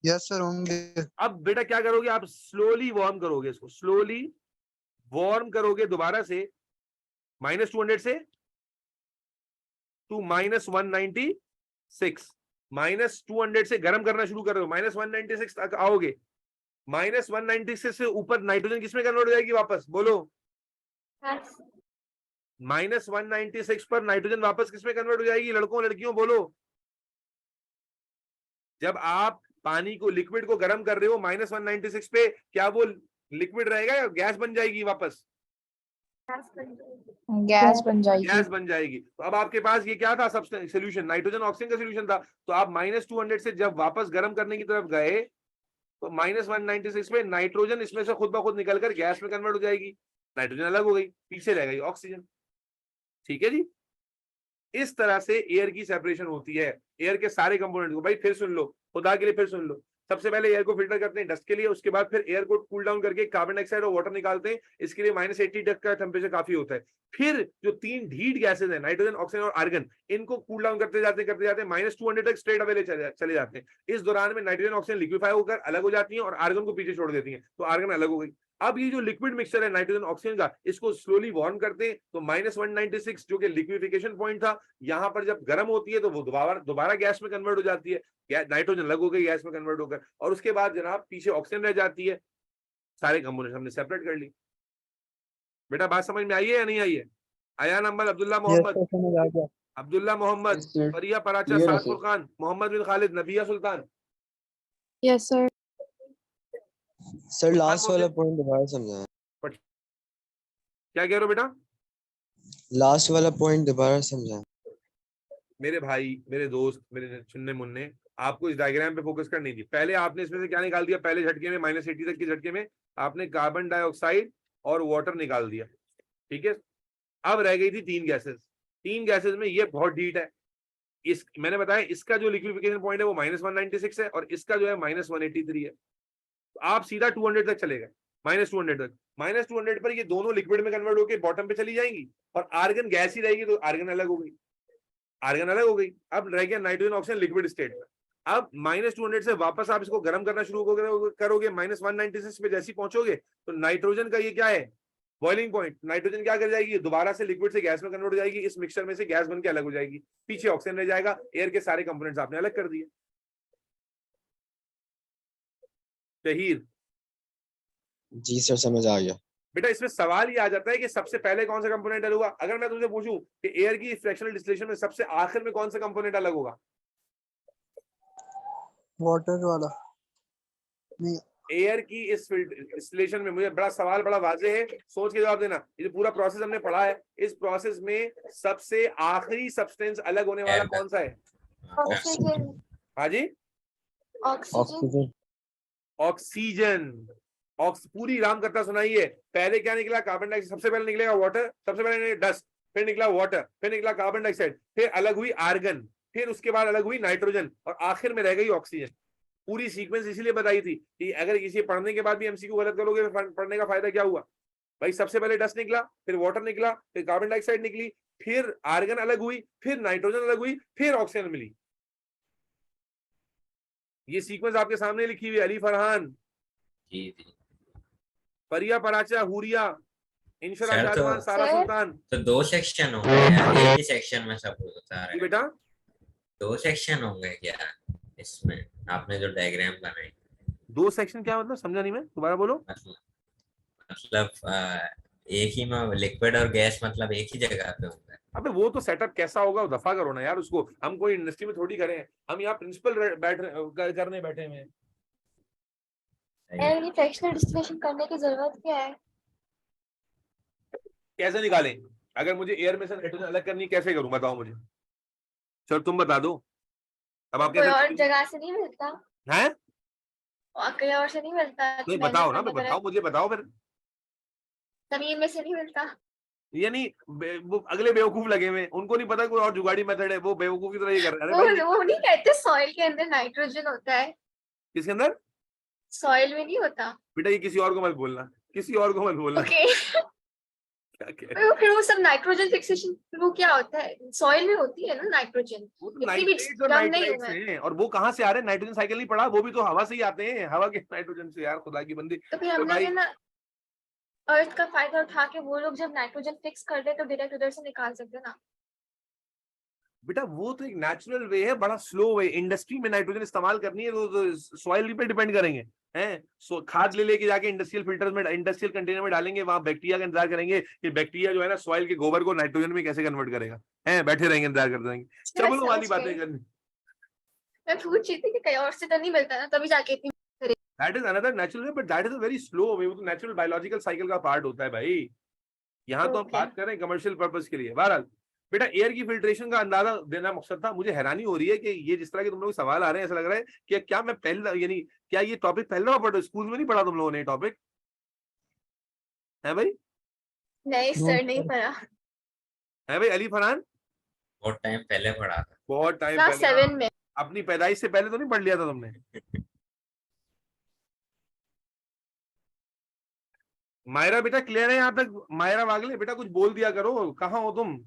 यस सर होंगे। अब बेटा क्या करोगे आप, स्लोली वार्म करोगे इसको, स्लोली वार्म करोगे दोबारा से -200 से टू -196, -200 से गर्म करना शुरू कर रहे हो, -196 तक आओगे। -196 से ऊपर नाइट्रोजन किसमें कन्वर्ट हो जाएगी वापस, बोलो -196 पर नाइट्रोजन वापस किसमें कन्वर्ट हो जाएगी, लड़कों लड़कियों बोलो। जब आप पानी को लिक्विड को गर्म कर रहे हो -196 पे, क्या वो लिक्विड रहेगा या गैस बन जाएगी वापस? गैस बन जाएगी। गैस बन जाएगी। तो अब आपके पास ये क्या था, सब्सटेंस सोल्यूशन, नाइट्रोजन ऑक्सीजन का सोल्यूशन था। तो आप -200 से जब वापस गर्म करने की तरफ गए तो -196 में नाइट्रोजन इसमें से खुद ब खुद निकलकर गैस में कन्वर्ट हो जाएगी, नाइट्रोजन अलग हो गई, पीछे रह गई ऑक्सीजन। ठीक है जी, इस तरह से एयर की सेपरेशन होती है, एयर के सारे कंपोनेंट को। भाई फिर सुन लो, खुदा के लिए फिर सुन लो। सबसे पहले एयर को फिल्टर करते हैं डस्ट के लिए, उसके बाद फिर एयर को कूल डाउन करके कार्बन डाइऑक्साइड और वाटर निकालते हैं। इसके लिए -80 तक का टेम्परेचर काफी होता है। फिर जो 3 हीट गैसेज हैं, नाइट्रोजन ऑक्सीजन और आर्गन, इनको कूल डाउन करते जाते हैं -200 तक स्ट्रेट अवे चले जाते हैं। इस दौरान में नाइट्रोजन ऑक्सीजन लिक्विफाई होकर अलग हो जाती हैं और आर्गन को पीछे छोड़ देती हैं, तो आर्गन अलग हो गई। अब ये जो लिक्विड मिक्सचर है नाइट्रोजन ऑक्सीजन का, इसको स्लोली वार्म करते हैं, तो -196 जो कि लिक्विफिकेशन पॉइंट था, यहां पर जब गर्म होती है तो वो दोबारा गैस में कन्वर्ट हो जाती है, नाइट्रोजन अलग हो गई गैस में कन्वर्ट होकर, और उसके बाद जनाब पीछे ऑक्सीजन रह जाती है। सारे कंपोनेंट हमने सेपरेट कर ली। बेटा बात समझ में आई है या नहीं आई है? आया नंबर अब्दुल्ला मोहम्मद, समझ आ गया। अब्दुल्ला मोहम्मद, फरिया पराचा, साद Furqan, Mohammad bin Khalid, Nabiya Sultan. Yes sir. Sir last वाला पॉइंट दोबारा समझाएं। क्या कह रहे हो बेटा? लास्ट वाला पॉइंट दोबारा समझाएं। मेरे भाई, मेरे दोस्त, मेरे चुन्ने मुन्ने, आपको इस डायग्राम पे फोकस करनी थी। पहले आपने इसमें से क्या निकाल दिया, पहले झटके में -80 तक के झटके में आपने कार्बन डाइऑक्साइड और वाटर निकाल दिया। ठीक है, अब रह गई थी 3 गैसेस। 3 गैसेस में ये बहुत हीट है, इस मैंने बताया इसका जो लिक्विफिकेशन पॉइंट है वो -196 है और इसका जो है -183 है। तो आप सीधा 200 तक चले गए, -200 तक। -200 पर ये दोनों लिक्विड में कन्वर्ट होकर बॉटम पे चली जाएंगी और आर्गन गैस ही रहेगी, तो आर्गन अलग हो गई, आर्गन अलग हो गई। अब रह गया नाइट्रोजन ऑक्सीजन लिक्विड स्टेट में। अब -200 से वापस आप इसको गर्म करना शुरू करोगे, -196 पे जैसे पहुंचोगे तो नाइट्रोजन का ये क्या है, बॉइलिंग पॉइंट। नाइट्रोजन क्या कर जाएगी, दोबारा से लिक्विड से गैस में कन्वर्ट हो जाएगी, इस मिक्सचर में से गैस बन के अलग हो जाएगी, पीछे ऑक्सीजन रह जाएगा। एयर के सारे कंपोनेंट्स आपने अलग कर दिए। शहीद जी सर समझ आ गया। बेटा इसमें सवाल ये आ जाता है कि सबसे पहले कौन सा कंपोनेंट अलग होगा। अगर मैं तुमसे पूछूं कि एयर की फ्रैक्शनल डिस्टिलेशन में सबसे आखिर में कौन सा कंपोनेंट अलग होगा? वाटर वाला नहीं। एयर की इस डिस्टिलेशन में, मुझे बड़ा सवाल बड़ा वाजे है, सोच के जवाब देना। ये जो पूरा प्रोसेस हमने पढ़ा है, इस प्रोसेस में सबसे आखिरी सब्सटेंस अलग होने वाला कौन सा है? ऑक्सीजन। हाँ जी, ऑक्सीजन। ऑक्सीजन। पूरी राम करता सुनाइए। पहले क्या निकला, कार्बन डाइऑक्साइड, सबसे पहले निकलेगा वाटर, सबसे पहले डस्ट, फिर निकला वाटर, फिर निकला कार्बन डाइऑक्साइड, फिर अलग हुई आर्गन, फिर उसके बाद अलग हुई नाइट्रोजन और आखिर में रह गई ऑक्सीजन। पूरी सीक्वेंस इसीलिए बताई थी कि अगर किसी पढ़ने के बाद भी एमसीक्यू गलत करोगे तो पढ़ने का फायदा क्या हुआ। भाई सबसे पहले डस्ट निकला, फिर वाटर निकला, फिर कार्बन डाइऑक्साइड निकली, फिर आर्गन अलग हुई, फिर नाइट्रोजन अलग हुई, फिर ऑक्सीजन मिली। ये सीक्वेंस आपके सामने लिखी हुई। अली फरहान, जी जी। फरिया पराचा, हुरिया, इंशरा सर, शाहजहां, सारा सर। सुल्तान। तो 2 सेक्शन होंगे यार, एक ही सेक्शन में सब बता जी रहे हैं। बेटा 2 सेक्शन होंगे क्या इसमें, आपने जो डायग्राम बनाई? 2 सेक्शन क्या मतलब, समझा नहीं मैं, दोबारा बोलो। मतलब एक ही में लिक्विड और गैस, मतलब एक ही जगह पे होंगे? अबे वो तो सेटअप कैसा होगा वो दफा करो ना यार उसको। हम कोई इंडस्ट्री में थोड़ी करें, हम यहाँ प्रिंसिपल करने बैठे हुए हैं। एयर की फ्रैक्शनल डिस्टिलेशन करने की जरूरत क्या है? कैसे निकालें? अगर मुझे एयर में से नाइट्रोजन अलग करनी कैसे करूं, बताओ मुझे। चलो तुम बता दो। अब आप कोई और कैसे जगह से नहीं मिलता, हैं? और कहीं और से नहीं मिलता? नहीं बताओ ना, बताओ मुझे, बताओ फिर। जमीन में से नहीं मिलता? यानी वो अगले बेवकूफ लगे हुए, उनको नहीं पता कोई और जुगाड़ी मेथड है, वो बेवकूफ की तरह ये कर रहे हैं। अरे भाई वो नहीं कहते सॉइल के अंदर नाइट्रोजन होता है, किसके अंदर? सॉइल में नहीं होता। बेटा ये किसी और को मत बोलना, किसी और को मत बोलना। ओके क्या कह रहे फिर वो सब नाइट्रोजन फिक्सेशन वो क्या होता है? सॉइल में होती है ना नाइट्रोजन। वो तो इतनी भी नाइट्रेट्स और dumb नहीं नाइट्राइट्स हूं मैं। हैं, और वो कहाँ से आ रहे हैं? नाइट्रोजन साइकिल नहीं पढ़ा? वो भी तो हवा से ही आते हैं, हवा के नाइट्रोजन से यार, खुदा की बंदी। तो फिर तो हम लोग भाई है ना अर्थ का फायदा उठा के वो लोग जब नाइट्रोजन फिक्स कर दे तो डायरेक्ट उधर से निकाल सकते हैं ना। बेटा वो तो एक नेचुरल वे है, बड़ा स्लो वे। इंडस्ट्री में नाइट्रोजन इस्तेमाल करनी है तो सॉइल पे डिपेंड करेंगे, हैं? खाद ले लेके जाके इंडस्ट्रियल फिल्टर में, इंडस्ट्रियल कंटेनर में डालेंगे, वहां बैक्टीरिया का इंतजार करेंगे कि बैक्टीरिया जो है ना सॉइल के गोबर को नाइट्रोजन में कैसे कन्वर्ट करेगा, हैं? बैठे रहेंगे, इंतजार करते रहेंगे। मैं चबलों वाली समझ बातें गई। करनी। मैं पूछ रही थी कि कहीं और से तो नहीं मिलता ना, तभी जाके इतनी that is another natural way, but that is a very slow way. वो तो नेचुरल बायोलॉजिकल साइकिल का पार्ट होता है भाई। यहाँ तो हम Okay. बात कर रहे हैं कमर्शियल पर्पस के लिए। बहरहाल बेटा एयर की फिल्ट्रेशन का अंदाजा देना मकसद था। मुझे हैरानी हो रही है कि ये जिस तरह के तुम लोग सवाल आ रहे हैं, ऐसा लग रहा है कि क्या मैं पहले, यानी क्या ये टॉपिक पहले दफा पढ़ा? स्कूल में नहीं पढ़ा तुम लोगों ने टॉपिक, है भाई? नहीं सर नहीं पढ़ा। है भाई अली फरहान? बहुत टाइम पहले पढ़ा था। बहुत टाइम क्लास पहले। 7 में। अपनी पैदाइश से पहले तो नहीं पढ़ लिया था तुमने? मायरा बेटा क्लियर है यहाँ तक? मायरा वागले बेटा कुछ बोल दिया करो, कहाँ हो तुम?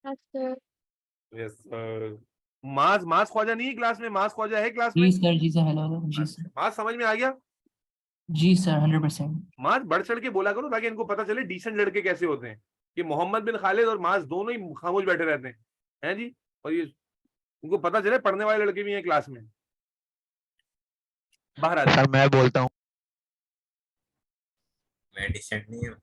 Sir yes sir. Maas Khwaja नहीं है क्लास में? मास ख्वाजा है क्लास में? जी सर, जी सर, हेलो जी सर, मास समझ में आ गया? जी सर 100%। मास बढ़ चढ़ के बोला करो ताकि इनको पता चले डिसेंट लड़के कैसे होते हैं। कि मोहम्मद बिन खालिद और मास दोनों ही खामोश बैठे रहते हैं जी, और ये उनको पता चले पढ़ने वाले लड़के भी हैं क्लास में। बाहर आ सर, मैं बोलता हूँ। मैं डिसेंट नहीं हूँ।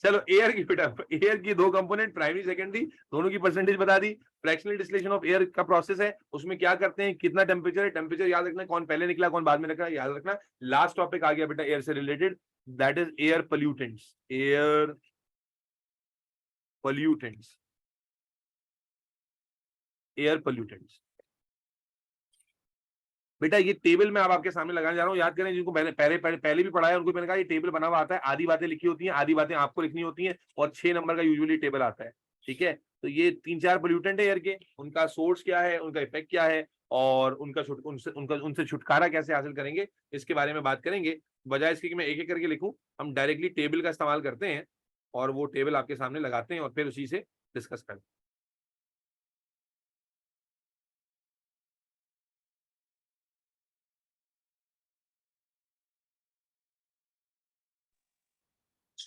चलो एयर की बेटा, एयर की दो कंपोनेंट, प्राइमरी सेकेंडरी, दोनों की परसेंटेज बता दी। फ्रैक्शनल डिस्टिलेशन ऑफ एयर का प्रोसेस है, उसमें क्या करते हैं, कितना टेम्परेचर है, टेम्परेचर याद रखना, कौन पहले निकला कौन बाद में निकला याद रखना। लास्ट टॉपिक आ गया बेटा एयर से related, that is air pollutants. Air pollutants, air pollutants. बेटा ये टेबल मैं अब आपके सामने लगाने जा रहा हूँ, याद करें जिनको पहले भी पढ़ा है उनको मैंने कहा ये टेबल बना हुआ आता है, आधी बातें लिखी होती हैं, आधी बातें आपको लिखनी होती हैं, और 6 नंबर का यूजुअली टेबल आता है। ठीक है, तो ये 3-4 पोल्यूटेंट है एयर के, उनका सोर्स क्या है, उनका इफेक्ट क्या है, और उनसे छुटकारा कैसे हासिल करेंगे, इसके बारे में बात करेंगे। बजाय इसके कि मैं एक एक करके लिखूं, हम डायरेक्टली टेबल का इस्तेमाल करते हैं और वो टेबल आपके सामने लगाते हैं और फिर उसी से डिस्कस करते हैं।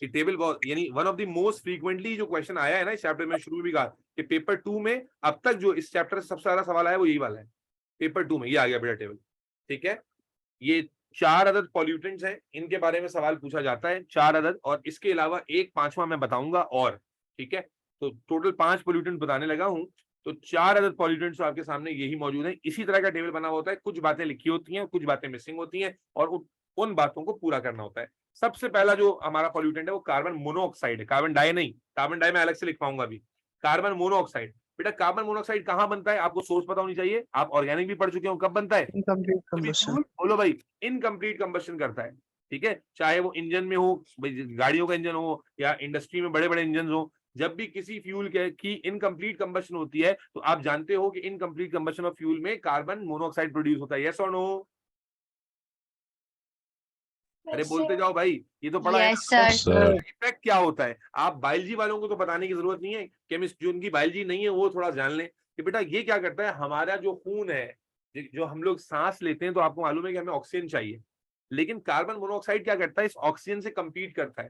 टेबल बहुत, यानी one of the most frequently जो क्वेश्चन आया है ना इस चैप्टर में, शुरू में भी कहा कि पेपर 2 में अब तक जो इस चैप्टर से सबसे ज्यादा सवाल आया वो यही वाला है। पेपर 2 में ये आ गया बेटा टेबल। ठीक है, ये 4 अदद पॉल्यूटेंट्स हैं, इनके बारे में सवाल पूछा जाता है, 4 अदद, और इसके अलावा एक 5वां मैं बताऊंगा और। ठीक है, तो टोटल 5 पॉल्यूटेंट बताने लगा हूं, तो 4 अदद पॉल्यूटेंट्स आपके सामने यही मौजूद है। इसी तरह का टेबल बना होता है, कुछ बातें लिखी होती हैं, कुछ बातें मिसिंग होती हैं, और उन बातों को पूरा करना होता है। सबसे पहला जो हमारा पॉल्यूटेंट है वो कार्बन मोनोऑक्साइड है, कार्बन डाई नहीं, कार्बन डाई मैं अलग से लिख पाऊंगा अभी। कार्बन मोनोऑक्साइड, बेटा कार्बन मोनोऑक्साइड कहाँ बनता है आपको सोर्स पता होनी चाहिए, आप ऑर्गेनिक भी पढ़ चुके हो, कब बनता है? Incomplete combustion. बोलो भाई, इनकम्प्लीट कंबशन करता है। ठीक है, चाहे वो इंजन में हो, गाड़ियों का इंजन हो या इंडस्ट्री में बड़े बड़े इंजन हो, जब भी किसी फ्यूल की इनकम्प्लीट कंबशन होती है तो आप जानते हो कि इनकम्प्लीट कंबशन ऑफ फ्यूल में कार्बन मोनोऑक्साइड प्रोड्यूस होता है। यस और नो? अरे बोलते जाओ भाई, ये तो पढ़ा है। इफेक्ट क्या होता है आप बायोलॉजी वालों को तो बताने की जरूरत नहीं है, केमिस्ट जो उनकी बायोलॉजी नहीं है वो थोड़ा जान लें कि बेटा ये क्या करता है। हमारा जो खून है, जो हम लोग सांस लेते हैं तो आपको मालूम है कि हमें ऑक्सीजन चाहिए, लेकिन कार्बन मोनोऑक्साइड क्या करता है, इस ऑक्सीजन से कम्पीट करता है।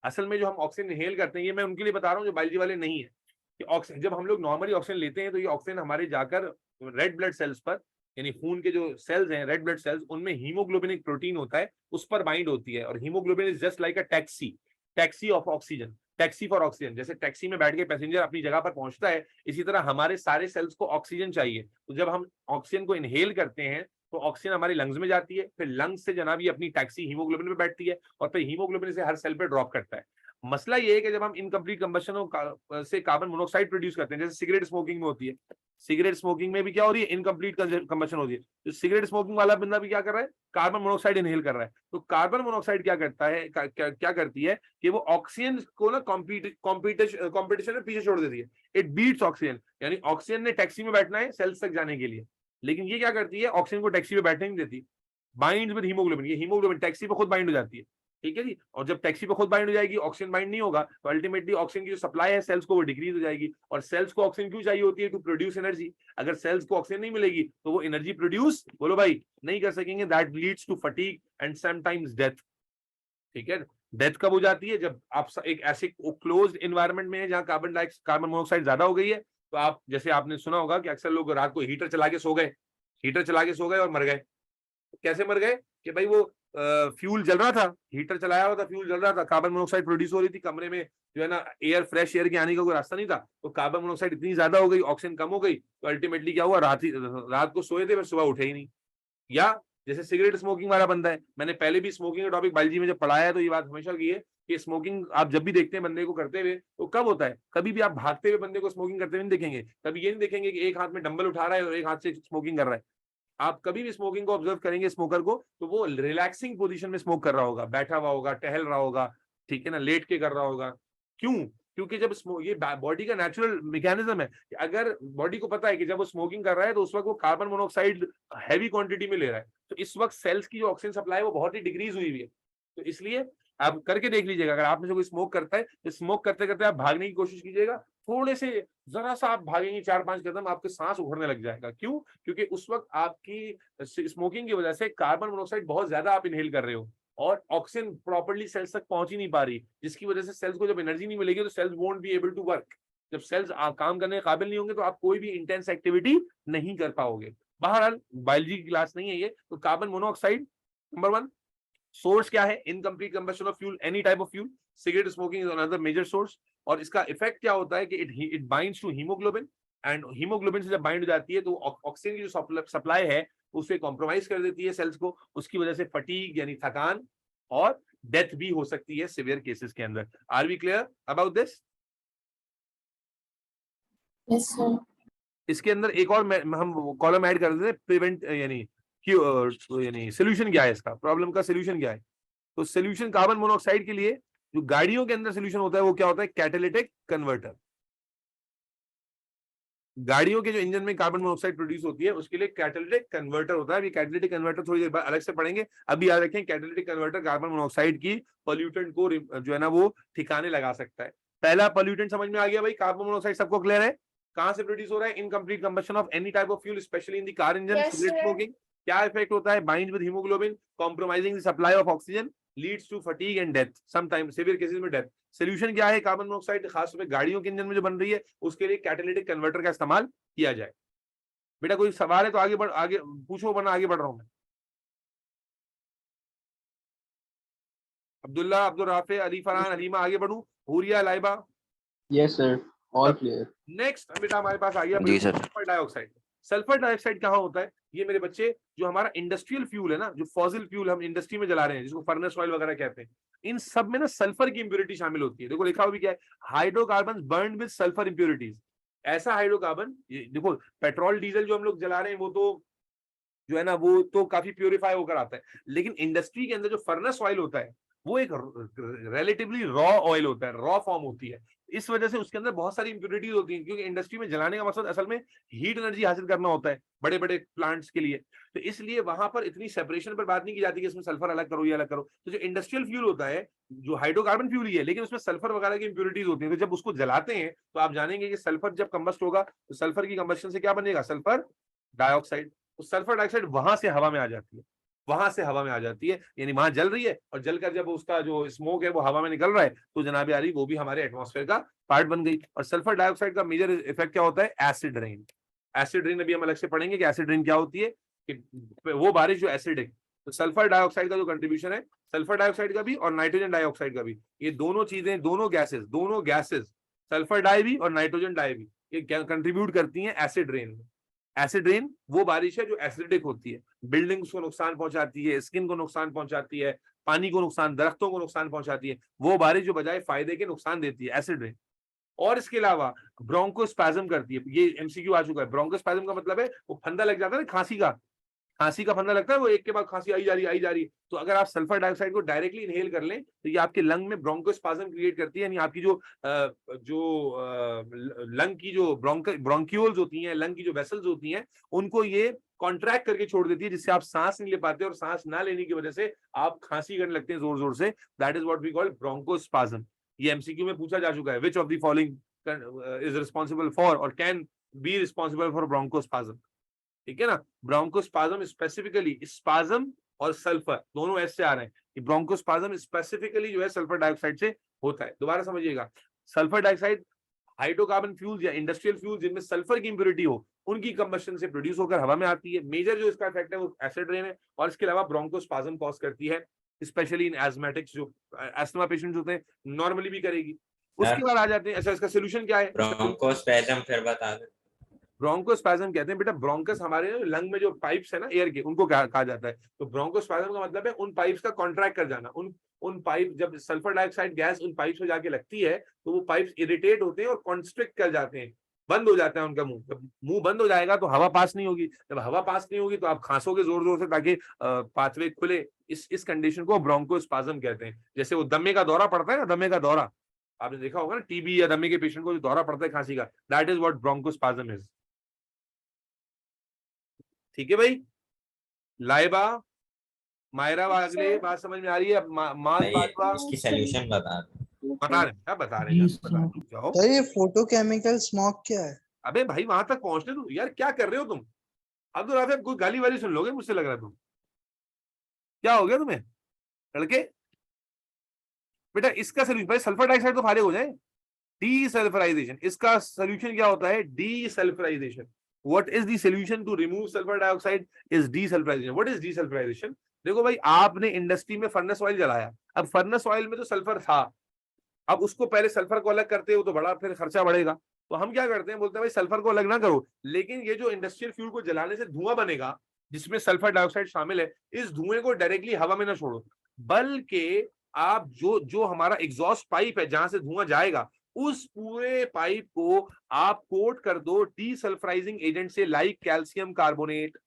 असल में जो हम ऑक्सीजन इनहेल करते हैं, ये मैं उनके लिए बता रहा हूँ जो बायोलॉजी वाले नहीं है, कि ऑक्सीजन जब हम लोग नॉर्मली ऑक्सीजन लेते हैं तो ये ऑक्सीजन हमारे जाकर रेड ब्लड सेल्स पर, यानी खून के जो सेल्स हैं रेड ब्लड सेल्स, उनमें हीमोग्लोबिन एक प्रोटीन होता है, उस पर बाइंड होती है, और haemoglobin is just like a taxi of oxygen, taxi for oxygen. जैसे टैक्सी में बैठ के पैसेंजर अपनी जगह पर पहुंचता है, इसी तरह हमारे सारे सेल्स को ऑक्सीजन चाहिए। तो जब हम ऑक्सीजन को इनहेल करते हैं तो ऑक्सीजन हमारी लंग्स में जाती है, फिर लंग्स से जनाब ये अपनी टैक्सी हीमोग्लोबिन में बैठती है, और फिर हीमोग्लोबिन से हर सेल पे ड्रॉप करता है। मसला ये है कि जब हम इनकम्प्लीट कंबशन से कार्बन मोनोऑक्साइड प्रोड्यूस करते हैं, जैसे सिगरेट स्मोकिंग में होती है, सिगरेट स्मोकिंग में भी क्या हो रही है, इनकम्प्लीट कंबशन होती है। तो सिगरेट स्मोकिंग वाला बंदा भी क्या कर रहा है, कार्बन मोनोऑक्साइड इनहेल कर रहा है। तो कार्बन मोनोऑक्साइड क्या करता है, क्या करती है कि वो ऑक्सीजन को ना कॉम्पिटिशन में पीछे छोड़ देती है। इट बीट्स ऑक्सीजन, यानी ऑक्सीजन ने टैक्सी में बैठना है सेल्स तक जाने के लिए, लेकिन ये क्या करती है, ऑक्सीजन को टैक्सी में बैठने नहीं देती। बाइंड विद हीमोग्लोबिन, ये हीमोग्लोबिन टैक्सी पे खुद बाइंड हो जाती है, ठीक है जी। और जब टैक्सी पे खुद बाइंड हो जाएगी, ऑक्सीजन बाइंड नहीं होगा, तो अल्टीमेटली ऑक्सीजन की जो सप्लाई है सेल्स को वो डिक्रीज हो जाएगी। और सेल्स को ऑक्सीजन क्यों चाहिए होती है, टू प्रोड्यूस एनर्जी। अगर सेल्स को ऑक्सीजन नहीं मिलेगी तो वो एनर्जी प्रोड्यूस, बोलो भाई, नहीं कर सकेंगे। That leads to fatigue and sometimes death, ठीक है। डेथ कब हो जाती है, जब आप एक ऐसे क्लोज्ड एनवायरनमेंट में है जहां कार्बन मोनोऑक्साइड ज्यादा हो गई है। तो आप, जैसे आपने सुना होगा कि अक्सर लोग रात को हीटर चला के सो गए, हीटर चला के सो गए और मर गए। कैसे मर गए कि भाई वो फ्यूल जल रहा था, हीटर चलाया हुआ था, फ्यूल जल रहा था, कार्बन मोनोऑक्साइड प्रोड्यूस हो रही थी, कमरे में जो है ना एयर, फ्रेश एयर के आने का कोई रास्ता नहीं था, तो कार्बन मोनोऑक्साइड इतनी ज्यादा हो गई, ऑक्सीजन कम हो गई, तो अल्टीमेटली क्या हुआ, रात को सोए थे फिर सुबह उठे ही नहीं। या जैसे सिगरेट स्मोकिंग वाला बंदा है, मैंने पहले भी स्मोकिंग का टॉपिक बायोलॉजी में जब पढ़ाया है, तो ये बात हमेशा की है कि स्मोकिंग आप जब भी देखते हैं बंदे को करते हुए, तो कब होता है, कभी भी आप भागते हुए बंदे को स्मोकिंग करते हुए नहीं देखेंगे, कभी ये नहीं देखेंगे कि एक हाथ में डंबल उठा रहा है और एक हाथ से स्मोकिंग कर रहा है। आप कभी भी स्मोकिंग को ऑब्जर्व करेंगे स्मोकर को, तो वो रिलैक्सिंग पोजीशन में स्मोक कर रहा होगा, बैठा हुआ होगा, टहल रहा होगा, ठीक है ना, लेट के कर रहा होगा। क्यों? क्योंकि जब ये बॉडी का नेचुरल मैकेनिज्म है कि अगर बॉडी को पता है कि जब वो स्मोकिंग कर रहा है तो उस वक्त वो कार्बन मोनोऑक्साइड हैवी क्वांटिटी में ले रहा है, तो इस वक्त सेल्स की जो ऑक्सीजन सप्लाई है वो बहुत ही डिक्रीज हुई है। तो इसलिए आप करके देख लीजिएगा, अगर आप में से कोई स्मोक करता है तो स्मोक करते करते आप भागने की कोशिश कीजिएगा, थोड़े से जरा सा आप भागेंगे 4-5 कदम, आपके सांस उखड़ने लग जाएगा। क्यों? क्योंकि उस वक्त आपकी स्मोकिंग की वजह से कार्बन मोनोऑक्साइड बहुत ज्यादा आप इनहेल कर रहे हो और ऑक्सीजन प्रॉपर्ली सेल्स तक पहुंच ही नहीं पा रही, जिसकी वजह से सेल्स को जब एनर्जी नहीं मिलेगी तो cells won't be able to work. जब सेल्स काम करने के काबिल नहीं होंगे तो आप कोई भी इंटेंस एक्टिविटी नहीं कर पाओगे। बहरहाल बायोलॉजी की क्लास नहीं है ये। तो कार्बन मोनोऑक्साइड नंबर 1 सोर्स क्या है, incomplete combustion of fuel, any type of fuel, cigarette smoking is another major source. और इसका इफेक्ट क्या होता है कि it binds to haemoglobin, and haemoglobin से जब बाइंड हो जाती है तो ऑक्सीजन की जो सप्लाई है उसे कॉम्प्रोमाइज कर देती है सेल्स को, उसकी वजह से फटीग यानी थकान और डेथ भी हो सकती है सिवियर केसेस के अंदर। Are we clear about this? Yes sir. इसके अंदर एक और हम कॉलम ऐड कर देते हैं, प्रिवेंट यानी सोल्यूशन क्या है, इसका प्रॉब्लम का सोल्यूशन क्या है। तो सोल्यूशन कार्बन मोनोऑक्साइड के लिए जो गाड़ियों के अंदर सोल्यूशन होता है वो क्या होता है, कैटालिटिक कन्वर्टर। गाड़ियों के जो इंजन में कार्बन मोनोऑक्साइड प्रोड्यूस होती है उसके लिए कैटालिटिक कन्वर्टर होता है। ये कैटालिटिक कन्वर्टर थोड़ी देर बाद अलग से पढ़ेंगे, अभी याद रखें कैटालिटिक कन्वर्टर कार्बन मोनोऑक्साइड की पोल्यूटेंट को जो है ना वो ठिकाने लगा सकता है। पहला पोल्यूटेंट समझ में आ गया भाई, कार्बन मोनोऑक्साइड सबको क्लियर है, कहां से प्रोड्यूस हो रहा है, incomplete combustion of any type of fuel specially in the car engine, cigarette smoking. क्या इफेक्ट होता है, bind with haemoglobin, compromising the supply of oxygen, leads to fatigue and death, sometimes severe cases में death. Solution क्या है, carbon monoxide खासतौर पे गाड़ियों के इंजन में जो बन रही है उसके लिए कैटालिटिक कन्वर्टर का इस्तेमाल किया जाए। बेटा कोई सवाल है तो आगे पूछो, वरना आगे बढ़ रहा हूं मैं। अब्दुल्ला, अब्दुल राफे, अली फरहान, अलीमा, आगे बढ़ूं, Huriya, Laiba? Yes, sir. All clear. Next बेटा हमारे पास आ गया जी sir. Sulphur dioxide. Sulphur dioxide क्या होता है, ये मेरे बच्चे जो हमारा इंडस्ट्रियल फ्यूल है ना, जो फॉसिल फ्यूल हम इंडस्ट्री में जला रहे हैं जिसको फर्नेस ऑयल वगैरह कहते हैं, इन सब में ना सल्फर की इंप्योरिटी शामिल होती है। देखो लिखा हुआ भी क्या है, hydrocarbon burn with sulphur impurities. ऐसा हाइड्रोकार्बन, देखो पेट्रोल डीजल जो हम लोग जला रहे हैं वो तो जो है ना वो तो काफी प्योरीफाई होकर आता है, लेकिन इंडस्ट्री के अंदर जो फर्नेस ऑयल होता है वो एक रिलेटिवली रॉ ऑयल होता है, रॉ फॉर्म होती है। इस वजह से उसके अंदर बहुत सारी इंप्योरिटीज होती हैं, क्योंकि इंडस्ट्री में जलाने का मकसद असल में हीट एनर्जी हासिल करना होता है बड़े बड़े प्लांट्स के लिए। तो इसलिए वहां पर इतनी सेपरेशन पर बात नहीं की जाती कि इसमें सल्फर अलग करो या अलग करो। तो जो इंडस्ट्रियल फ्यूल होता है जो हाइड्रोकार्बन फ्यूल ही है, लेकिन उसमें सल्फर वगैरह की इंप्योरिटीज होती है। तो जब उसको जलाते हैं तो आप जानेंगे कि सल्फर जब कंबस्ट होगा तो सल्फर की कंबस्शन से क्या बनेगा, सल्फर डाइऑक्साइड। तो सल्फर डाइऑक्साइड वहां से हवा में आ जाती है, वहां से हवा में आ जाती है, यानी वहां जल रही है और जलकर जब उसका जो स्मोक है वो हवा में निकल रहा है तो जनाब यारी वो भी हमारे एटमॉस्फेयर का पार्ट बन गई। और सल्फर डाइऑक्साइड का मेजर इफेक्ट क्या होता है, एसिड रेन। एसिड रेन अभी हम अलग से पढ़ेंगे कि एसिड रेन क्या होती है, कि वो बारिश जो एसिडिक। तो सल्फर डाइऑक्साइड का जो कंट्रीब्यूशन है, सल्फर डाइऑक्साइड का भी और नाइट्रोजन डाइऑक्साइड का भी, ये दोनों चीजें, दोनों गैसेस सल्फर डाई भी और नाइट्रोजन डाई भी, ये कंट्रीब्यूट करती हैं एसिड रेन में। एसिड रेन वो बारिश है जो एसिडिक होती है, बिल्डिंग्स को नुकसान पहुंचाती है, स्किन को नुकसान पहुंचाती है, पानी को नुकसान, दरख्तों को नुकसान पहुंचाती है, वो बारिश जो बजाय फायदे के नुकसान देती है, एसिड रेन। और इसके अलावा ब्रोंकोस्पैज्म करती है, ये एमसीक्यू आ चुका है। ब्रोंकोस्पैज्म का मतलब है वो फंदा लग जाता है ना, खांसी का फंदा लगता है, वो एक के बाद खांसी आई जा रही है। तो अगर आप सल्फर डाइऑक्साइड को डायरेक्टली इनहेल कर लें तो ये आपके लंग में ब्रोंकोस्पाज्म क्रिएट करती है, यानी आपकी लंग की जो ब्रोंक्यूल्स होती हैं, लंग की जो वेसल्स होती हैं, उनको ये कॉन्ट्रैक्ट करके छोड़ देती है, जिससे आप सांस नहीं ले पाते और सांस ना लेने की वजह से आप खांसी करने लगते हैं जोर जोर से। That is what we call bronchospasm. ये एमसीक्यू में पूछा जा चुका है, which of the following is responsible for or can be responsible for bronchospasm. ठीक है ना। ब्रोंकोस्पाज्म स्पेसिफिकली, स्पाज्म और सल्फर दोनों एस से आ रहे हैं। ब्रोंकोस्पाज्म स्पेसिफिकली जो है सल्फर डाइऑक्साइड से होता है। दोबारा समझिएगा, सल्फर डाइऑक्साइड हाइड्रोकार्बन फ्यूल्स या इंडस्ट्रियल फ्यूल्स जिनमें सल्फर की इंप्योरिटी हो, उनकी कंबशन से प्रोड्यूस होकर हवा में आती है। मेजर जो इसका इफेक्ट है वो एसिड रेन है, और इसके अलावा ब्रोंकोस्पाज्म कॉज करती है, स्पेशली इन एस्मेटिक्स, जो एस्थमा पेशेंट्स होते हैं, नॉर्मली भी करेगी। उसके बाद आ जाते हैं, अच्छा इसका सोल्यूशन क्या है? ब्रोंकोस्पैज्म फिर बता दो। ब्रोंकोस्पैज्म कहते हैं बेटा, ब्रोंकस हमारे लंग में जो पाइप्स है ना एयर के, उनको कहा जाता है। तो ब्रोंकोस्पैज्म का मतलब है उन पाइप्स का कॉन्ट्रैक्ट कर जाना। उन पाइप, जब सल्फर डाइऑक्साइड गैस उन पाइप्स में जाके लगती है तो वो पाइप्स इरिटेट होते हैं और कॉन्स्ट्रिक्ट कर जाते हैं, बंद हो जाता है उनका मुंह। जब मुंह बंद हो जाएगा तो हवा पास नहीं होगी, जब हवा पास नहीं होगी तो आप खांसोगे जोर जोर से ताकि पाथवे खुले। इस कंडीशन को ब्रोंकोस्पैज्म कहते हैं। जैसे वो दमे का दौरा पड़ता है ना, दमे का दौरा आपने देखा होगा ना, टीबी या दमे के पेशेंट को जो दौरा पड़ता है खांसी का, that is what bronchospasm is. ठीक है भाई। लाइबा, मायरा, अगले बात समझ में आ रही है? इसकी सॉल्यूशन बता दो। बता रहे हैं जाओ। सर ये फोटोकेमिकल स्मॉग क्या है? अबे भाई वहां तक पहुंचने दो यार, क्या कर रहे हो तुम? अब तो राफे कोई गाली वाली सुन लोगे मुझसे, लग रहा है। तुम क्या हो गया तुम्हें लड़के? बेटा इसका सोल्यूशन, भाई सल्फर डाइऑक्साइड तो फारिग हो जाए। डीसल्फराइजेशन, इसका सोल्यूशन क्या होता है? Desulphurisation. What is the solution to remove sulfur dioxide? Is desulfurization. What is desulfurization? देखो भाई, आपने इंडस्ट्री में फर्नेस ऑयल जलाया, अब फर्नेस ऑयल में तो सल्फर था, अब उसको पहले सल्फर को अलग करते हो तो बड़ा फिर खर्चा बढ़ेगा। तो हम क्या करते हैं, बोलते हैं भाई सल्फर को अलग ना करो, लेकिन ये जो इंडस्ट्रियल फ्यूल को जलाने से धुआं बनेगा जिसमें सल्फर डाइऑक्साइड शामिल है, इस धुएं को डायरेक्टली हवा में ना छोड़ो, बल्कि आप जो हमारा एग्जॉस्ट पाइप है जहां से धुआं जाएगा, उस पूरे पाइप को आप कोट कर दो डीसल्फराइजिंग एजेंट से, like calcium carbonate,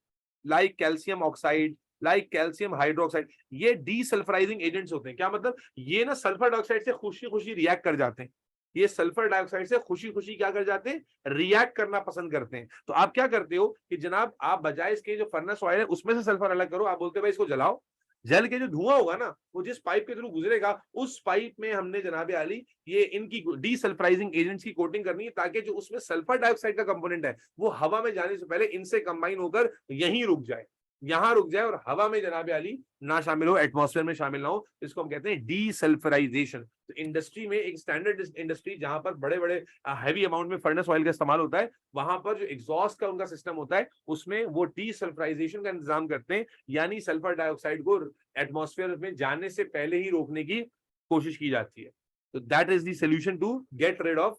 like calcium oxide, like calcium hydroxide. ये डीसल्फराइजिंग एजेंट्स होते हैं। क्या मतलब? ये ना सल्फर डाइऑक्साइड से खुशी खुशी रिएक्ट कर जाते हैं। ये सल्फर डाइऑक्साइड से खुशी खुशी क्या कर जाते हैं? रिएक्ट करना पसंद करते हैं। तो आप क्या करते हो कि जनाब, आप बजाय इसके जो फर्नेस ऑयल है उसमें से सल्फर अलग करो, आप बोलते हो भाई इसको जलाओ, जल के जो धुआं होगा ना, वो जिस पाइप के थ्रू गुजरेगा, उस पाइप में हमने जनाबे आली ये इनकी डीसल्फराइजिंग एजेंट्स की कोटिंग करनी है, ताकि जो उसमें सल्फर डाइऑक्साइड का कंपोनेंट है वो हवा में जाने से पहले इनसे कंबाइन होकर यहीं रुक जाए, यहां रुक जाए, और हवा में जनाबे आली ना शामिल हो, एटमॉस्फेयर में शामिल ना हो। इसको हम कहते हैं डीसल्फराइजेशन। तो इंडस्ट्री में, एक स्टैंडर्ड इंडस्ट्री जहां पर बड़े बड़े हैवी अमाउंट में फर्नेस ऑयल का इस्तेमाल होता है, वहां पर जो एग्जॉस्ट का उनका सिस्टम होता है उसमें वो डीसल्फराइजेशन का इंतजाम करते हैं, यानी सल्फर डाइऑक्साइड को एटमॉस्फेयर में जाने से पहले ही रोकने की कोशिश की जाती है। तो that is the solution to get rid of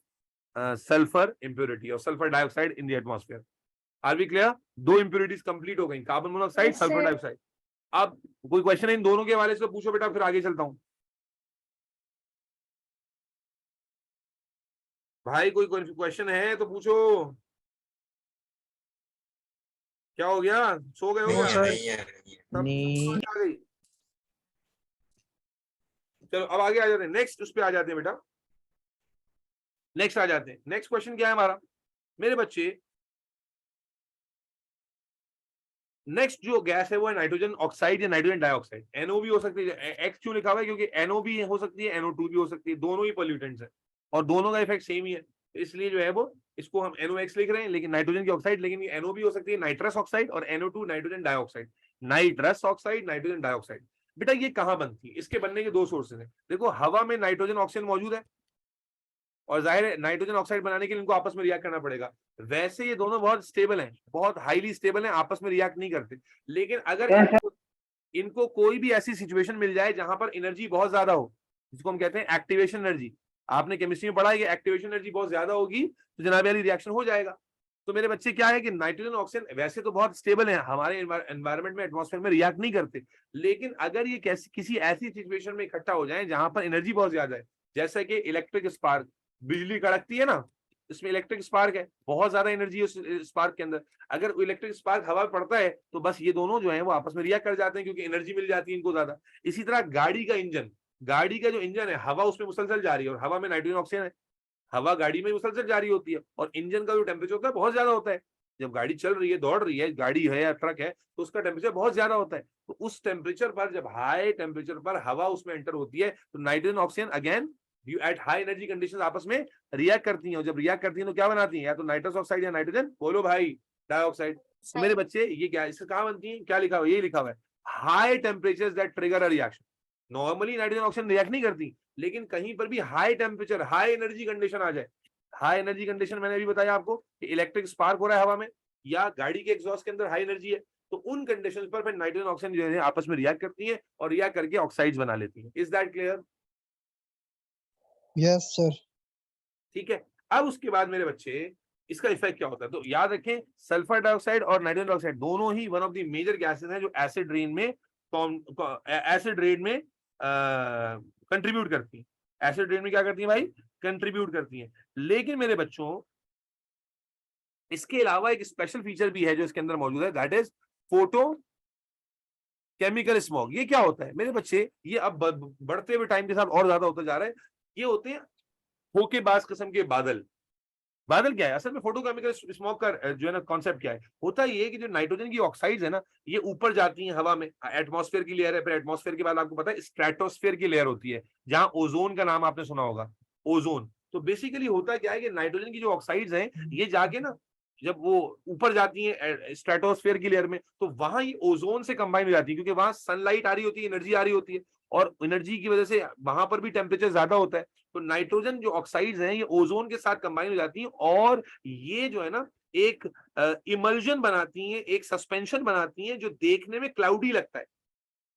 sulphur impurity और sulphur dioxide in the atmosphere. Are we clear? दो इंप्योरिटीज कंप्लीट हो गई, carbon monoxide, Yes, sulphur sir. Dioxide. अब कोई क्वेश्चन है इन दोनों के हवाले से पूछो बेटा, फिर आगे चलता हूं। भाई कोई क्वेश्चन है तो पूछो। क्या हो गया? सो गए हो नहीं, क्या? सर। सब नहीं। समझ आ गई? चलो अब आगे आ जाते हैं, नेक्स्ट उस पे आ जाते हैं बेटा, नेक्स्ट आ जाते हैं। नेक्स्ट क्वेश्चन क्या है हमारा मेरे बच्चे? नेक्स्ट जो गैस है वो है नाइट्रोजन ऑक्साइड या नाइट्रोजन डाइऑक्साइड। NO भी हो सकती है, एक्स क्यों लिखा हुआ है? क्योंकि NO भी हो सकती है, NO2 भी हो सकती है, दोनों ही पॉल्यूटेंट्स है और दोनों का इफेक्ट सेम ही है। तो इसलिए जो है वो, इसको हम NOx लिख रहे हैं, लेकिन नाइट्रोजन की ऑक्साइड, लेकिन ये NO भी हो सकती है, नाइट्रस ऑक्साइड, और NO2 nitrogen dioxide. Nitrous oxide, nitrogen dioxide. बेटा ये कहाँ बनती है? इसके बनने के दो सोर्सेज हैं। देखो, हवा में नाइट्रोजन ऑक्सीजन मौजूद है और जाहिर है नाइट्रोजन ऑक्साइड बनाने के लिए इनको आपस में रिएक्ट करना पड़ेगा। वैसे ये दोनों बहुत स्टेबल हैं, बहुत हाईली स्टेबल हैं, आपस में रिएक्ट नहीं करते। लेकिन अगर इनको कोई भी ऐसी सिचुएशन मिल जाए जहां पर एनर्जी बहुत ज्यादा हो, जिसको हम कहते हैं एक्टिवेशन एनर्जी, आपने केमिस्ट्री में पढ़ा है कि एक्टिवेशन एनर्जी बहुत ज्यादा होगी तो जनाब वाली रिएक्शन हो जाएगा। तो मेरे बच्चे क्या है कि नाइट्रोजन ऑक्सीजन वैसे तो बहुत स्टेबल है, हमारे एनवायरनमेंट में एटमॉस्फेयर में रिएक्ट नहीं करते, लेकिन अगर ये किसी ऐसी सिचुएशन में इकट्ठा हो जाए जहां पर एनर्जी बहुत ज्यादा है, जैसे कि इलेक्ट्रिक स्पार्क, बिजली कड़कती है ना, इसमें इलेक्ट्रिक स्पार्क है, बहुत ज्यादा एनर्जी है उस स्पार्क के अंदर, अगर इलेक्ट्रिक स्पार्क हवा में पड़ता है तो बस ये दोनों जो है वो आपस में रिएक्ट कर जाते हैं क्योंकि एनर्जी मिल जाती है इनको ज्यादा। इसी तरह गाड़ी का इंजन, गाड़ी का जो इंजन है, हवा उसमें मुसलसल जा रही है और हवा में नाइट्रोजन ऑक्सीजन है, हवा गाड़ी में मुसलसल जारी होती है और इंजन का जो टेम्परेचर होता है बहुत ज्यादा होता है। जब गाड़ी चल रही है, दौड़ रही है, गाड़ी है या ट्रक है, तो उसका टेम्परेचर बहुत ज्यादा होता है। तो उस टेम्परेचर पर, जब हाई टेम्परेचर पर हवा उसमें एंटर होती है तो nitrogen oxygen again you at high energy condition आपस में रिएक्ट करती हैं, और जब रिएक्ट करती हैं तो क्या बनाती हैं, या तो नाइट्रस ऑक्साइड या नाइट्रोजन, बोलो भाई, डाइऑक्साइड। तो मेरे बच्चे ये क्या, इससे कहाँ बनती है, क्या लिखा हुआ है, ये लिखा हुआ है high temperature that trigger a reaction. Normally nitrogen oxygen react नहीं करती, लेकिन कहीं पर भी high temperature, high energy condition आ जाए, हाई एनर्जी कंडीशन मैंने अभी बताया आपको कि इलेक्ट्रिक स्पार्क हो रहा है हवा में या गाड़ी के एग्जॉस्ट के अंदर हाई एनर्जी है, तो उन कंडीशंस पर फिर नाइट्रोजन ऑक्सीजन जो है आपस में रिएक्ट करती है और रिएक्ट करके ऑक्साइड्स बना लेती है। Is that clear? Yes sir. ठीक है। अब उसके बाद मेरे बच्चे इसका इफेक्ट क्या होता है, तो याद रखें सल्फर डाइऑक्साइड और नाइट्रोजन डाइऑक्साइड दोनों ही one of the major gases हैं जो एसिड रेन में कंट्रीब्यूट करती है। एसिड रेन में क्या करती है भाई, कंट्रीब्यूट करती है। लेकिन मेरे बच्चों इसके अलावा एक स्पेशल फीचर भी है जो इसके अंदर मौजूद है, that is photo chemical smog. ये क्या होता है मेरे बच्चे, ये अब बढ़ते हुए टाइम के साथ और ज्यादा होता जा रहा है। ये होते हैं धोखेबाज किस्म के बादल। बादल क्या है असल में, फोटोकेमिकल स्मॉग का जो है ना कॉन्सेप्ट क्या है, होता ये है कि जो नाइट्रोजन की ऑक्साइड्स है ना, ये ऊपर जाती हैं हवा में, एटमॉस्फेयर की लेयर है, फिर एटमॉस्फेयर के बाद आपको पता है स्ट्रेटोस्फेयर की लेयर होती है, जहां ओजोन का नाम आपने सुना होगा, ओजोन। तो बेसिकली होता क्या है कि नाइट्रोजन की जो ऑक्साइड्स हैं ये जाके ना, जब वो ऊपर जाती हैं स्ट्रेटोस्फेयर की लेयर में, तो वहां ये ओजोन से कंबाइन हो जाती है, क्योंकि वहां सनलाइट आ रही होती है, एनर्जी आ रही होती है, और एनर्जी की वजह से वहां पर भी टेम्परेचर ज्यादा होता है। तो नाइट्रोजन जो ऑक्साइड्स हैं ये ओजोन के साथ कंबाइन हो जाती हैं और ये जो है ना एक इमल्जन बनाती हैं, एक सस्पेंशन बनाती हैं जो देखने में क्लाउडी लगता है।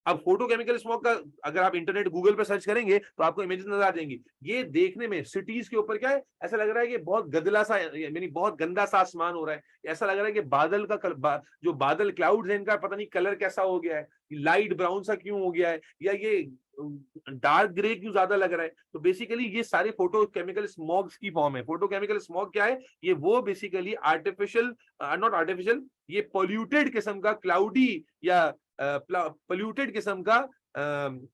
अब फोटोकेमिकल स्मॉग का अगर आप इंटरनेट गूगल पे सर्च करेंगे तो आपको इमेजेस नजर आ जाएंगी। ये देखने में सिटीज के ऊपर क्या है, ऐसा लग रहा है कि बहुत गदला सा, यानी बहुत गंदा सा आसमान हो रहा है, ऐसा लग रहा है कि बादल का जो बादल क्लाउड्स हैं इनका पता नहीं कलर कैसा हो गया है, लाइट ब्राउन सा क्यों हो गया है, या ये डार्क ग्रे क्यों ज्यादा लग रहा है। तो बेसिकली ये सारे फोटोकेमिकल स्मॉग्स की फॉर्म है। फोटोकेमिकल स्मॉग क्या है, ये वो बेसिकली आर्टिफिशियल, नॉट आर्टिफिशियल, ये पोल्यूटेड किस्म का क्लाउडी या पोल्यूटेड किस्म का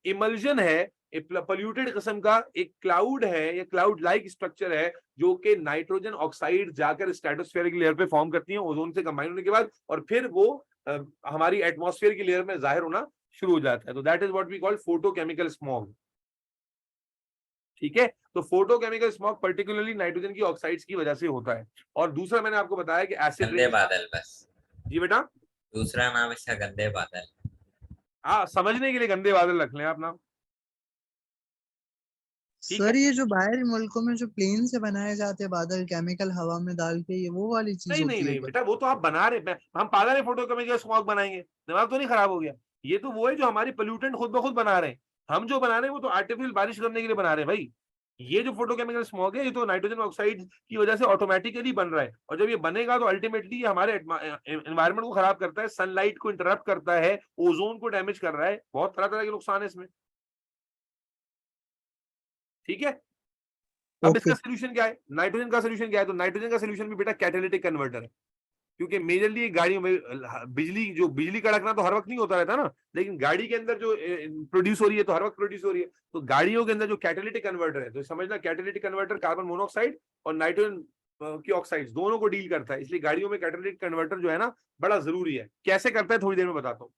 इमल्जन है, पोल्यूटेड किस्म का एक क्लाउड है या क्लाउड लाइक स्ट्रक्चर है जो कि नाइट्रोजन ऑक्साइड जाकर स्ट्रेटोस्फेयर की लेयर पे फॉर्म करती है ओजोन से कंबाइन होने के बाद, और फिर वो हमारी एटमॉस्फेयर की लेयर में जाहिर होना शुरू हो जाता है। तो that is what we call photochemical smog. ठीक है, तो फोटोकेमिकल स्मॉग पर्टिकुलरली नाइट्रोजन की ऑक्साइड्स की वजह से होता है। और दूसरा मैंने आपको बताया कि एसिड गंदे बादल, बस जी बेटा, दूसरा नाम इसका गंदे बादल। हाँ, समझने के लिए गंदे बादल रख लें आप नाम। सर ये जो बाहरी मुल्कों में जो प्लेन से बनाए जाते हैं बादल केमिकल हवा में डाल के, ये वो वाली चीज नहीं होती नहीं है नहीं क्या? बेटा, वो तो आप बना रहे, हम पागल है फोटोकेमिकल स्मॉग बनाएंगे, दिमाग तो नहीं खराब हो गया। ये तो वो है जो हमारी पोल्यूटेंट खुद ब खुद बना रहे हैं। हम जो बना रहे हैं वो तो आर्टिफिशियल बारिश करने के लिए बना रहे हैं भाई। ये जो फोटोकेमिकल स्मॉग है ये तो नाइट्रोजन ऑक्साइड की वजह से ऑटोमेटिकली बन रहा है, और जब ये बनेगा तो अल्टीमेटली हमारे एनवायरनमेंट को खराब करता है, सनलाइट को इंटरप्ट करता है, ओजोन को डैमेज कर रहा है, बहुत तरह तरह के नुकसान है इसमें। ठीक है, अब इसका सोल्यूशन क्या है, नाइट्रोजन का सोल्यूशन क्या है, तो नाइट्रोजन का सोल्यूशन भी बेटा कैटालिटिक कन्वर्टर है। क्योंकि मेजरली गाड़ियों में बिजली कड़कना तो हर वक्त नहीं होता रहता ना, लेकिन गाड़ी के अंदर जो प्रोड्यूस हो रही है तो हर वक्त प्रोड्यूस हो रही है। तो गाड़ियों के अंदर जो कैटालिटिक कन्वर्टर है, तो समझना कैटालिटिक कन्वर्टर कार्बन मोनोऑक्साइड और नाइट्रोजन की ऑक्साइड्स दोनों को डील करता है, इसलिए गाड़ियों में कैटालिटिक कन्वर्टर जो है ना बड़ा जरूरी है। कैसे करता है थोड़ी देर में बताता हूँ।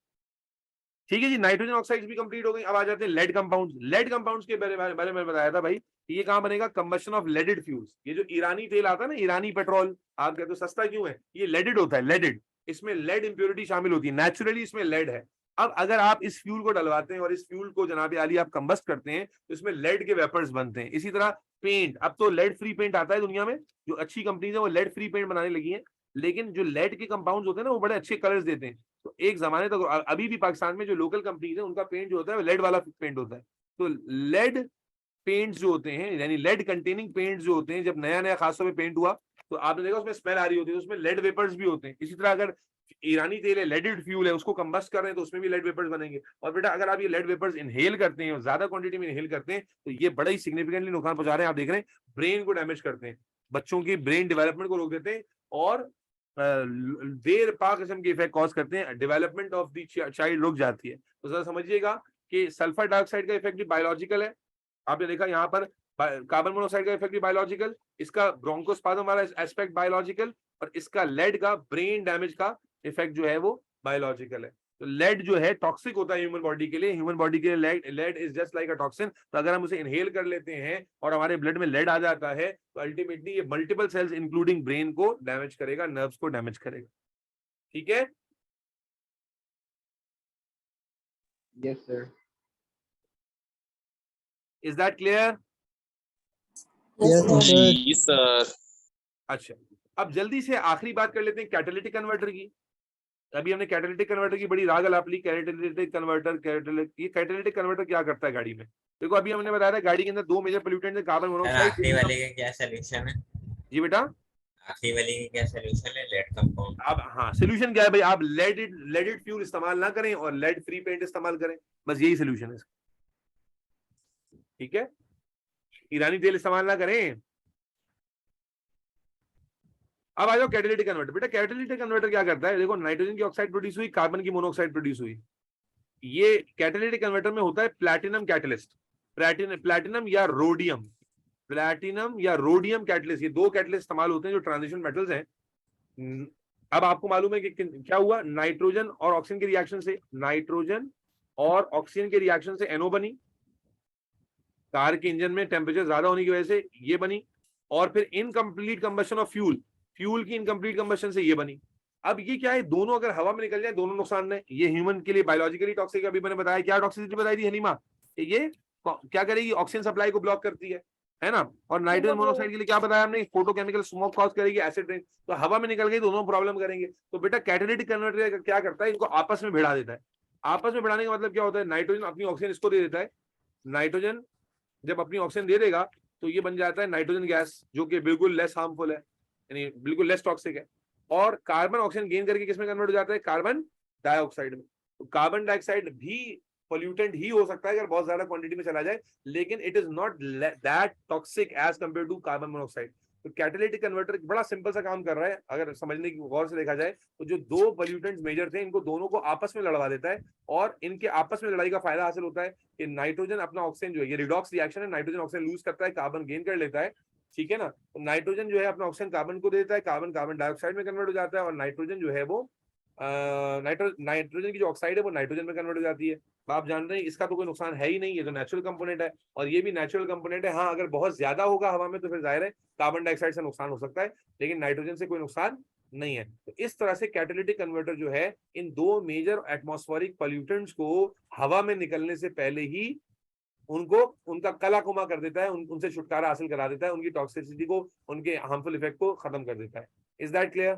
ठीक है जी, नाइट्रोजन ऑक्साइड्स भी कंप्लीट हो गई। अब आ जाते हैं लेड कंपाउंड्स। लेड कंपाउंड्स के बारे में बताया था भाई, ये कहाँ बनेगा, कंबशन ऑफ लेडेड फ्यूल्स। ये जो ईरानी तेल आता है ना, ईरानी पेट्रोल, आप कहते हो सस्ता क्यों है, ये लेडेड होता है, लेडेड। इसमें लेड इंप्योरिटी शामिल होती है, नेचुरली इसमें लेड है। अब अगर आप इस फ्यूल को डलवाते हैं और इस फ्यूल को जनाब आली आप कंबस्ट करते हैं तो इसमें लेड के वेपर्स बनते हैं। इसी तरह पेंट, अब तो लेड फ्री पेंट आता है दुनिया में, जो अच्छी कंपनीज है वो लेड फ्री पेंट बनाने लगी है। लेकिन जो लेड के कंपाउंड्स होते हैं ना वो बड़े अच्छे कलर्स देते हैं। तो एक जमाने तक अभी भी पाकिस्तान में जो लोकल कंपनीज है उनका पेंट जो होता है वो लेड वाला पेंट होता है। तो लेड पेंट्स जो होते हैं, यानी लेड कंटेनिंग पेंट्स जो होते हैं, जब नया नया खासतौर पे पेंट हुआ तो आपने देखा उसमें स्मेल आ रही होती है, उसमें लेड वेपर्स भी होते हैं। इसी तरह अगर ईरानी तेल है, लेडेड फ्यूल है, उसको कंबस्ट कर रहे हैं तो उसमें भी लेड वेपर्स बनेंगे। और बेटा अगर आप ये लेड वेपर्स इनहेल करते हैं और ज्यादा क्वांटिटी में इनहेल करते हैं तो ये बड़ा ही सिग्निफिकेंटली नुकसान पहुंचा रहे हैं। आप देख रहे हैं ब्रेन को डैमेज करते हैं, बच्चों की ब्रेन डेवलपमेंट को रोक देते हैं और देर पा किस्म के इफेक्ट कॉज करते हैं, डेवलपमेंट ऑफ द चाइल्ड रुक जाती है। तो जरा समझिएगा कि सल्फर डाइऑक्साइड का इफेक्ट भी बायोलॉजिकल है। आपने देखा यहाँ पर कार्बन मोनोऑक्साइड का इफेक्ट भी बायोलॉजिकल, इसका ब्रोंकोस्पाज्म वाला एस्पेक्ट बायोलॉजिकल, और इसका लेड का ब्रेन डैमेज का इफेक्ट जो है वो बायोलॉजिकल है। तो लेड जो है टॉक्सिक होता है ह्यूमन बॉडी के लिए, ह्यूमन बॉडी के लिए lead is just like a toxin. तो अगर हम उसे इनहेल कर लेते हैं और हमारे ब्लड में लेड आ जाता है तो अल्टीमेटली ये मल्टीपल सेल्स इंक्लूडिंग ब्रेन को डैमेज करेगा, नर्व्स को डैमेज करेगा। ठीक है, Yes, sir. Is that clear? Yes, sir. अच्छा, अब जल्दी से आखिरी बात कर लेते हैं कैटालिटिक कन्वर्टर की। अभी हमने कैटालिटिक कन्वर्टर की बड़ी राग अलाप ली। कैटालिटिक कन्वर्टर क्या करता है गाड़ी में? देखो अभी हमने बताया था गाड़ी के अंदर दो मेजर पोल्यूटेंट है, कार्बन मोनोऑक्साइड। आखिरी वाले का क्या सोल्यूशन है? जी बेटा, आखिरी वाले का क्या सोल्यूशन है? Lead compound. अब हाँ सोल्यूशन क्या है भाई? आप लेडेड फ्यूल इस्तेमाल ना करें और लेड फ्री पेंट इस्तेमाल करें, बस यही सोल्यूशन है इसका। ठीक है, ईरानी तेल इस्तेमाल ना करें। अब आ जाओ कैटालिटिक कन्वर्टर। बेटा कैटालिटिक कन्वर्टर क्या करता है? देखो नाइट्रोजन की ऑक्साइड प्रोड्यूस हुई, कार्बन की मोनोऑक्साइड प्रोड्यूस हुई। ये कैटालिटिक कन्वर्टर में होता है प्लैटिनम कैटलिस्ट, प्लैटिनम या रोडियम, प्लैटिनम या रोडियम कैटलिस्ट, ये दो कैटलिस्ट इस्तेमाल होते हैं जो ट्रांजिशन मेटल्स हैं। अब आपको मालूम है कि क्या हुआ? नाइट्रोजन और ऑक्सीजन के रिएक्शन से, नाइट्रोजन और ऑक्सीजन के रिएक्शन से NO बनी, कार के इंजन में टेम्परेचर ज्यादा होने की वजह से ये बनी, और फिर इनकम्प्लीट कंबशन ऑफ फ्यूल की इनकम्प्लीट कंबशन से ये बनी। अब ये क्या है? दोनों अगर हवा में निकल जाए दोनों नुकसान है। ये ह्यूमन के लिए बायोलॉजिकली टॉक्सिक, अभी मैंने बताया क्या टॉक्सिसिटी बताई थी हनीमा, ये क्या करेगी? ऑक्सीजन सप्लाई को ब्लॉक करती है ना। और नाइट्रोजन मोनोऑक्साइड के लिए क्या बताया हमने? फोटोकेमिकल स्मोक कॉज करेगी, एसिड रेन, तो हवा में निकल गई दोनों प्रॉब्लम करेंगे। तो बेटा कैटालिटिक कन्वर्टर क्या करता है? इनको आपस में भिड़ा देता है। आपस में भिड़ाने का मतलब क्या होता है? नाइट्रोजन अपनी ऑक्सीजन इसको दे देता है, नाइट्रोजन जब अपनी ऑक्सीजन दे देगा तो ये बन जाता है नाइट्रोजन गैस, जो कि बिल्कुल लेस हार्मफुल है, यानी बिल्कुल लेस टॉक्सिक है। और कार्बन ऑक्सीजन गेन करके किसमें कन्वर्ट हो जाता है? कार्बन डाइऑक्साइड में। तो कार्बन डाइऑक्साइड भी पोल्यूटेंट ही हो सकता है अगर बहुत ज्यादा क्वांटिटी में चला जाए, लेकिन it is not that toxic as compare to carbon monoxide. तो कैटालिटिक कन्वर्टर बड़ा सिंपल सा काम कर रहा है, अगर समझने की गौर से देखा जाए तो जो दो पोल्यूटेंट्स मेजर थे इनको दोनों को आपस में लड़वा देता है, और इनके आपस में लड़ाई का फायदा हासिल होता है कि नाइट्रोजन अपना ऑक्सीजन जो है, ये रिडॉक्स रिएक्शन है, नाइट्रोजन ऑक्सीजन लूज करता है, कार्बन गेन कर लेता है। ठीक है ना। तो नाइट्रोजन जो है अपना ऑक्सीजन कार्बन को देता है, कार्बन कार्बन डाइऑक्साइड में कन्वर्ट हो जाता है, और नाइट्रोजन जो है वो नाइट्रोजन की जो ऑक्साइड है वो नाइट्रोजन में कन्वर्ट हो जाती है। आप जान रहे हैं इसका तो कोई नुकसान है ही नहीं, ये तो नेचुरल कंपोनेंट है, और ये भी नेचुरल कंपोनेंट है। हाँ, अगर बहुत ज्यादा होगा हवा में तो फिर जाहिर है कार्बन डाइऑक्साइड से नुकसान हो सकता है, लेकिन नाइट्रोजन से कोई नुकसान नहीं है। तो इस तरह से कैटालिटिक कन्वर्टर जो है इन दो मेजर एटमॉस्फेरिक पॉल्यूटेंट्स को हवा में निकलने से पहले ही उनको उनका कला कुमा कर देता है, उनसे छुटकारा हासिल करा देता है, उनकी टॉक्सिसिटी को, उनके हार्मफुल इफेक्ट को खत्म कर देता है। Is that clear?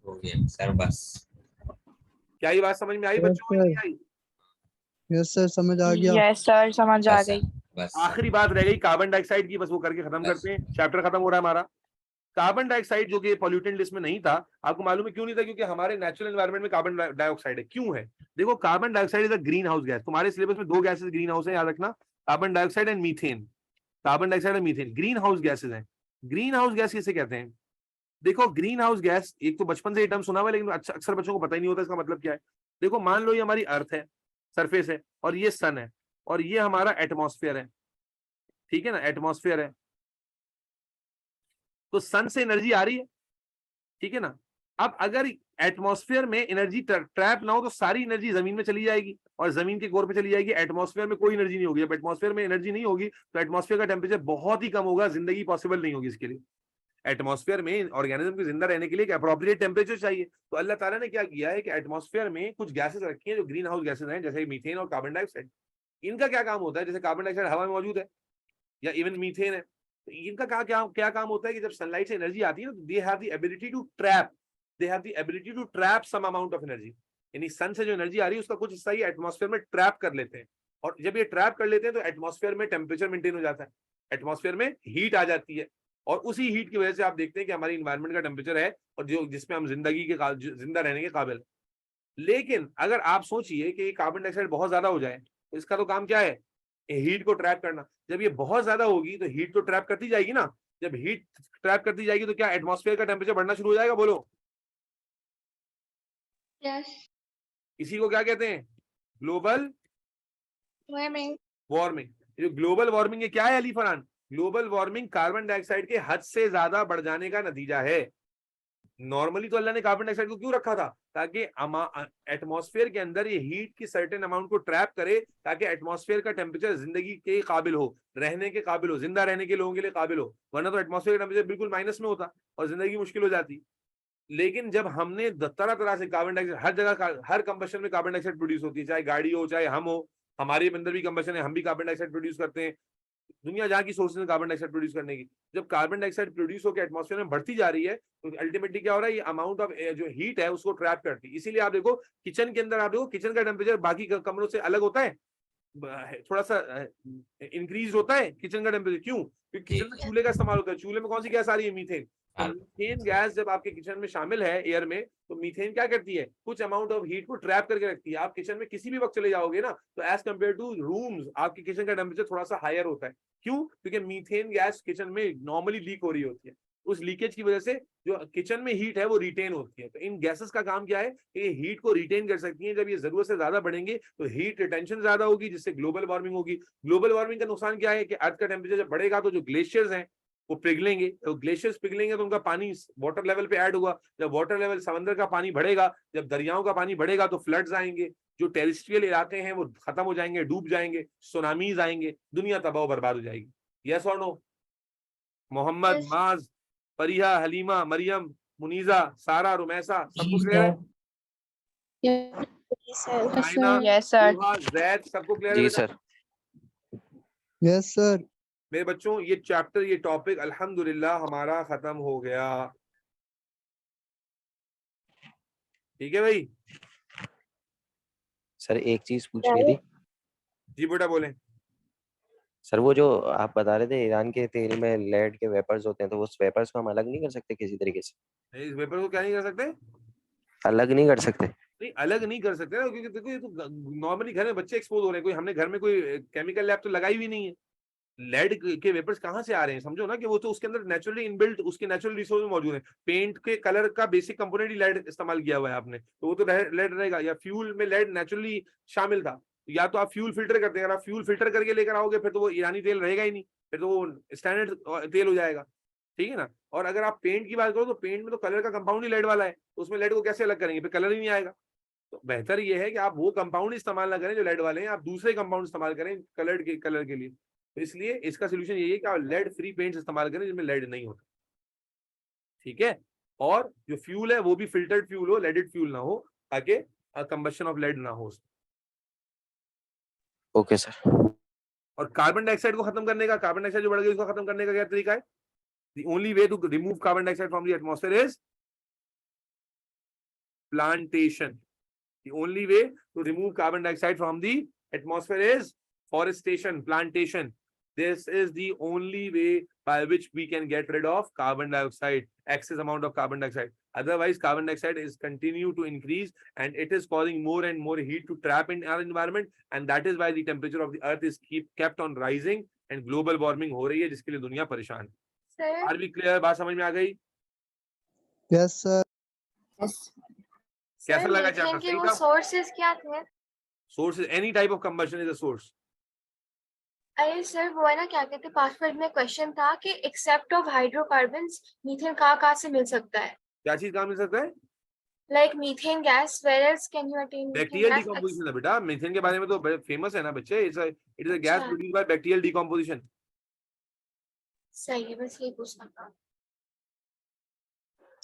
हो गया सर, बस। क्या ये बात समझ में आई बच्चों को? नहीं आई? यस सर, समझ आ गया। यस सर, समझ आ बस गई। बस आखिरी बात रह गई कार्बन डाइऑक्साइड की, बस वो करके खत्म करते हैं, चैप्टर खत्म हो रहा है हमारा। कार्बन डाइऑक्साइड जो कि पॉल्यूटेंट लिस्ट में नहीं था, आपको मालूम है क्यों नहीं था? क्योंकि हमारे नेचुरल एनवायरनमेंट में कार्बन डाइऑक्साइड है। क्यों है? देखो carbon dioxide is a green house gas. तुम्हारे सिलेबस में दो गैसेस ग्रीन हाउस है, याद रखना, carbon dioxide and methane. Carbon dioxide और मीथेन ग्रीन हाउस गैसेज हैं। ग्रीन हाउस गैस किसे कहते हैं? देखो ग्रीन हाउस गैस, एक तो बचपन से ये टर्म सुना हुआ है लेकिन अक्सर बच्चों को पता ही नहीं होता इसका मतलब क्या है। देखो मान लो ये हमारी अर्थ है, सरफेस है, और ये सन है, और ये हमारा एटमॉस्फेयर है। ठीक है ना, एटमॉस्फेयर है, तो सन से एनर्जी आ रही है। ठीक है ना। अब अगर एटमॉस्फेयर में एनर्जी ट्रैप ना हो तो सारी एनर्जी जमीन में चली जाएगी और जमीन के कोर पे चली जाएगी, एटमॉस्फेयर में कोई एनर्जी नहीं होगी। जब एटमॉस्फेयर में एनर्जी नहीं होगी तो एटमॉस्फेयर का टेम्परेचर बहुत ही कम होगा, जिंदगी पॉसिबल नहीं होगी इसके लिए। एटमॉस्फेयर में ऑर्गेनिज्म के जिंदा रहने के लिए एक अप्रोप्रिएट टेम्परेचर चाहिए। तो अल्लाह ताला ने क्या किया है कि एटमॉस्फेयर में कुछ गैसेस रखी हैं जो ग्रीन हाउस गैसेस हैं, जैसे मीथेन और कार्बन डाइऑक्साइड। इनका क्या काम होता है? जैसे कार्बन डाइऑक्साइड हवा में मौजूद है या इवन मीथेन है, तो इनका क्या काम होता है कि जब सनलाइट से एनर्जी आती है ना, they have the ability to trap some amount of energy. यानी सन से जो एनर्जी आ रही है उसका कुछ हिस्सा ही एटमॉस्फेयर में ट्रैप कर लेते हैं, और जब ये ट्रैप कर लेते हैं तो एटमॉस्फेयर में टेम्परेचर मेंटेन हो जाता है, एटमॉस्फेयर में हीट आ जाती है। और उसी हीट की वजह से आप देखते हैं कि हमारी इन्वायरमेंट का टेम्परेचर है और जो जिसमें हम जिंदा रहने के काबिल। लेकिन अगर आप सोचिए कि कार्बन डाइऑक्साइड बहुत ज्यादा हो जाए तो इसका तो काम क्या है, हीट को ट्रैप करना। जब ये बहुत ज्यादा होगी तो हीट तो ट्रैप करती जाएगी ना, जब हीट ट्रैप करती जाएगी तो क्या एटमॉस्फेयर का टेम्परेचर बढ़ना शुरू हो जाएगा? बोलो। यस इसी को क्या कहते हैं? Global warming. वार्मिंग। जो ग्लोबल वार्मिंग है क्या है Ali Farhan? Global warming carbon dioxide के हद से ज्यादा बढ़ जाने का नतीजा है। नॉर्मली तो अल्लाह ने कार्बन डाइऑक्साइड को क्यों रखा था? ताकि एटमॉस्फेयर के अंदर ये हीट की सर्टेन अमाउंट को ट्रैप करे, ताकि एटमॉस्फेयर का टेम्परेचर जिंदगी के काबिल हो, रहने के काबिल हो, जिंदा रहने के लोगों के लिए काबिल हो। वरना तो एटमॉस्फेयर का टेम्परेचर बिल्कुल माइनस में होता और जिंदगी मुश्किल हो जाती। लेकिन जब हमने तरह तरह से कार्बन डाइऑक्साइड, हर जगह हर कंबशन में कार्बन डाइऑक्साइड प्रोड्यूस होती है, चाहे गाड़ी हो चाहे हम हो, हमारे अंदर भी कंबशन है, हम भी कार्बन डाइऑक्साइड प्रोड्यूस करते हैं। दुनिया जहाँ की सोर्सेज है कार्बन डाइऑक्साइड प्रोड्यूस करने की, जब कार्बन डाइऑक्साइड प्रोड्यूस होकर एटमॉस्फेयर में बढ़ती जा रही है तो अल्टीमेटली क्या हो रहा है, ये अमाउंट ऑफ जो हीट है उसको ट्रैप करती है। इसीलिए आप देखो किचन के अंदर, आप देखो किचन का टेम्परेचर बाकी कमरों से अलग होता है, थोड़ा सा इंक्रीज होता है किचन का टेम्परेचर। क्यों? क्योंकि किचन में चूल्हे का इस्तेमाल होता है। चूल्हे में कौन सी गैस आ रही है? मीथेन। तो मीथेन गैस जब आपके किचन में शामिल है एयर में, तो मीथेन क्या करती है, कुछ अमाउंट ऑफ हीट को ट्रैप करके रखती है। आप किचन में किसी भी वक्त चले जाओगे ना, तो एज कम्पेयर टू रूम्स आपके किचन का टेम्परेचर थोड़ा सा हायर होता है। क्यों? क्योंकि मीथेन गैस किचन में नॉर्मली लीक हो रही होती है। उस लीकेज की वजह से जो किचन में हीट है वो रिटेन होती है। तो इन गैसेस का काम क्या है कि ये हीट को रिटेन कर सकती हैं। जब ये जरूरत से ज्यादा बढ़ेंगे तो हीट रिटेंशन ज्यादा होगी, जिससे ग्लोबल वार्मिंग होगी। ग्लोबल वार्मिंग का नुकसान क्या है कि अर्थ का टेम्परेचर जब बढ़ेगा तो जो ग्लेशियर्स हैं वो पिघलेंगे, तो ग्लेशियर्स पिघलेंगे तो उनका पानी वाटर लेवल पे ऐड हुआ। जब वाटर लेवल समंदर का पानी बढ़ेगा, जब दरियाओं का पानी बढ़ेगा तो फ्लड्स आएंगे, जो टेरेस्ट्रियल इलाके हैं वो खत्म हो जाएंगे, डूब जाएंगे, सुनामीज आएंगे, दुनिया तबाह बर्बाद हो जाएगी। यस और नो? मोहम्मद, Yes. माज, परिहा, हलीमा, मरियम, मुनीजा, सारा, रुमैसा, सबको जी क्लियर है? सर। आइना, यस सर। रूहा, जैद, सबको क्लियर है? जी बेटा? सर। Yes sir. मेरे बच्चों ये चैप्टर, ये टॉपिक अल्हम्दुलिल्लाह हमारा खत्म हो गया। ठीक है भाई? सर एक चीज पूछनी थी जी बेटा बोलें। सर, वो जो आप बता रहे थे ईरान के तेल में लेड के वेपर्स होते हैं, तो उस वेपर्स को हम अलग नहीं कर सकते किसी तरीके से? इस पेपर को क्या नहीं कर सकते? अलग नहीं कर सकते? नहीं, अलग नहीं कर सकते ना, क्योंकि देखो ये तो नॉर्मली घर में बच्चे एक्सपोज हो रहे हैं। कोई हमने घर में कोई केमिकल लैब तो लगाई भी नहीं है। लेड के वेपर्स कहाँ से आ रहे हैं? समझो ना कि वो तो उसके अंदर नेचुरली इनबिल्ट उसके नेचुरल रिसोर्स मौजूद है। पेंट के कलर का बेसिक कंपोनेंट ही लेड इस्तेमाल किया हुआ है आपने, तो वो तो लेड रहेगा। या फ्यूल में लेड नेचुरली शामिल था, या तो आप फ्यूल फिल्टर करते हैं। अगर आप फ्यूल फिल्टर करके लेकर आओगे फिर तो वो ईरानी तेल रहेगा ही नहीं, फिर तो वो स्टैंडर्ड तेल हो जाएगा। ठीक है ना? और अगर आप पेंट की बात करो तो पेंट में तो कलर का कंपाउंड ही लेड वाला है, तो उसमें लेड को कैसे अलग करेंगे? फिर कलर ही नहीं आएगा। तो बेहतर ये है कि आप वो कंपाउंड इस्तेमाल ना करें जो लेड वाले हैं, आप दूसरे कंपाउंड इस्तेमाल करें कलर के लिए। तो इसलिए इसका सोल्यूशन यही है कि आप लेड फ्री पेंट्स इस्तेमाल करें जिसमें लेड नहीं होता। ठीक है? और जो फ्यूल है वो भी फिल्टर्ड फ्यूल हो, लेडेड फ्यूल ना हो, ताकि कंबशन ऑफ लेड ना हो। Okay sir. और कार्बन डाइऑक्साइड को खत्म करने का, कार्बन डाइऑक्साइड जो बढ़ गई उसको खत्म करने का क्या तरीका है? The only way to remove carbon dioxide from the atmosphere is plantation. The only way to remove carbon dioxide from the atmosphere is forestation, plantation. This is the only way by which we can get rid of carbon dioxide, excess amount of carbon dioxide. Otherwise, carbon dioxide is continue to increase and it is causing more and more heat to trap in our environment, and that is why the temperature of the earth is kept on rising and global warming हो रही है, जिसके लिए दुनिया परेशान है। Sir are भी clear? बात समझ में आ गई? Yes sir. कैसा लगा मीथेन चैप्टर? के सही वो था? सोर्सेस क्या थे? Source is any type of combustion is a source. अरे सर वो है ना, क्या कहते हैं, पासवर्ड में क्वेश्चन था कि एक्सेप्ट ऑफ हाइड्रोकार्बन्स मीथेन कहाँ से मिल सकता है? क्या चीज कहाँ मिल सकता है? Like methane gas, where else can you attain methane bacterial gas? Decomposition है बेटा। मीथेन के बारे में तो फेमस है ना बच्चे। इट इज अ गैस अच्छा। Produced by bacterial decomposition. सही है, बस ये पूछना था।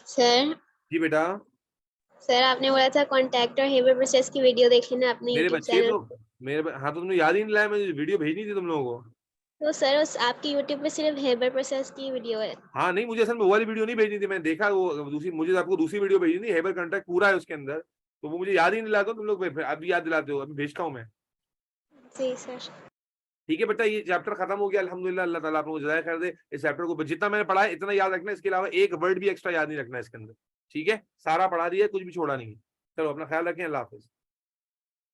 सर जी बेटा। सर आपने बोला था कॉन्टैक्ट और हेबर प्रोसेस की वीडियो देख लेना अपने मेरे यूट्यूब बच्चे चैनल। तो हाँ, तो तुमने याद ही नहीं लाया, मुझे वीडियो भेजनी थी तुम लोगों को। तो सर उस आपकी यूट्यूब पे सिर्फ हेबर प्रोसेस की वीडियो है। हाँ नहीं, मुझे असल में वो वाली वीडियो नहीं भेजनी थी। मैंने देखा वो दूसरी, मुझे आपको दूसरी वीडियो भेजनी थी। हेबर कॉन्ट्रैक्ट पूरा है उसके अंदर, तो वो मुझे याद ही नहीं लाता। तुम लोग अभी याद दिलाते हो, अभी भेजता हूँ मैं। जी सर। ठीक है बेटा, ये चैप्टर खत्म हो गया अल्हम्दुलिल्लाह, अल्लाह ताला आप लोगों को जज़ाय खैर दे। इस चैप्टर को जितना मैंने पढ़ा है इतना याद रखना है, इसके अलावा एक वर्ड भी एक्स्ट्रा याद नहीं रखना है इसके अंदर, ठीक है? सारा पढ़ा दिया, कुछ भी छोड़ा नहीं है। चलो अपना ख्याल रखें, अल्लाह हाफिज।